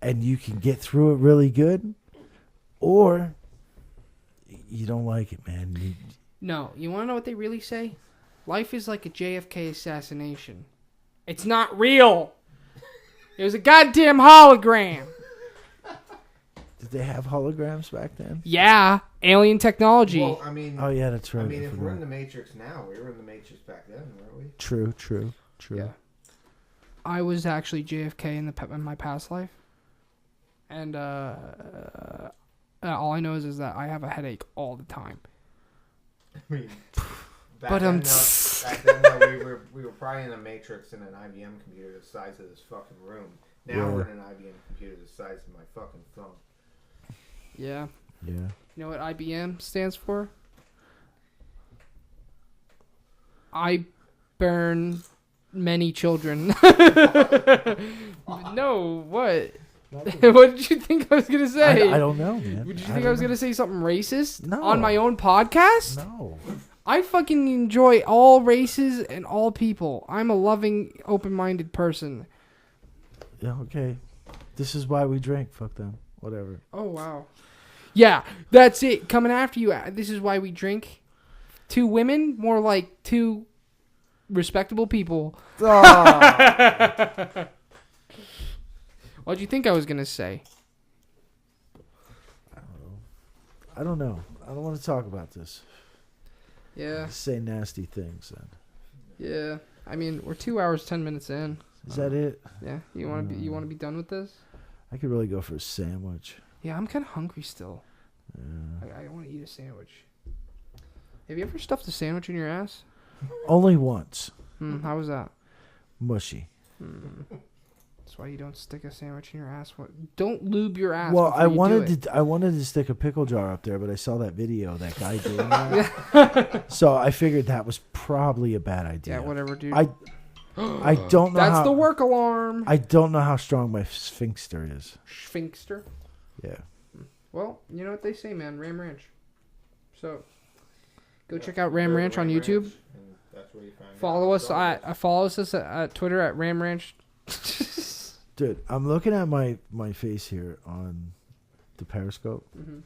and you can get through it really good, or you don't like it, man. No, you want to know what they really say? Life is like a JFK assassination. It's not real. It was a goddamn hologram. Did they have holograms back then? Yeah, alien technology. Well, I mean... Oh, yeah, that's right. I mean, if we're in the Matrix now, we were in the Matrix back then, weren't we? True. Yeah. I was actually JFK in my past life. And all I know is that I have a headache all the time. I mean, But back then, we were probably in a Matrix in an IBM computer the size of this fucking room. Now we're in an IBM computer the size of my fucking phone. Yeah. Yeah. You know what IBM stands for? I burn many children. No, what? What did you think I was going to say? I don't know, man. Did you think I was going to say something racist? No. On my own podcast? No. I fucking enjoy all races and all people. I'm a loving, open-minded person. Yeah, okay. This is why we drink. Fuck them. Whatever. Oh, wow. Yeah, that's it. Coming after you. This is why we drink. 2 women, more like 2 respectable people. Oh. What'd you think I was gonna say? I don't know. I don't want to talk about this. Yeah. Say nasty things then. Yeah. I mean, we're 2 hours 10 minutes in. Is that it? Yeah. You want to be done with this? I could really go for a sandwich. Yeah, I'm kind of hungry still. Yeah. I want to eat a sandwich. Have you ever stuffed a sandwich in your ass? Only once. How was that? Mushy. That's why you don't stick a sandwich in your ass. Don't lube your ass. Well, before I you do wanted it. to. I wanted to stick a pickle jar up there, but I saw that video of that guy doing that. So I figured that was probably a bad idea. Yeah, whatever, dude. I don't know. That's the work alarm. I don't know how strong my sphincter is. Sphincter. Yeah. Well, you know what they say, man. Ram Ranch. So, go check out Ram Ranch on YouTube. And that's where you find Follow out us. Follow us at Twitter at Ram Ranch. Dude, I'm looking at my face here on the Periscope. Mm-hmm.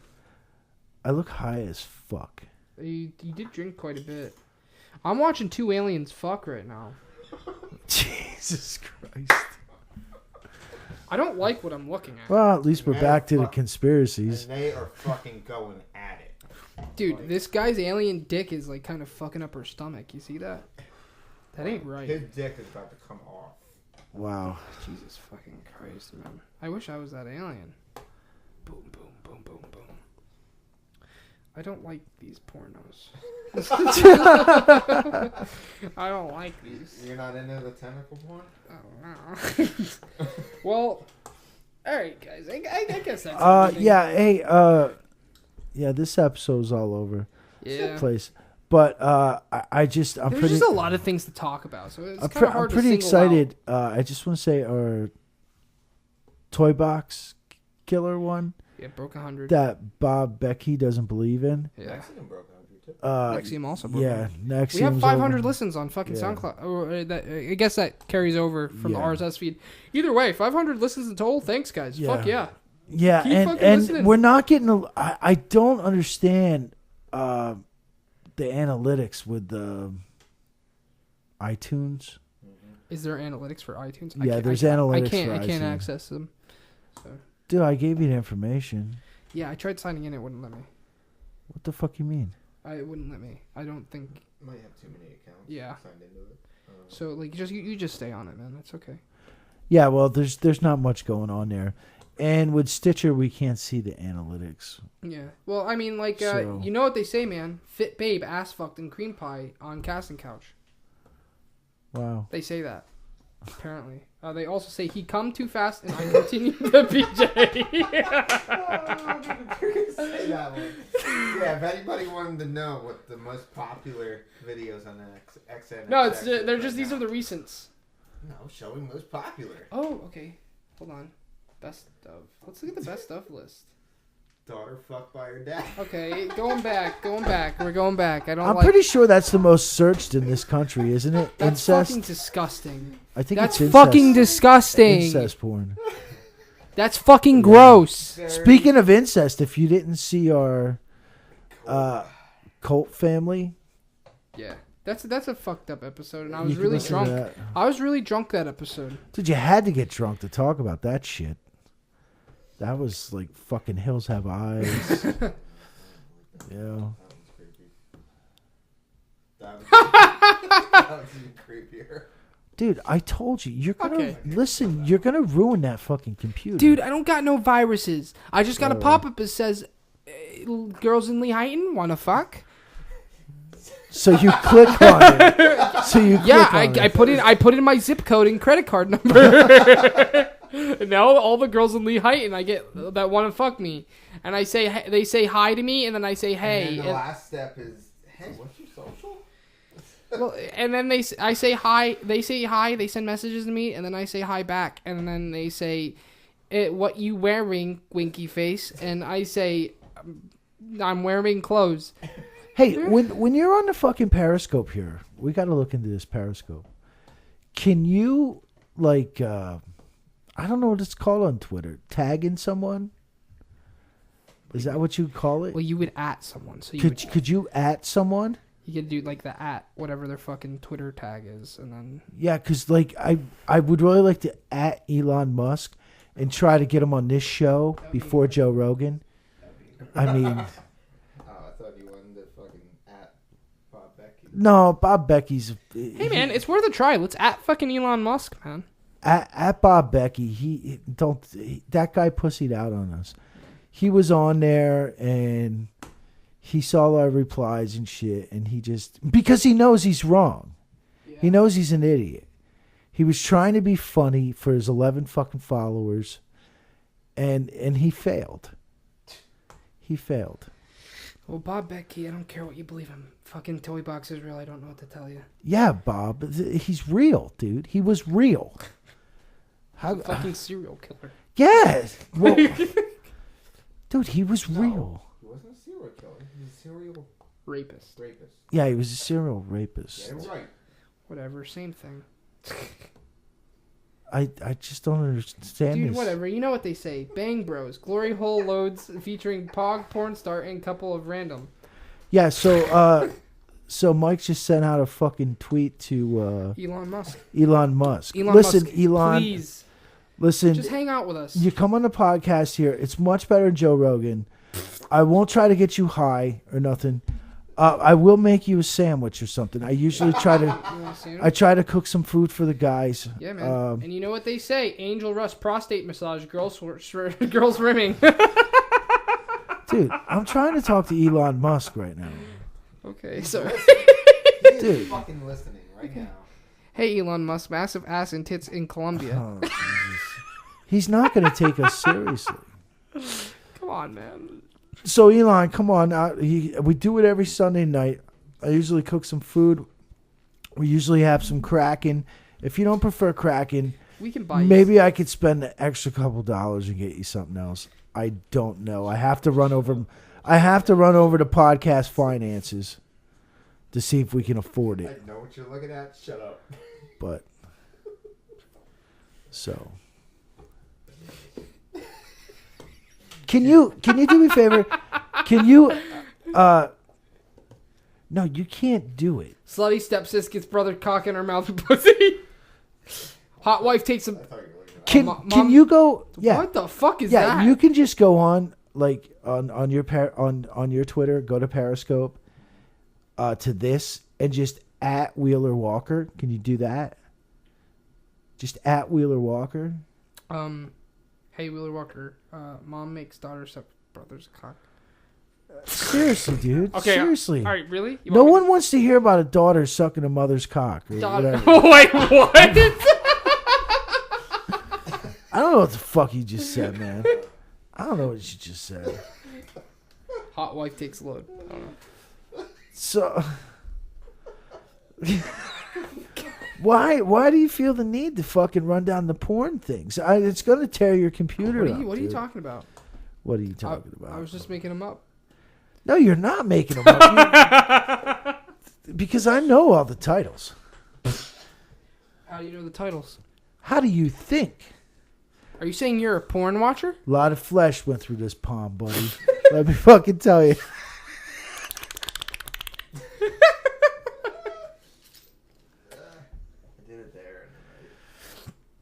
I look high as fuck. You did drink quite a bit. I'm watching two aliens fuck right now. Jesus Christ. I don't like what I'm looking at. Well, at least we're Man, back to the fuck. conspiracies. And they are fucking going at it. Dude, this guy's alien dick is like kind of fucking up her stomach. You see that? That ain't right. His dick is about to come off. Wow. Jesus fucking Christ, man. I wish I was that alien. Boom, boom, boom, boom, boom. I don't like these pornos. I don't like these. You're not into the tentacle porn? I don't know. Well, alright, guys. I guess that's everything. Yeah, hey, yeah, this episode's all over Yeah. the place. But I'm There's pretty just a lot of things to talk about, so it's I'm, kind of hard I'm pretty to single excited. I just want to say our toy box killer one out. Yeah, broke 100. that Bob Becky doesn't believe in. Yeah. Nexium broke 100 too. Nexium also broke 100. Yeah, Nexium's We have 500 over. listens on fucking Yeah. SoundCloud. Or that, I guess that carries over from the Yeah. RSS feed. Either way, 500 listens in total. Thanks, guys. Yeah. Fuck yeah. Yeah, Keep fucking and listening. we're not getting. I don't understand the analytics with the iTunes. Is there analytics for iTunes? Yeah, there's analytics I can't for iTunes. access them. So Dude, I gave you the information. yeah, I tried signing in. It wouldn't let me. What the fuck you mean? It wouldn't let me. I don't think. Might have too many accounts. Yeah. Signed into it. So like, you just stay on it, man. That's okay. Yeah, well, there's not much going on there, and with Stitcher we can't see the analytics. Yeah. Well, I mean, like, So- you know what they say, man? Fit babe, ass fucked, and cream pie on casting couch. Wow. They say that. Apparently. They also say he come too fast and I continue to BJ. Say that one. Yeah, if anybody wanted to know what the most popular videos on the XN. No, they're just these are the recents. No, showing most popular. Oh, okay. Hold on. Best of. Let's look at the best of list. Daughter fucked by her dad. Okay, going back. We're going back. I'm pretty sure that's the most searched in this country, isn't it? That's Incest. fucking disgusting. I think That's it's incest. fucking disgusting. Incest porn. That's fucking gross. Speaking of incest, if you didn't see our cult family, Yeah. That's a fucked up episode, and I was you can really listen to drunk. that. I was really drunk that episode. Dude, you had to get drunk to talk about that shit. That was like fucking Hills Have Eyes. Yeah. That was even creepier. Dude, I told you, you're gonna Okay. listen. You're gonna ruin that fucking computer, Dude, I don't got no viruses. I just got a Oh. pop-up that says, "Girls in Lehighton wanna fuck." So you click on it. So you Yeah, click on I it. put in my zip code and credit card number. And now all the girls in Lehighton I get that want to fuck me, and I say they say hi to me, and then I say hey. And then the and- last step is, hey, what's your social? Well, and then I say hi. They say hi. They send messages to me, and then I say hi back. And then they say, "What you wearing, winky face?" And I say, "I'm wearing clothes." Hey, when you're on the fucking Periscope here, we got to look into this Periscope. Can you like I don't know what it's called on Twitter, tagging someone? Is that what you call it? Well, you would at someone, so you Could you at someone? You could do like the whatever their fucking Twitter tag is, and then Yeah, because like I would really like to at Elon Musk and try to get him on this show before Joe Rogan. I mean, Oh, I thought you wanted to fucking at Bob Becky. no, Bob Becky's. hey man, it's worth a try. Let's at fucking Elon Musk, man. At Bob Becky, that guy pussied out on us. He was on there and he saw our replies and shit, and he just because he knows he's wrong. Yeah. He knows he's an idiot. He was trying to be funny for his 11 fucking followers, and he failed. He failed. Well, Bob Becky, I don't care what you believe him. Fucking Toy Box is real. I don't know what to tell you. Yeah, Bob, he's real, dude. He was real. He's a fucking serial killer. Yes. Well, dude, he was real. He wasn't a serial killer. He was a serial Rapist. Yeah, he was a serial rapist. Yeah, right. Whatever, same thing. I just don't understand Dude, this. whatever. You know what they say. Bang Bros. Glory hole loads featuring Pog, porn star, and couple of random. Yeah, so Mike just sent out a fucking tweet to Elon Musk. Elon Musk. Elon Listen, Musk, Elon, please. listen. Just hang out with us. You come on the podcast here. It's much better than Joe Rogan. I won't try to get you high or nothing. I will make you a sandwich or something. I usually try to. You want a sandwich? I try to cook some food for the guys. Yeah, man. And you know what they say? Angel Rust prostate massage. Girls rimming. Dude, I'm trying to talk to Elon Musk right now. Okay, so. He is Dude. fucking listening right now. Hey, Elon Musk. Massive ass and tits in Colombia. Oh, Jesus. He's not going to take us seriously. Come on, man. So Elon, come on out. We do it every Sunday night. I usually cook some food. We usually have some Kraken. If you don't prefer Kraken, We can buy you. maybe I could spend an extra couple dollars and get you something else. I don't know. I have to run over the podcast finances to see if we can afford I it. know what you're looking at. Shut up. But so can you do me a favor? Can you no, you can't do it. Slutty stepsis gets brother cock in her mouth and pussy. Hot wife takes some. I thought you were looking at Can Mom- can you go? Yeah, What the fuck is yeah. that? You can just go on like on your on your Twitter. Go to Periscope to this and just at Wheeler Walker. Can you do that? Just at Wheeler Walker. Hey Wheeler Walker. Mom makes daughter step brothers cock. Seriously, dude. Okay. Seriously. All right. Really? You No want me one wants to hear about a daughter sucking a mother's cock. Or to- daughter. whatever. Wait, what? I don't know what the fuck you just said, man. I don't know what you just said. Hot wife takes load. I don't know. So, why do you feel the need to fucking run down the porn things? It's gonna tear your computer up. What are you dude. talking about? What are you talking about? I was just making them up. No, you're not making them up. Because I know all the titles. How do you know the titles? How do you think? Are you saying you're a porn watcher? A lot of flesh went through this palm, buddy. Let me fucking tell you. I did it there.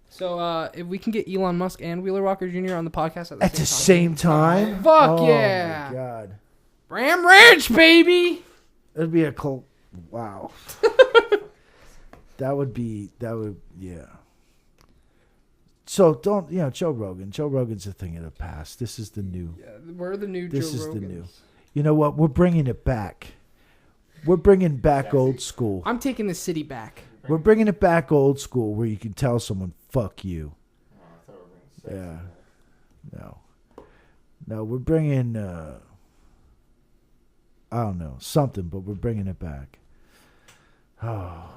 So if we can get Elon Musk and Wheeler Walker Jr. on the podcast At the same time? Fuck Oh, yeah. my God. Ram Ranch, baby. It'd be a cult. Wow. that would, yeah. So don't, Joe Rogan. Joe Rogan's a thing of the past. This is the new. Yeah, we're the new This Joe is the Rogans. new. You know what? We're bringing it back. We're bringing back old school. I'm taking the city back. We're bringing it back old school where you can tell someone, fuck you. Oh, I thought we were going to say Yeah. No, we're bringing, I don't know, something, but we're bringing it back. Oh.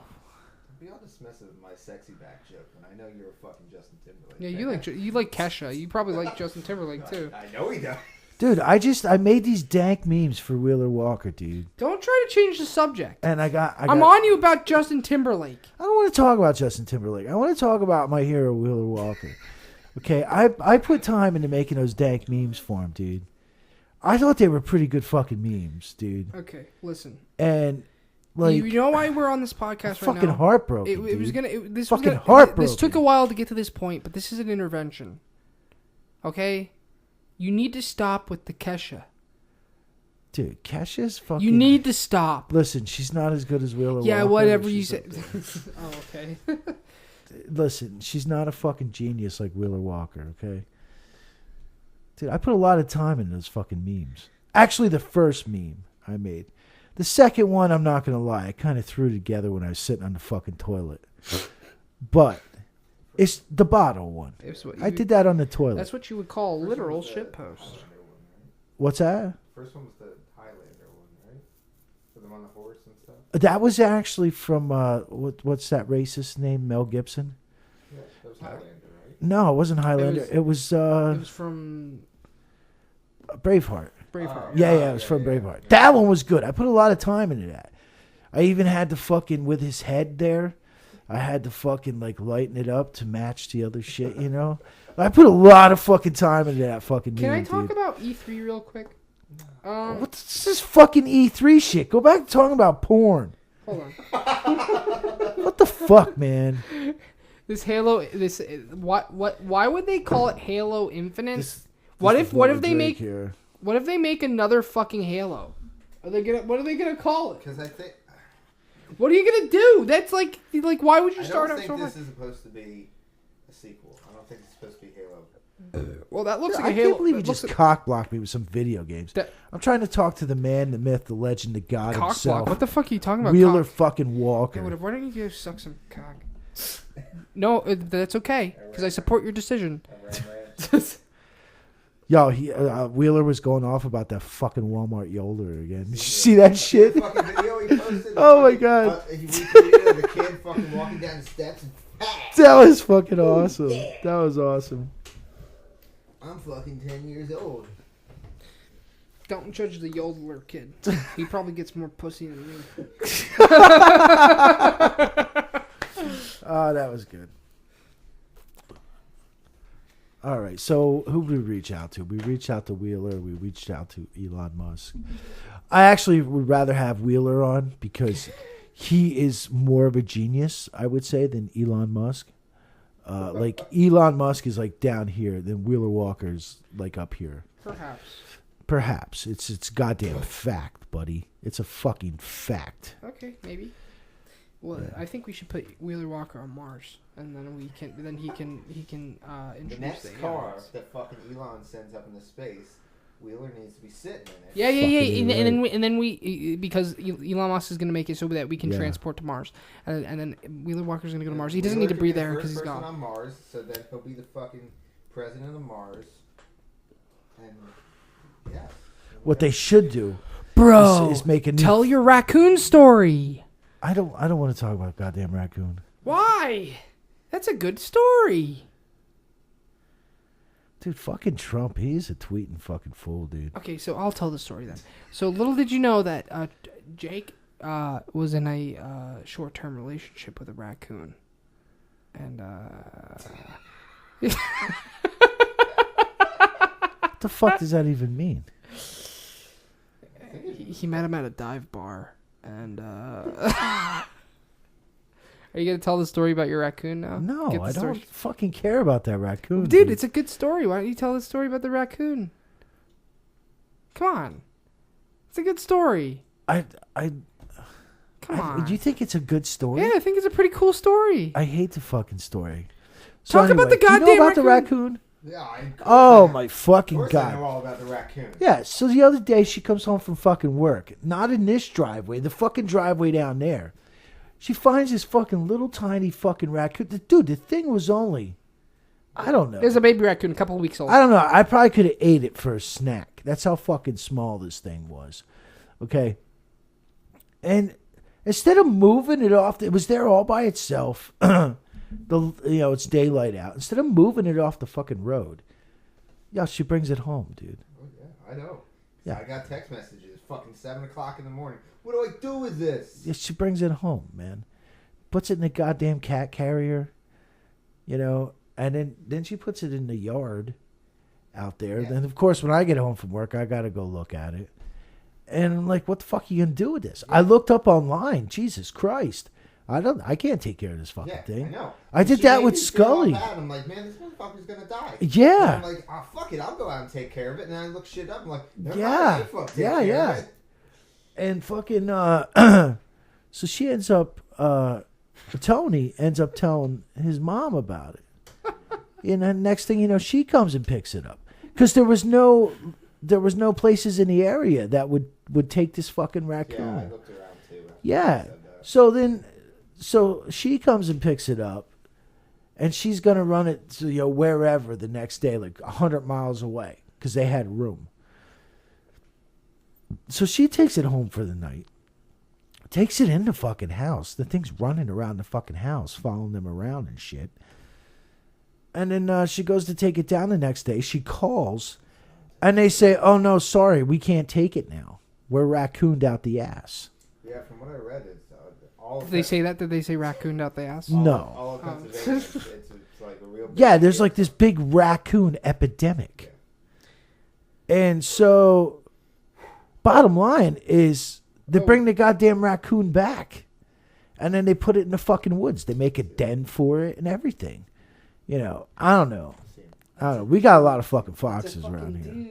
Be all dismissive of my sexy back joke when I know you're a fucking Justin Timberlake. Yeah, you like Kesha. You probably like Justin Timberlake too. I know he does. Dude, I made these dank memes for Wheeler Walker, dude. Don't try to change the subject. And I got I'm on you about Justin Timberlake. I don't want to talk about Justin Timberlake. I want to talk about my hero, Wheeler Walker. Okay, I put time into making those dank memes for him, dude. I thought they were pretty good fucking memes, dude. Okay, listen. And Like, you know why we're on this podcast right fucking now? heartbroken. It was dude. gonna. This Fucking was gonna, heartbroken. This took a while to get to this point, but this is an intervention. Okay, you need to stop with the Kesha. Dude, Kesha's fucking. You need to stop. Listen, she's not as good as Wheeler Walker. Yeah, whatever but you she's say. up there. Oh, okay. Listen, she's not a fucking genius like Wheeler Walker, okay? Dude, I put a lot of time in those fucking memes. Actually, the first meme I made. The second one, I'm not going to lie, I kind of threw together when I was sitting on the fucking toilet. But it's the bottle one. I did that on the toilet. That's what you would call a literal shitpost. What's that? First one was the Highlander one, right? With him on the horse and stuff. That was actually from, what's that racist name? Mel Gibson? Yeah, that was Highlander, right? No, it wasn't Highlander. It was from Braveheart. Braveheart. Yeah, it was from Braveheart. That one was good. I put a lot of time into that. I even had to fucking, with his head there, I had to fucking, like, lighten it up to match the other shit, you know? I put a lot of fucking time into that fucking Can meme, I talk dude. about E3 real quick? What's this fucking E3 shit? Go back to talking about porn. Hold on. What the fuck, man? This Halo, why would they call it Halo Infinite? What if they make here. What if they make another fucking Halo? What are they gonna call it? Because I think What are you gonna do? That's like why would you I start don't out think so this much? is supposed to be a sequel. I don't think it's supposed to be Halo. Well, that looks like I a Halo. can't believe you that just looks cock blocked me with some video games. I'm trying to talk to the man, the myth, the legend, the god like cock himself. block. What the fuck are you talking about? Wheeler Cock? fucking Walker. Yeah, whatever. Why don't you go suck some cock? No, that's okay because I support your decision. Yo, Wheeler was going off about that fucking Walmart Yodeler again. Did you see that shit? Fucking video he posted. Oh my god. He retweeted the kid fucking walking down the steps and That was fucking awesome. That was awesome. I'm fucking 10 years old. Don't judge the yodeler kid. He probably gets more pussy than me. Oh, that was good. All right, so who did we reach out to? We reached out to Wheeler. We reached out to Elon Musk. I actually would rather have Wheeler on because he is more of a genius, I would say, than Elon Musk. Like Elon Musk is like down here, then Wheeler Walker's like up here. Perhaps it's goddamn fact, buddy. It's a fucking fact. Okay, maybe. Well, yeah. I think we should put Wheeler Walker on Mars, and then he can introduce the next car aliens. that fucking Elon sends up into space. Wheeler needs to be sitting in it. Yeah. And then we because Elon Musk is going to make it so that we can transport to Mars, and then Wheeler Walker's going to go to Mars. He doesn't need to breathe air because he's gone. On Mars, so then he'll be the fucking president of Mars. And yeah. What they should do, bro, is make a new tell your raccoon story. I don't want to talk about goddamn raccoon. Why? That's a good story. Dude, fucking Trump, he's a tweeting fucking fool, dude. Okay, so I'll tell the story then. So little did you know that Jake was in a short-term relationship with a raccoon. And what the fuck does that even mean? He met him at a dive bar. And are you gonna tell the story about your raccoon now? No, I don't fucking care about that raccoon, dude. It's a good story. Why don't you tell the story about the raccoon? Come on, it's a good story. Come on. Do you think it's a good story? Yeah, I think it's a pretty cool story. I hate the fucking story. So Talk about the goddamn do you know about the raccoon? Yeah. My fucking god! god! I know all about the raccoon. Yeah. So the other day she comes home from fucking work, not in this driveway, the fucking driveway down there. She finds this fucking little tiny fucking raccoon. Dude, the thing was only, I don't know. There's a baby raccoon, a couple of weeks old. I don't know. I probably could have ate it for a snack. That's how fucking small this thing was. Okay. And instead of moving it off, it was there all by itself. It's daylight out. Instead of moving it off the fucking road, she brings it home, dude. Oh yeah, I know. Yeah. I got text messages. Fucking 7:00 in the morning. What do I do with this? Yeah, she brings it home, man. Puts it in the goddamn cat carrier, and then she puts it in the yard out there. Yeah. Then of course when I get home from work, I gotta go look at it. And I'm like, what the fuck are you gonna do with this? I looked up online. Jesus Christ. I can't take care of this fucking thing. I know. I did She that made with me feel all Scully. bad. I'm like, man, this motherfucker's gonna die. Yeah. And I'm like, oh, fuck it, I'll go out and take care of it. And I look shit up. I'm like, never Yeah. mind, you fuck take care of it. And fucking so she ends up Tony ends up telling his mom about it. And then next thing you know, she comes and picks it up. Because there was no places in the area that would take this fucking raccoon. Yeah, I looked around too. Yeah. So she comes and picks it up, and she's gonna run it to wherever the next day, like 100 miles away, because they had room. So she takes it home for the night, takes it in the fucking house. The thing's running around the fucking house, following them around and shit. And then she goes to take it down the next day. She calls, and they say, "Oh no, sorry, we can't take it now. We're raccooned out the ass." Yeah, from what I read, it's all. Did they say that? Did they say raccooned out the ass? No. All of Pennsylvania, it's like a real. Big Yeah, there's deal. like this big raccoon epidemic. And so, bottom line is, they bring the goddamn raccoon back. And then they put it in the fucking woods. They make a den for it and everything. I don't know. We got a lot of fucking foxes around here.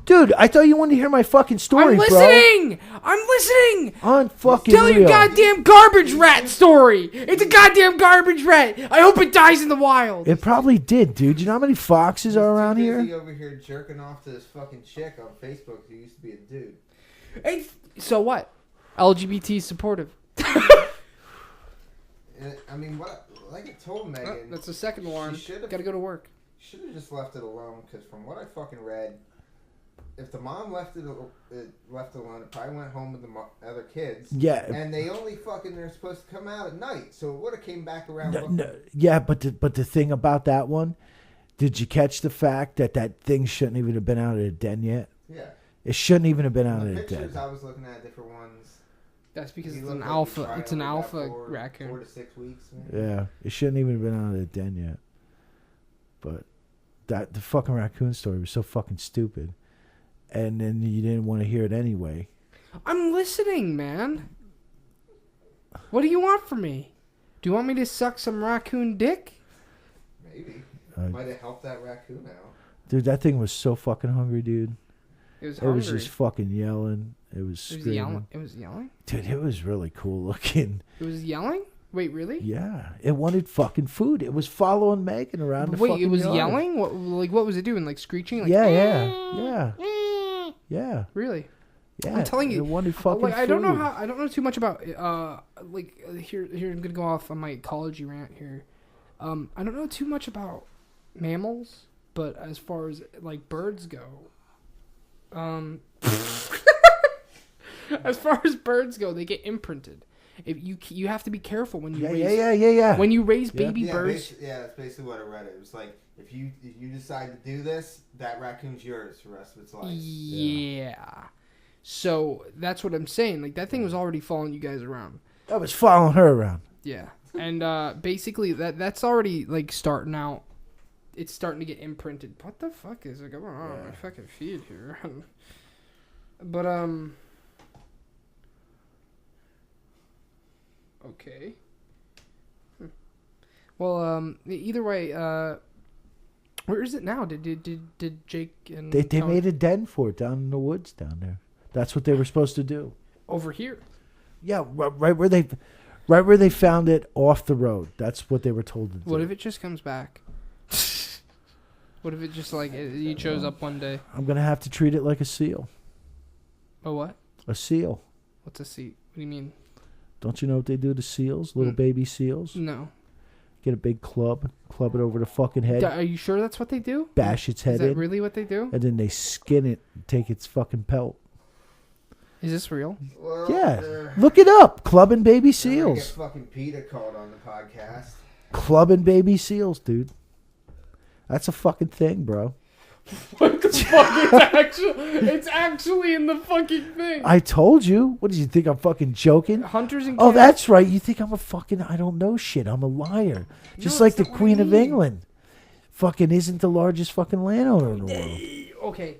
Dude, I thought you wanted to hear my fucking story, I'm listening! I'm listening! On fucking Tell your real. goddamn garbage rat story! It's a goddamn garbage rat! I hope it dies in the wild! It probably did, dude. You know how many foxes are around Too here? busy over here jerking off to this fucking chick on Facebook who used to be a dude. Hey, so what? LGBT supportive. And, I mean, like I told Megan, That's the second alarm. should've- Gotta go to work. should have just left it alone. Because from what I fucking read, if the mom left it alone, it probably went home with the other kids. Yeah. And they're supposed to come out at night, so it would have came back around. Yeah, but the thing about that one, did you catch the fact that thing shouldn't even have been out of the den yet? Yeah. It shouldn't even have been out The of the pictures den. I was looking at different ones. That's because He it's an looked like he alpha. tried It's an only about alpha raccoon. 4 to 6 weeks. Yeah, it shouldn't even have been out of the den yet. But the fucking raccoon story was so fucking stupid, and then you didn't want to hear it anyway. I'm listening, man. What do you want from me? Do you want me to suck some raccoon dick? Maybe. Uh, Might have helped that raccoon out. Dude, that thing was so fucking hungry, dude. It was It hungry. was just fucking yelling. It was screaming. yelling. It was yelling. Dude, it was really cool looking. It was yelling. Wait, really? Yeah, it wanted fucking food. It was following Megan around the Wait, fucking it was yard. yelling. What was it doing? Like screeching? Like, Yeah. Really? Yeah, I'm telling you, it wanted fucking like, I don't know food. how. I don't know too much about. Here I'm gonna go off on my ecology rant here. I don't know too much about mammals, but as far as like birds go, as far as birds go, they get imprinted. If you have to be careful when you Yeah. when you raise baby Yeah, birds. that's basically what I read. It was like, if you decide to do this, that raccoon's yours for the rest of its life. Yeah. So that's what I'm saying. Like that thing was already following you guys around. I was following her around. Yeah. And basically that's already like starting out. It's starting to get imprinted. What the fuck is going on on my fucking feed here? But okay. Well, either way, where is it now? Did Jake and They Tony made a den for it down in the woods down there. That's what they were supposed to do. over here? Yeah, right where they found it off the road. That's what they were told to do. What if it just comes back? What if it just like he shows up one day? I'm gonna have to treat it like a seal. Oh, what? A seal. What's a seat? What do you mean? Don't you know what they do to seals? Little baby seals. No. Get a big club it over the fucking head, Are you sure that's what they do? bash its Is head that in, really what they do? and then they skin it and take its fucking pelt. Is this real? Well, Yeah, look it up. Clubbing baby Get seals. fucking Peter called on the podcast. Clubbing baby seals, dude. That's a fucking thing, bro. What the fuck? It's actually in the fucking thing. I told you. What did you think? I'm fucking joking? Hunters and Oh, cats- that's right. You think I'm a fucking I don't know shit. I'm a liar. Just like the that's not what I Queen of mean. England. Fucking isn't the largest fucking landowner in the world. Okay.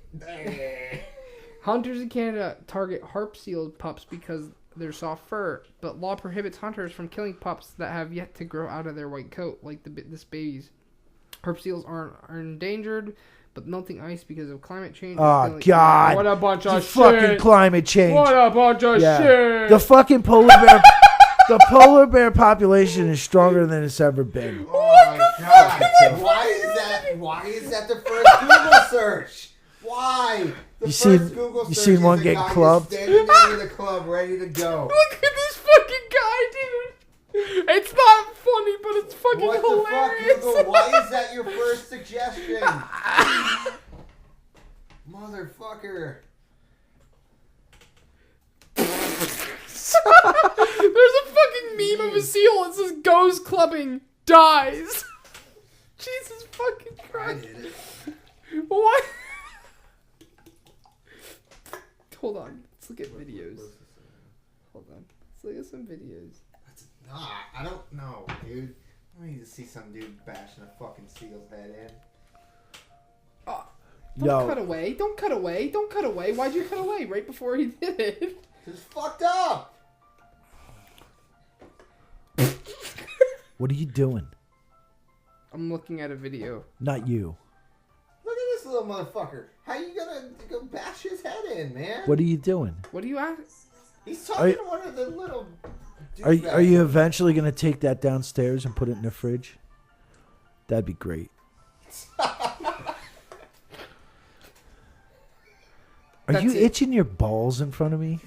Hunters in Canada target harp seal pups because they're soft fur, but law prohibits hunters from killing pups that have yet to grow out of their white coat, like this baby's. Harp seals are endangered, but melting ice because of climate change. Oh, God. What a bunch of shit. Fucking climate change. What a bunch of shit. The fucking polar bear... The polar bear population is stronger than it's ever been. Oh my God! Why is that the first Google search? Why? The first Google search seen one is a get guy clubbed? just standing there with a club, ready to go. Look at this fucking guy, dude. It's not funny, but it's fucking What hilarious. the fuck, Google? Why is that your first suggestion? Motherfucker. There's a fucking meme of a seal that says goes clubbing, dies. Jesus fucking I Christ. did it. What? Hold on. Let's look at videos. Hold on. Let's look at some videos. Nah, I don't know, dude. I need to see some dude bashing a fucking seal's head in. Don't cut away. Don't cut away. Don't cut away. Why'd you cut away right before he did it? It's fucked up. What are you doing? I'm looking at a video. Not you. Look at this little motherfucker. How you gonna go bash his head in, man? What are you doing? What do you ask? He's talking to one of the little... Are you eventually going to take that downstairs and put it in the fridge? That'd be great. Are you itching your balls in front of me?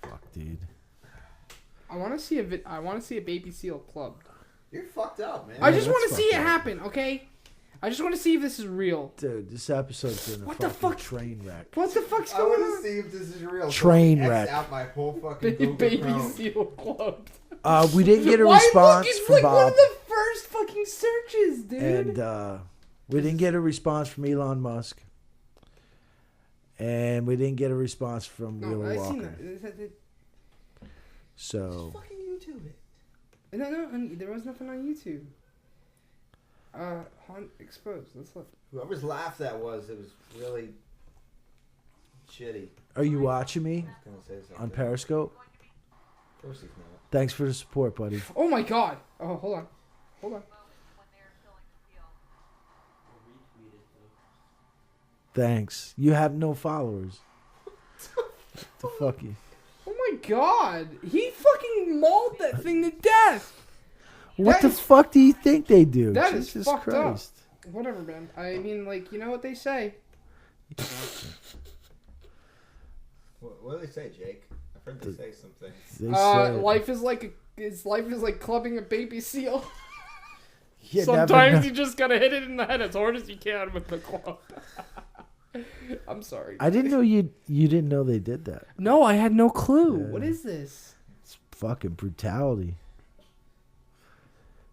Fuck, dude. I want to see a baby seal clubbed. You're fucked up, man. I just that's want to see it fucked up. happen, okay? I just want to see if this is real. Dude, this episode's been a What the fucking fuck? train wreck. What the fuck's I going want to on? see if this is real. Train X wreck. out my whole fucking Google Baby Chrome. seal clubbed. We didn't get a Why response look, it's from like one Bob. of the first fucking searches, dude. And we didn't get a response from Elon Musk. And we didn't get a response from Wheeler I seen Walker. that. So, Fucking YouTube it. No, there was nothing on YouTube. Hunt exposed. Let's look. Whoever's laugh that was, it was really shitty. are you watching me I was gonna say something. on Periscope? Of course he's not. Thanks for the support, buddy. Oh my god. Oh, hold on. Thanks. You have no followers. The fuck you? Oh my god. He fucking mauled that thing to death. What That the is- fuck do you think they do? That is Jesus fucked up. Christ. Whatever, man. I mean, like, you know what they say. What do they say, Jake? I've heard they say something. They say, Life is like clubbing a baby seal. you never Sometimes know. you just gotta hit it in the head as hard as you can with the club. I'm sorry. I didn't know you didn't know they did that. No, I had no clue. Yeah. What is this? It's fucking brutality.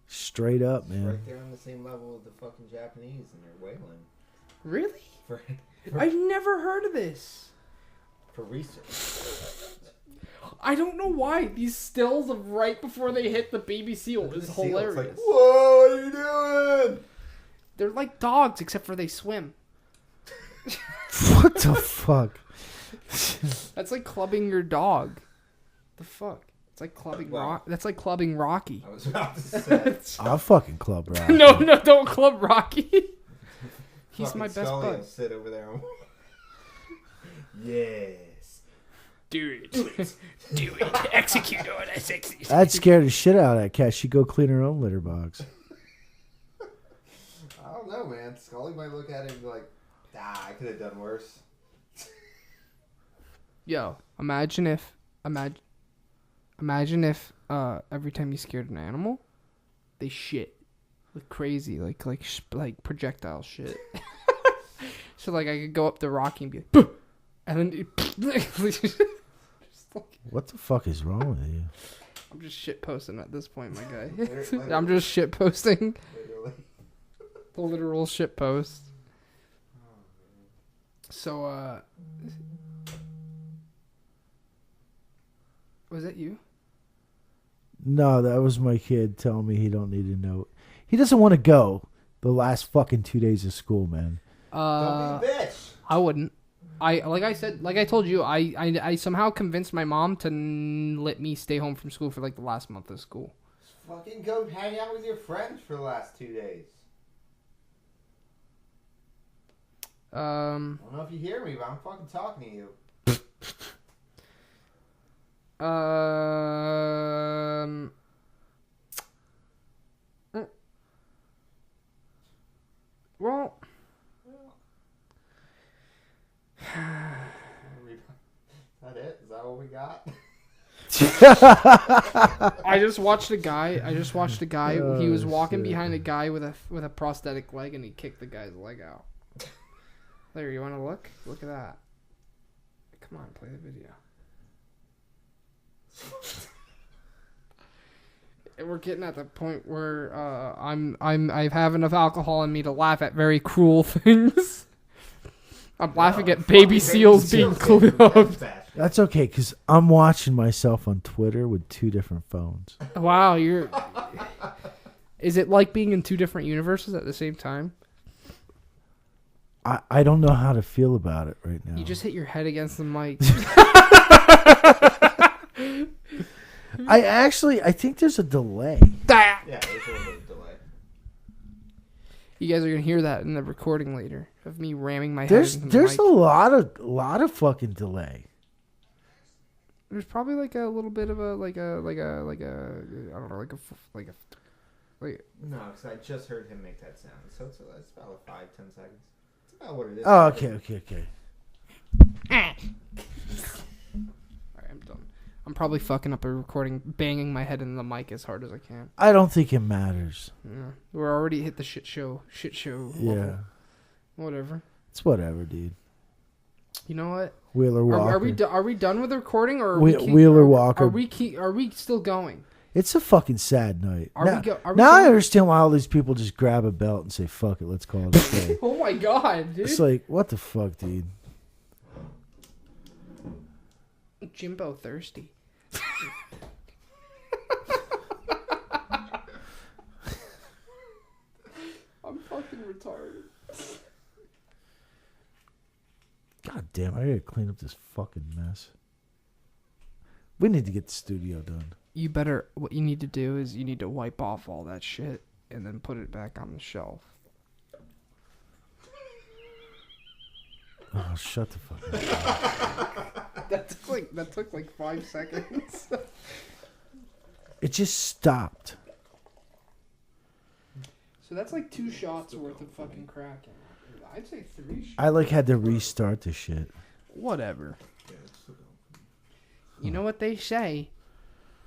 Straight up, man. Right there on the same level of the fucking Japanese, and they're whaling Really? for I've never heard of this. for research. I don't know why these stills of right before they hit the baby seal Look at is the seal, it's hilarious. like, whoa, what are you doing? They're like dogs except for they swim. What the fuck? That's like clubbing your dog. The fuck? It's like clubbing Wow. That's like clubbing Rocky. I was about to say. I'll fucking club rock. No, don't club Rocky. He's Fucking my best Scully bud. will sit over there. And... yes. Do it. Do it. Execute on us. I'd scare the shit out of that cat. She'd go clean her own litter box. I don't know, man. Scully might look at it and be like, I could have done worse. Yo, imagine if every time you scared an animal, they shit like crazy, like projectile shit. So like I could go up to Rocky and be like, "Buh!" And then just like, What the fuck is wrong with you? I'm just shit posting at this point, my guy. Literally. I'm just shit posting, Literally. the literal shit post. So was that you? No, that was my kid telling me he don't need a note. He doesn't want to go. The last fucking 2 days of school, man. Don't be a bitch. I wouldn't. Like I told you, I somehow convinced my mom to let me stay home from school for like the last month of school. Just fucking go hang out with your friends for the last 2 days. I don't know if you hear me, but I'm fucking talking to you. Well, Is that it? Is that what we got? I just watched a guy. He was walking shit. behind a guy with a prosthetic leg, and he kicked the guy's leg out. There, you want to look? Look at that. Come on, play the video. We're getting at the point where I have enough alcohol in me to laugh at very cruel things. I'm laughing at baby seals being clubbed. That's okay, because I'm watching myself on Twitter with 2 different phones. Wow, you're... Is it like being in 2 different universes at the same time? I don't know how to feel about it right now. You just hit your head against the mic. I think there's a delay. Yeah, there's a little bit of delay. You guys are gonna hear that in the recording later of me ramming my head There's into the mic. a lot of fucking delay. There's probably like a little bit of a I don't know, like No, because I just heard him make that sound. So it's about 5-10 seconds. It's about what it is. Oh, okay. Alright, I'm done. I'm probably fucking up a recording, banging my head in the mic as hard as I can. I don't think it matters. Yeah, we're already hit the shit show level. Yeah. Whatever. It's whatever, dude. You know what? Wheeler Walker. Are we done with the recording, or Wheeler Walker. Are we still going? It's a fucking sad night. Are we now going? I understand why all these people just grab a belt and say, fuck it, let's call it a day. Oh my god, dude. It's like, what the fuck, dude? Jimbo thirsty. I'm fucking retarded. God damn, I gotta clean up this fucking mess. We need to get the studio done. What you need to do is you need to wipe off all that shit and then put it back on the shelf. Oh, shut the fuck up. That took like 5 seconds. It just stopped. So that's like 2 shots worth of fucking crack. I'd say 3 shots. I had to restart the shit. Whatever. You know what they say?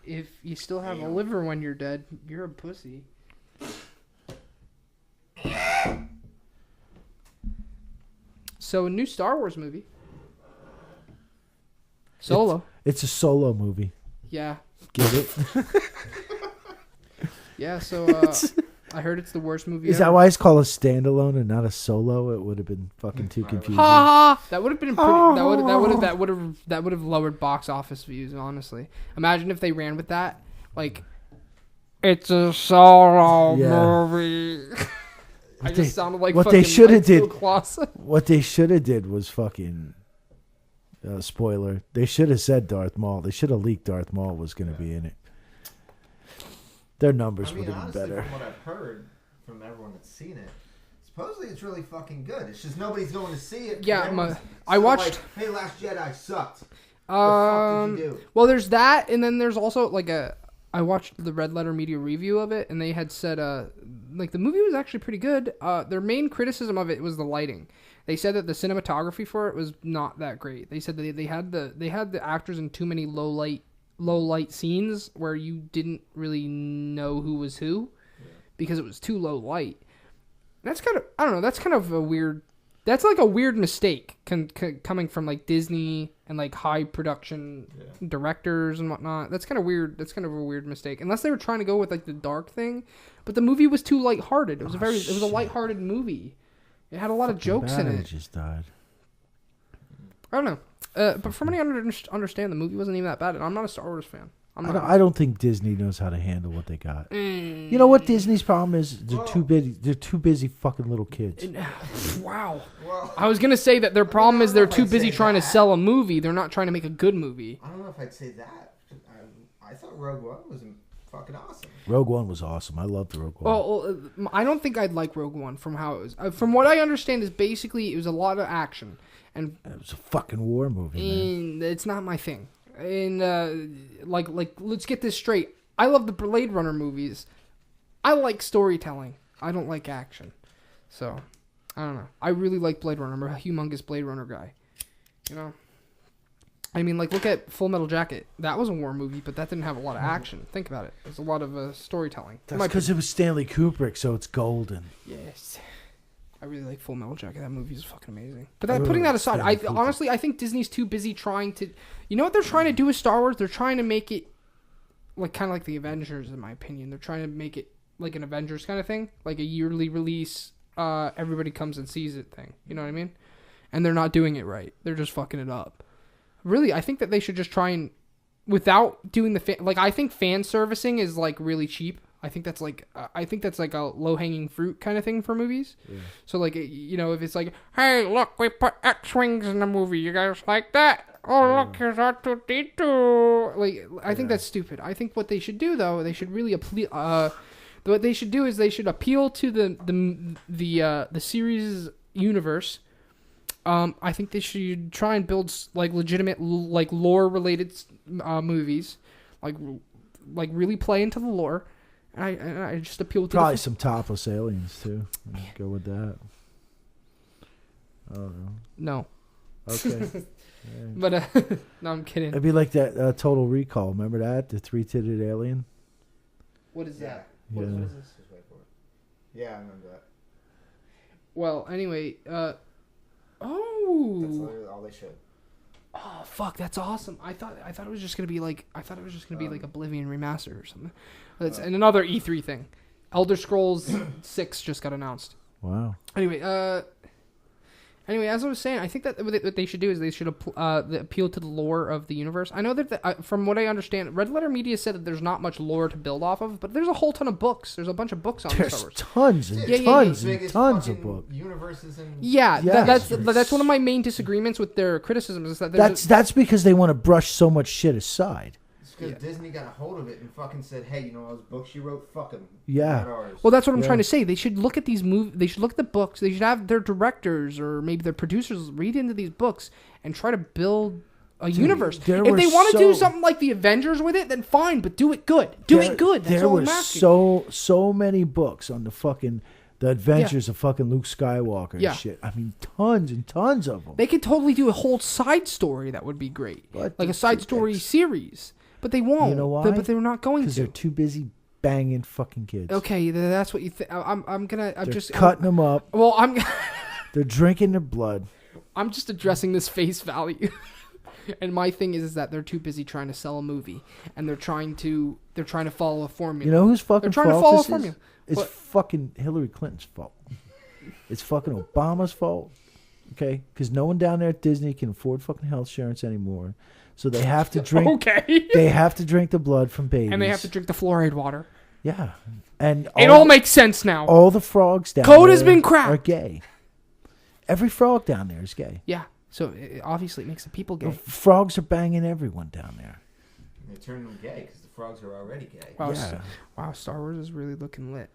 If you still have a liver when you're dead, you're a pussy. So a new Star Wars movie. Solo. It's a solo movie. Yeah. Get it? Yeah, so I heard it's the worst movie Is ever. that why it's called a standalone and not a solo? It would have been fucking too confusing. Ha ha! That would have been pretty. That would have lowered box office views. Honestly, imagine if they ran with that. Like, it's a solo movie. I just sounded like what fucking they should have did. Michael Clausen. What they should have did was fucking spoiler. They should have said Darth Maul. They should have leaked Darth Maul was going to be in it. Their numbers would have been better. From what I've heard from everyone that's seen it, supposedly it's really fucking good. It's just nobody's going to see it. Yeah, I watched. Like, hey, Last Jedi sucked. What the fuck did you do? Well, there's that, and then there's also I watched the Red Letter Media review of it, and they had said the movie was actually pretty good. Their main criticism of it was the lighting. They said that the cinematography for it was not that great. They said that they had the actors in too many low light scenes where you didn't really know who was who because it was too low light. That's kind of, I don't know, that's kind of a weird, that's like a weird mistake coming from like Disney and like high production directors and whatnot. That's kind of weird. That's kind of a weird mistake. Unless they were trying to go with like the dark thing, but the movie was too lighthearted. It was it was a lighthearted movie. It had a lot of jokes in it. Just died. I don't know. But from what I understand, the movie wasn't even that bad, and I'm not a Star Wars fan. I don't think Disney knows how to handle what they got. You know what Disney's problem is? They're too busy. They're too busy fucking little kids. Wow. Well, I was gonna say that their problem is they're if too I'd busy say trying to that. sell a movie. They're not trying to make a good movie. I don't know if I'd say that. I thought Rogue One was fucking awesome. Rogue One was awesome. I loved Rogue One. Well, I don't think I'd like Rogue One from how it was. From what I understand, is basically it was a lot of action, and It was a fucking war movie, man. it's not my thing. And like let's get this straight. I love the Blade Runner movies. I like storytelling. I don't like action. So I don't know. I really like Blade Runner. I'm a humongous Blade Runner guy. You know. I mean, like, look at Full Metal Jacket. That was a war movie, but that didn't have a lot of action. Think about it. There's a lot of storytelling. That's because it was Stanley Kubrick, so it's golden. Yes. I really like Full Metal Jacket. That movie is fucking amazing. But putting that aside, honestly, I think Disney's too busy trying to... You know what they're trying to do with Star Wars? They're trying to make it like kind of like the Avengers, in my opinion. They're trying to make it like an Avengers kind of thing. Like a yearly release, everybody comes and sees it thing. You know what I mean? And they're not doing it right. They're just fucking it up. Really, I think that they should just try and... Without doing the... I think fan servicing is like really cheap. I think that's like a low-hanging fruit kind of thing for movies. Yeah. So like, you know, if it's like, hey, look, we put X-Wings in the movie. You guys like that? Oh, look, here's R2-D2. Like, I think that's stupid. I think what they should do though, they should really what they should do is they should appeal to the series universe. I think they should try and build like legitimate like lore-related movies, like really play into the lore. I just appeal to probably some topless aliens too. Go with that. I don't know. No. Okay. Yeah. But no, I'm kidding. It'd be like that Total Recall. Remember that? The three-titted alien. What is that? Yeah. What is this? Just wait for it. Yeah, I remember that. Well, anyway, That's oh. literally all they showed. Oh fuck, that's awesome. I thought it was just gonna be like like Oblivion remastered or something. And another E3 thing. Elder Scrolls 6 just got announced. Wow. Anyway, as I was saying, I think that what they should do is they should appeal to the lore of the universe. I know that from what I understand, Red Letter Media said that there's not much lore to build off of, but there's a whole ton of books. There's a bunch of books on Star There's Wars. tons and tons and tons of books. Universes and That's one of my main disagreements with their criticisms is that That's because they want to brush so much shit aside. because Disney got a hold of it and fucking said, "Hey, you know those books you wrote? Fuck them. Yeah. Well, that's what I'm trying to say. They should look at these They should look at the books. They should have their directors or maybe their producers read into these books and try to build a universe. If they want to do something like the Avengers with it, then fine, but do it good. It good. That's all I'm asking. There were so many books on the adventures of fucking Luke Skywalker and shit. I mean, tons and tons of them. They could totally do a whole side story that would be great, like a side story series. But they won't. You know why? But they're not going to. Because they're too busy banging fucking kids. Okay, that's what you think. I'm just cutting them up. Well, They're drinking their blood. I'm just addressing this face value. And my thing is that they're too busy trying to sell a movie, and they're trying to follow a formula. You know who's fucking They're trying to follow a formula. It's fucking Hillary Clinton's fault. It's fucking Obama's fault. Okay, because no one down there at Disney can afford fucking health insurance anymore. So they have to drink. Okay. They have to drink the blood from babies, and they have to drink the fluoride water. Yeah, and it all makes sense now. All the frogs down Code there has been cracked. are gay. Every frog down there is gay. Yeah, so obviously it makes the people gay. Frogs are banging everyone down there. They turn them gay because the frogs are already gay. Wow, Yeah. Wow, Star Wars is really looking lit.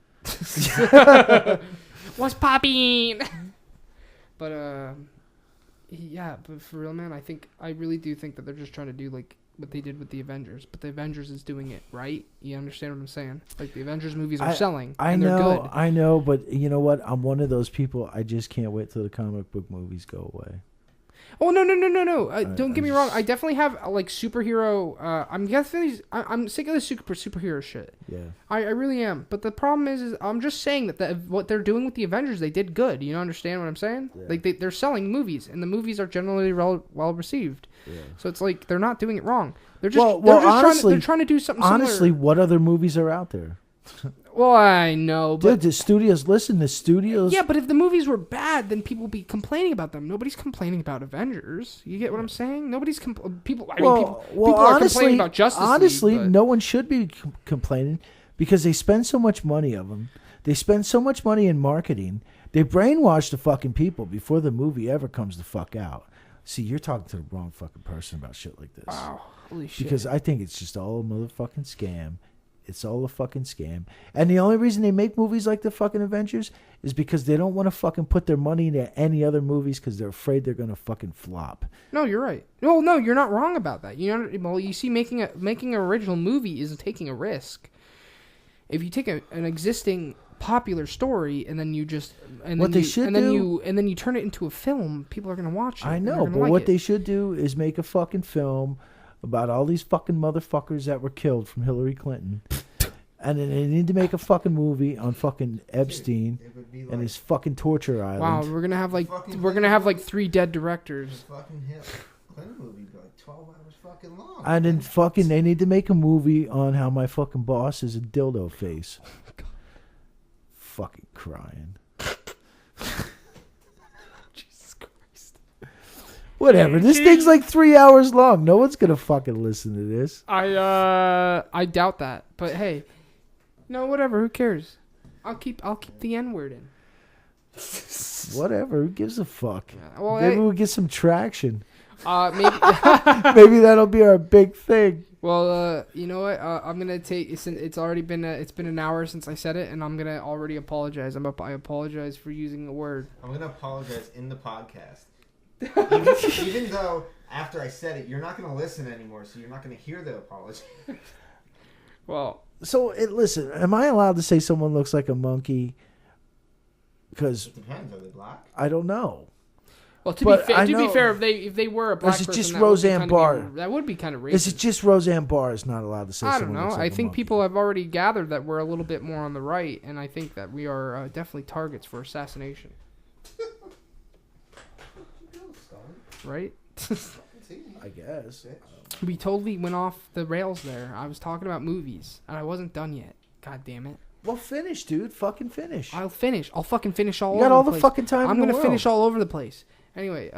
What's popping? But yeah, but for real, man, I really do think that they're just trying to do like what they did with the Avengers, but the Avengers is doing it right. You understand what I'm saying? Like the Avengers movies are selling. And they're good. I know, but you know what? I'm one of those people. I just can't wait till the comic book movies go away. Oh no! Don't get me wrong. I definitely have like superhero. I'm sick of the superhero shit. Yeah. I really am. But the problem is I'm just saying that what they're doing with the Avengers, they did good. You understand what I'm saying? Yeah. Like they're selling movies, and the movies are generally well received. Yeah. So it's like they're not doing it wrong. They're just honestly, they're trying to do something. Honestly, similar. what other movies are out there? Well, I know, but Dude, the studios, listen, the studios. yeah, but if the movies were bad, then people would be complaining about them. Nobody's complaining about Avengers. You get what I'm saying? Nobody's people. I mean, people are complaining about Justice League. Honestly, But no one should be complaining because they spend so much money of them. They spend so much money in marketing. They brainwash the fucking people before the movie ever comes the fuck out. See, you're talking to the wrong fucking person about shit like this. wow, holy shit! Because I think it's just all a motherfucking scam. It's all a fucking scam. And the only reason they make movies like the fucking Avengers is because they don't want to fucking put their money into any other movies because they're afraid they're going to fucking flop. No, you're right. No, you're not wrong about that. Well, you see, making an original movie is taking a risk. If you take an existing popular story and then you just and What then they you, should and then do- you turn it into a film, people are gonna watch it. I and they're know, gonna but like what it. they should do is make a fucking film about all these fucking motherfuckers that were killed from Hillary Clinton. And then they need to make a fucking movie on fucking Epstein It would be and his fucking torture island. Wow, we're gonna have like 3 dead directors. fucking Clinton movie be like 12 hours fucking long. And then fucking they need to make a movie on how my fucking boss is a dildo face. Fucking crying. Jesus Christ! Whatever. This thing's like 3 hours long. No one's gonna fucking listen to this. I doubt that. But hey, no, whatever. Who cares? I'll keep the N word in. Whatever. Who gives a fuck? Well, Maybe we'll get some traction. maybe. Maybe that'll be our big thing. Well, you know what? I'm gonna take. It's already been an hour since I said it, and I'm gonna already apologize. I apologize for using the word. I'm gonna apologize in the podcast. Even though after I said it, you're not gonna listen anymore, so you're not gonna hear the apology. Well, So, listen, am I allowed to say someone looks like a monkey? Because It depends. Are they black? I don't know. to But be I fair, know- if they were a black is it person, just that would be Roseanne kinda Barr? that would be kind of racist. Is it just Roseanne Barr is not allowed to say I don't someone know. looks like I a think monkey? people have already gathered that we're a little bit more on the right, and I think that we are definitely targets for assassination. Right? I guess. We totally went off the rails there. I was talking about movies, and I wasn't done yet. God damn it. Well, finish, dude. Fucking finish. I'll finish. I'll fucking finish all You over got all the the place. fucking time I'm in the gonna world. finish all over the place. Anyway,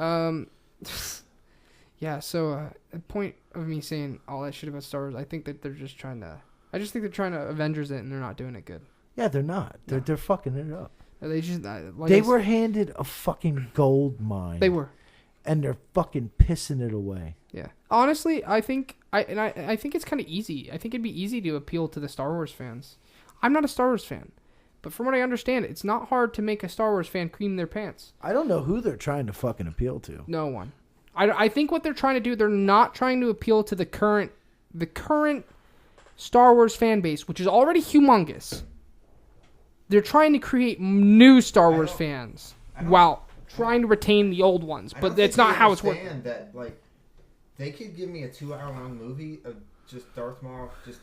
yeah, so the point of me saying all that shit about Star Wars, I think that they're just trying to Avengers it, and they're not doing it good. Yeah, they're not. They're fucking it up. They just like They were handed a fucking gold mine. They were. And they're fucking pissing it away. Yeah. Honestly, I think I think it's kind of easy. I think it'd be easy to appeal to the Star Wars fans. I'm not a Star Wars fan, but from what I understand, it's not hard to make a Star Wars fan cream their pants. I don't know who they're trying to fucking appeal to. No one. I think what they're trying to do, they're not trying to appeal to the current Star Wars fan base, which is already humongous. They're trying to create new Star Wars fans while trying to retain the old ones, but that's not how it's working. That like they could give me a 2-hour-long movie of just Darth Maul just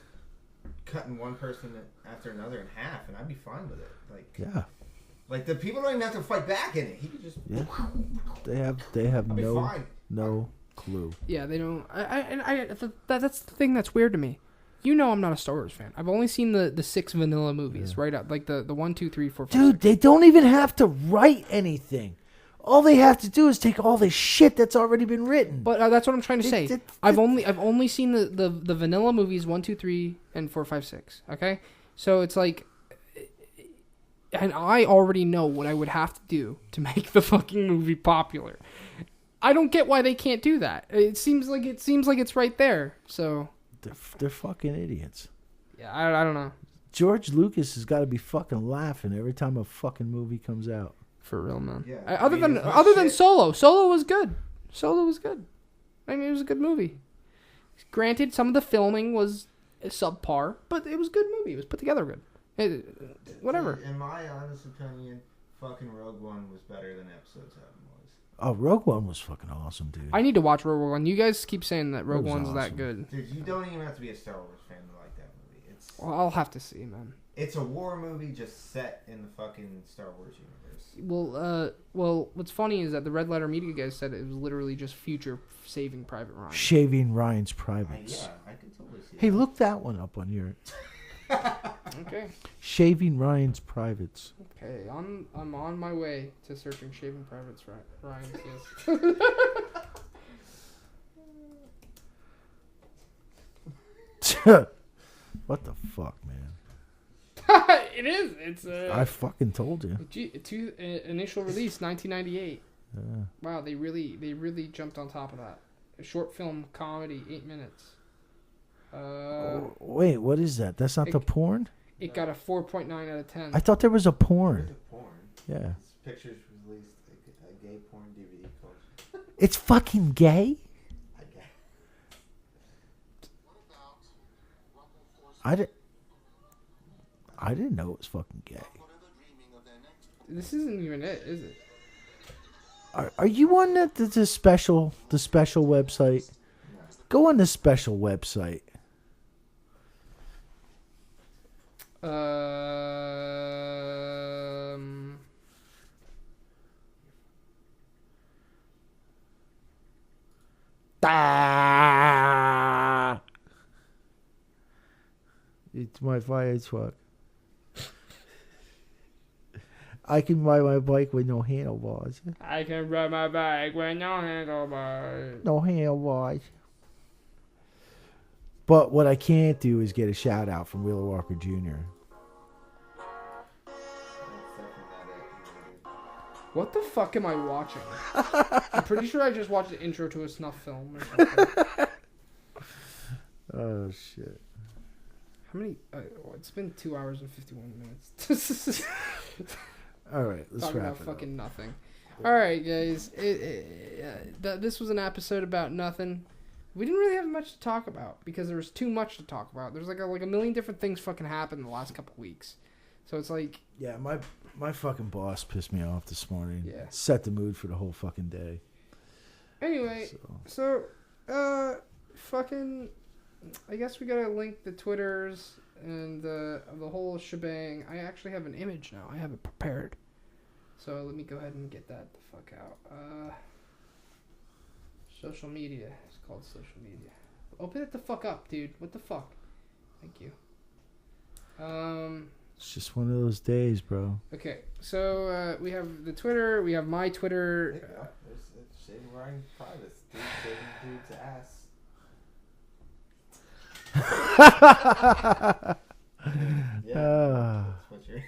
cutting one person after another in half, and I'd be fine with it. Like, Yeah. like the people don't even have to fight back in it. He could just Yeah. They have I'd be no fine. clue. Yeah, they don't. That's the thing that's weird to me. You know, I'm not a Star Wars fan. I've only seen the 6 vanilla movies, right up like the 1, 2, 3, 4, 5. Dude, they don't even have to write anything. All they have to do is take all this shit that's already been written. But that's what I'm trying to say. I've only seen the vanilla movies 1, 2, 3, and 4, 5, 6. Okay, so it's like, and I already know what I would have to do to make the fucking movie popular. I don't get why they can't do that. It seems like it's right there. So They're fucking idiots. yeah, I don't know. George Lucas has got to be fucking laughing every time a fucking movie comes out. For real, man. Yeah, Other I mean, than as much other than shit- Solo was good. Solo was good. I mean, it was a good movie. Granted, some of the filming was subpar, but it was a good movie. It was put together good. Whatever. In my honest opinion, fucking Rogue One was better than Episode 7 was. Oh, Rogue One was fucking awesome, dude. I need to watch Rogue One. You guys keep saying that Rogue Rogue's One's that awesome. good. Dude, you don't even have to be a Star Wars fan to like that movie. Well, I'll have to see, man. It's a war movie just set in the fucking Star Wars universe. Well, what's funny is that the Red Letter Media guys said it was literally just future Saving Private Ryan. Shaving Ryan's privates. Yeah, I could totally see Hey, that. look that one up on your... Okay. Shaving Ryan's privates. Okay. I'm on my way to searching shaving privates. Ryan. Yes. What the fuck, man? It is. It's I fucking told you. Initial release 1998. Yeah. Wow, they really jumped on top of that. A short film comedy, 8 minutes. Wait, what is that? That's not the porn? It got a 4.9 out of 10. I thought there was a porn. Porn. Yeah. This pictures released a gay porn DVD collection. It's fucking gay? I guess. I didn't know it was fucking gay. This isn't even it, is it? Are you on the special website? Go on the special website. It's my fire truck. I can ride my bike with no handlebars. I can ride my bike with no handlebars. No handlebars. But what I can't do is get a shout out from Wheeler Walker Jr. What the fuck am I watching? I'm pretty sure I just watched the intro to a snuff film or something. Oh, shit. How many? It's been 2 hours and 51 minutes. All right, let's Talking wrap about it fucking nothing. All right, guys. This was an episode about nothing. We didn't really have much to talk about because there was too much to talk about. There's like a million different things fucking happened in the last couple of weeks. So it's like... Yeah, my fucking boss pissed me off this morning. Yeah. Set the mood for the whole fucking day. Anyway, fucking... I guess we gotta link the Twitters and the whole shebang. I actually have an image now. I have it prepared. So let me go ahead and get that the fuck out. Social media. It's called social media. Open it the fuck up, dude. What the fuck? Thank you. It's just one of those days, bro. Okay, so we have the Twitter. We have my Twitter. There's shaving Ryan privates. Dude shaving dude's ass. Yeah. That's what you're...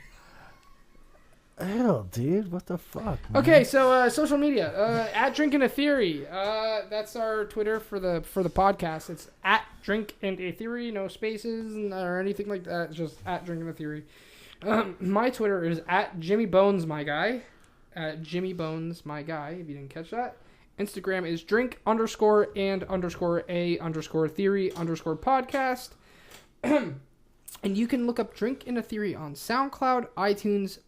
Hell, dude, what the fuck? Man? Okay, so social media. At Drinking a Theory. That's our Twitter for the podcast. It's at Drink and a Theory, no spaces or anything like that. It's just at Drinking a Theory. My Twitter is at Jimmy Bones My Guy. At Jimmy Bones My Guy. If you didn't catch that. Instagram is drink_and_a_theory_podcast. And you can look up Drink in a Theory on SoundCloud, iTunes,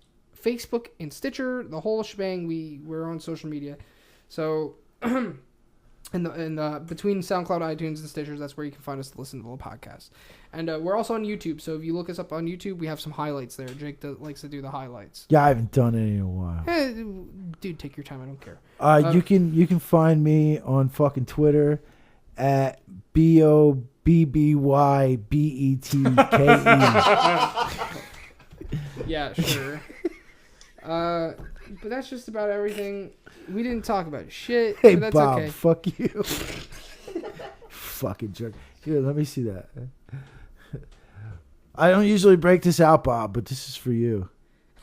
Facebook, and Stitcher. The whole shebang. We're on social media. So, and between SoundCloud, iTunes, and Stitchers, that's where you can find us to listen to the podcast. And we're also on YouTube. So if you look us up on YouTube, we have some highlights there. Jake likes to do the highlights. Yeah, I haven't done it in a while. Dude, take your time. I don't care. You can find me on fucking Twitter at BOBBYBETKE. Yeah, sure. But that's just about everything. We didn't talk about shit. Hey, but that's Bob, okay. fuck you. Fucking jerk. Here, let me see that. I don't usually break this out, Bob, but this is for you.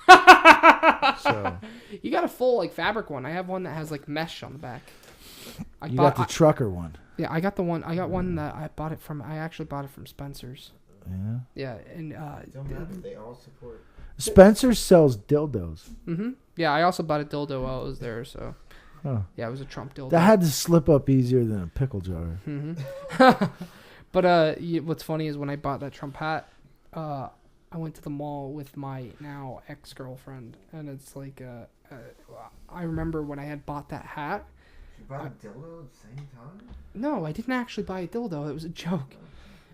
So you got a full like fabric one. I have one that has like mesh on the back. You got the trucker one. Yeah, I got the one. I got one that I actually bought it from Spencer's. Yeah. Yeah, and Don't matter. They all support. Spencer sells dildos. Mm-hmm. Yeah, I also bought a dildo while I was there. So. Huh. Yeah, it was a Trump dildo. That had to slip up easier than a pickle jar. Mm-hmm. But what's funny is when I bought that Trump hat, I went to the mall with my now ex-girlfriend, and it's like, I remember when I had bought that hat. You bought a dildo at the same time? No, I didn't actually buy a dildo. It was a joke.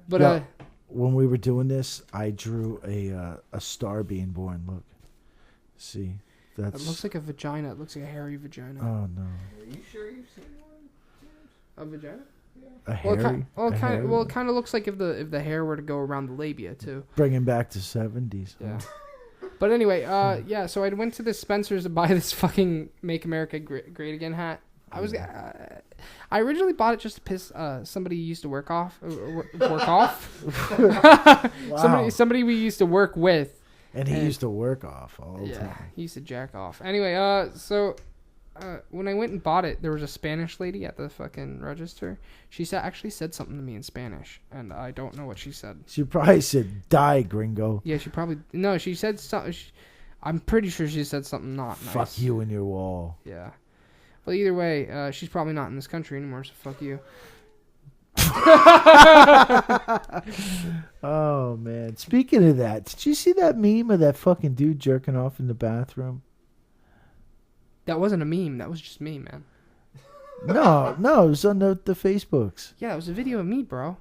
But when we were doing this, I drew a star being born. Look, see, it looks like a vagina. It looks like a hairy vagina. Oh no! Are you sure you've seen one, James? A vagina? A Well, hairy. it kind of looks like if the hair were to go around the labia too. Bringing back to 70s. Yeah. But anyway, yeah. So I went to this Spencer's to buy this fucking "Make America Great Again" hat. I originally bought it just to piss somebody used to work off. Wow. Somebody we used to work with. And he used to work off all the time. He used to jack off. Anyway, so when I went and bought it, there was a Spanish lady at the fucking register. She actually said something to me in Spanish, and I don't know what she said. She probably said, "Die, gringo." Yeah, she probably... No, she said something... I'm pretty sure she said something not nice. Fuck you and your wall. Yeah. Well, either way, she's probably not in this country anymore, so fuck you. Oh, man. Speaking of that, did you see that meme of that fucking dude jerking off in the bathroom? That wasn't a meme. That was just me, man. No, it was on the Facebooks. Yeah, it was a video of me, bro.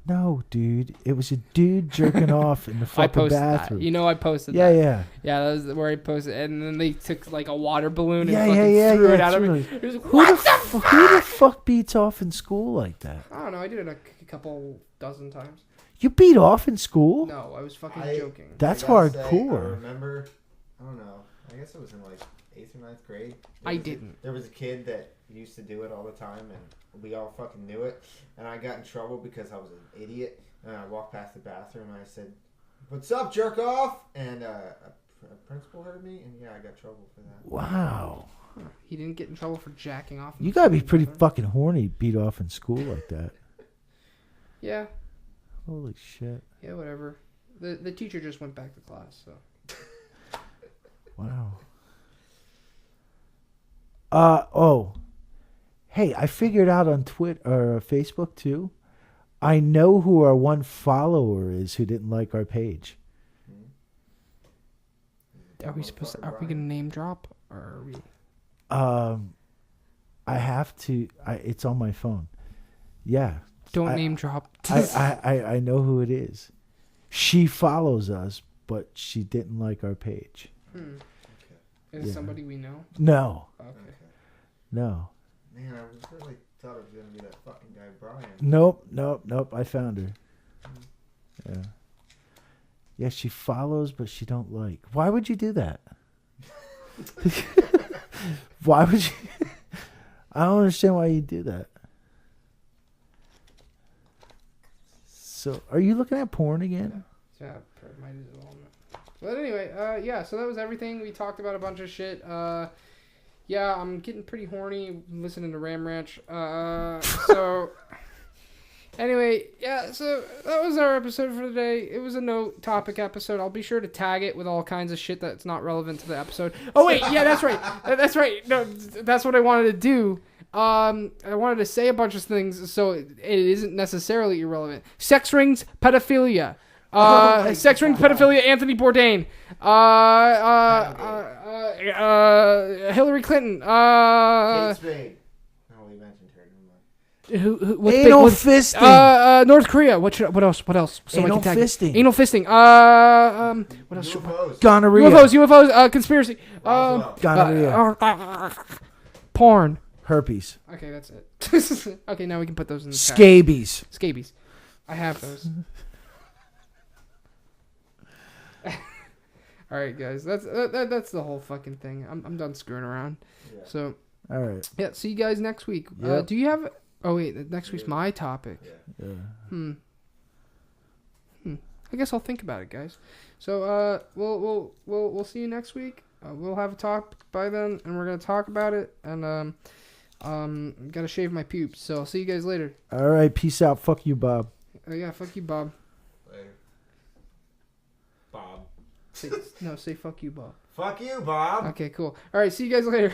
No, dude. It was a dude jerking off in the I fucking posted bathroom. that. You know I posted Yeah, that. yeah. Yeah, that was where I posted it. And then they took like a water balloon and Yeah, fucking yeah, threw yeah, it out of me. totally. It was like, Who what who the fuck beats off in school like that? I don't know. I did it a couple dozen times. You beat off in school? No, I was fucking joking. That's I gotta say, hardcore. I remember, I don't know, I guess it was in like 8th or 9th grade. There was a kid that used to do it all the time, and we all fucking knew it. And I got in trouble because I was an idiot. And I walked past the bathroom and I said, "What's up, jerk off?" And a principal heard me, and yeah, I got in trouble for that. Wow. Huh. He didn't get in trouble for jacking off. You gotta be pretty fucking horny to beat off in school like that. Yeah. Holy shit. Yeah, whatever. The teacher just went back to class, so. Wow. Hey, I figured out on Twitter or Facebook too. I know who our one follower is who didn't like our page. Are we gonna name drop, or are we? I have to. It's on my phone. Yeah. Don't name drop. I know who it is. She follows us, but she didn't like our page. Okay. Is it somebody we know? No. Okay. No. Man, I really thought it was gonna be that fucking guy Brian. Nope. I found her. Yeah. Yeah, she follows, but she don't like. Why would you do that? Why would you? I don't understand why you do that. So, are you looking at porn again? Yeah, might as well. But anyway, yeah. So that was everything. We talked about a bunch of shit. Yeah, I'm getting pretty horny listening to Ram Ranch. So anyway, yeah. So that was our episode for today. It was a no topic episode. I'll be sure to tag it with all kinds of shit that's not relevant to the episode. Oh wait, yeah, that's right. That's right. No, that's what I wanted to do. I wanted to say a bunch of things so it isn't necessarily irrelevant. Sex rings, pedophilia. Sex rings, pedophilia, Anthony Bourdain. Hillary Clinton. Kate Spade. Oh, we mentioned her. What's Anal fisting. North Korea. What else? So Anal I can tag it. fisting. Anal fisting. What else? UFOs. Gonorrhea. UFOs. Conspiracy. Gonorrhea. Porn. Herpes. Okay, that's it. Okay, now we can put those in the tag. Scabies. Scabies. I have those. All right, guys. That's the whole fucking thing. I'm done screwing around. Yeah. So. All right. Yeah. See you guys next week. Yep. Do you have? Oh wait, next week's my topic. Yeah. I guess I'll think about it, guys. So we'll see you next week. We'll have a talk by then, and we're gonna talk about it. And gotta shave my pubes. So I'll see you guys later. All right. Peace out. Fuck you, Bob. Yeah. Fuck you, Bob. Later. Bob. Say fuck you, Bob. Fuck you, Bob. Okay, cool. All right, see you guys later.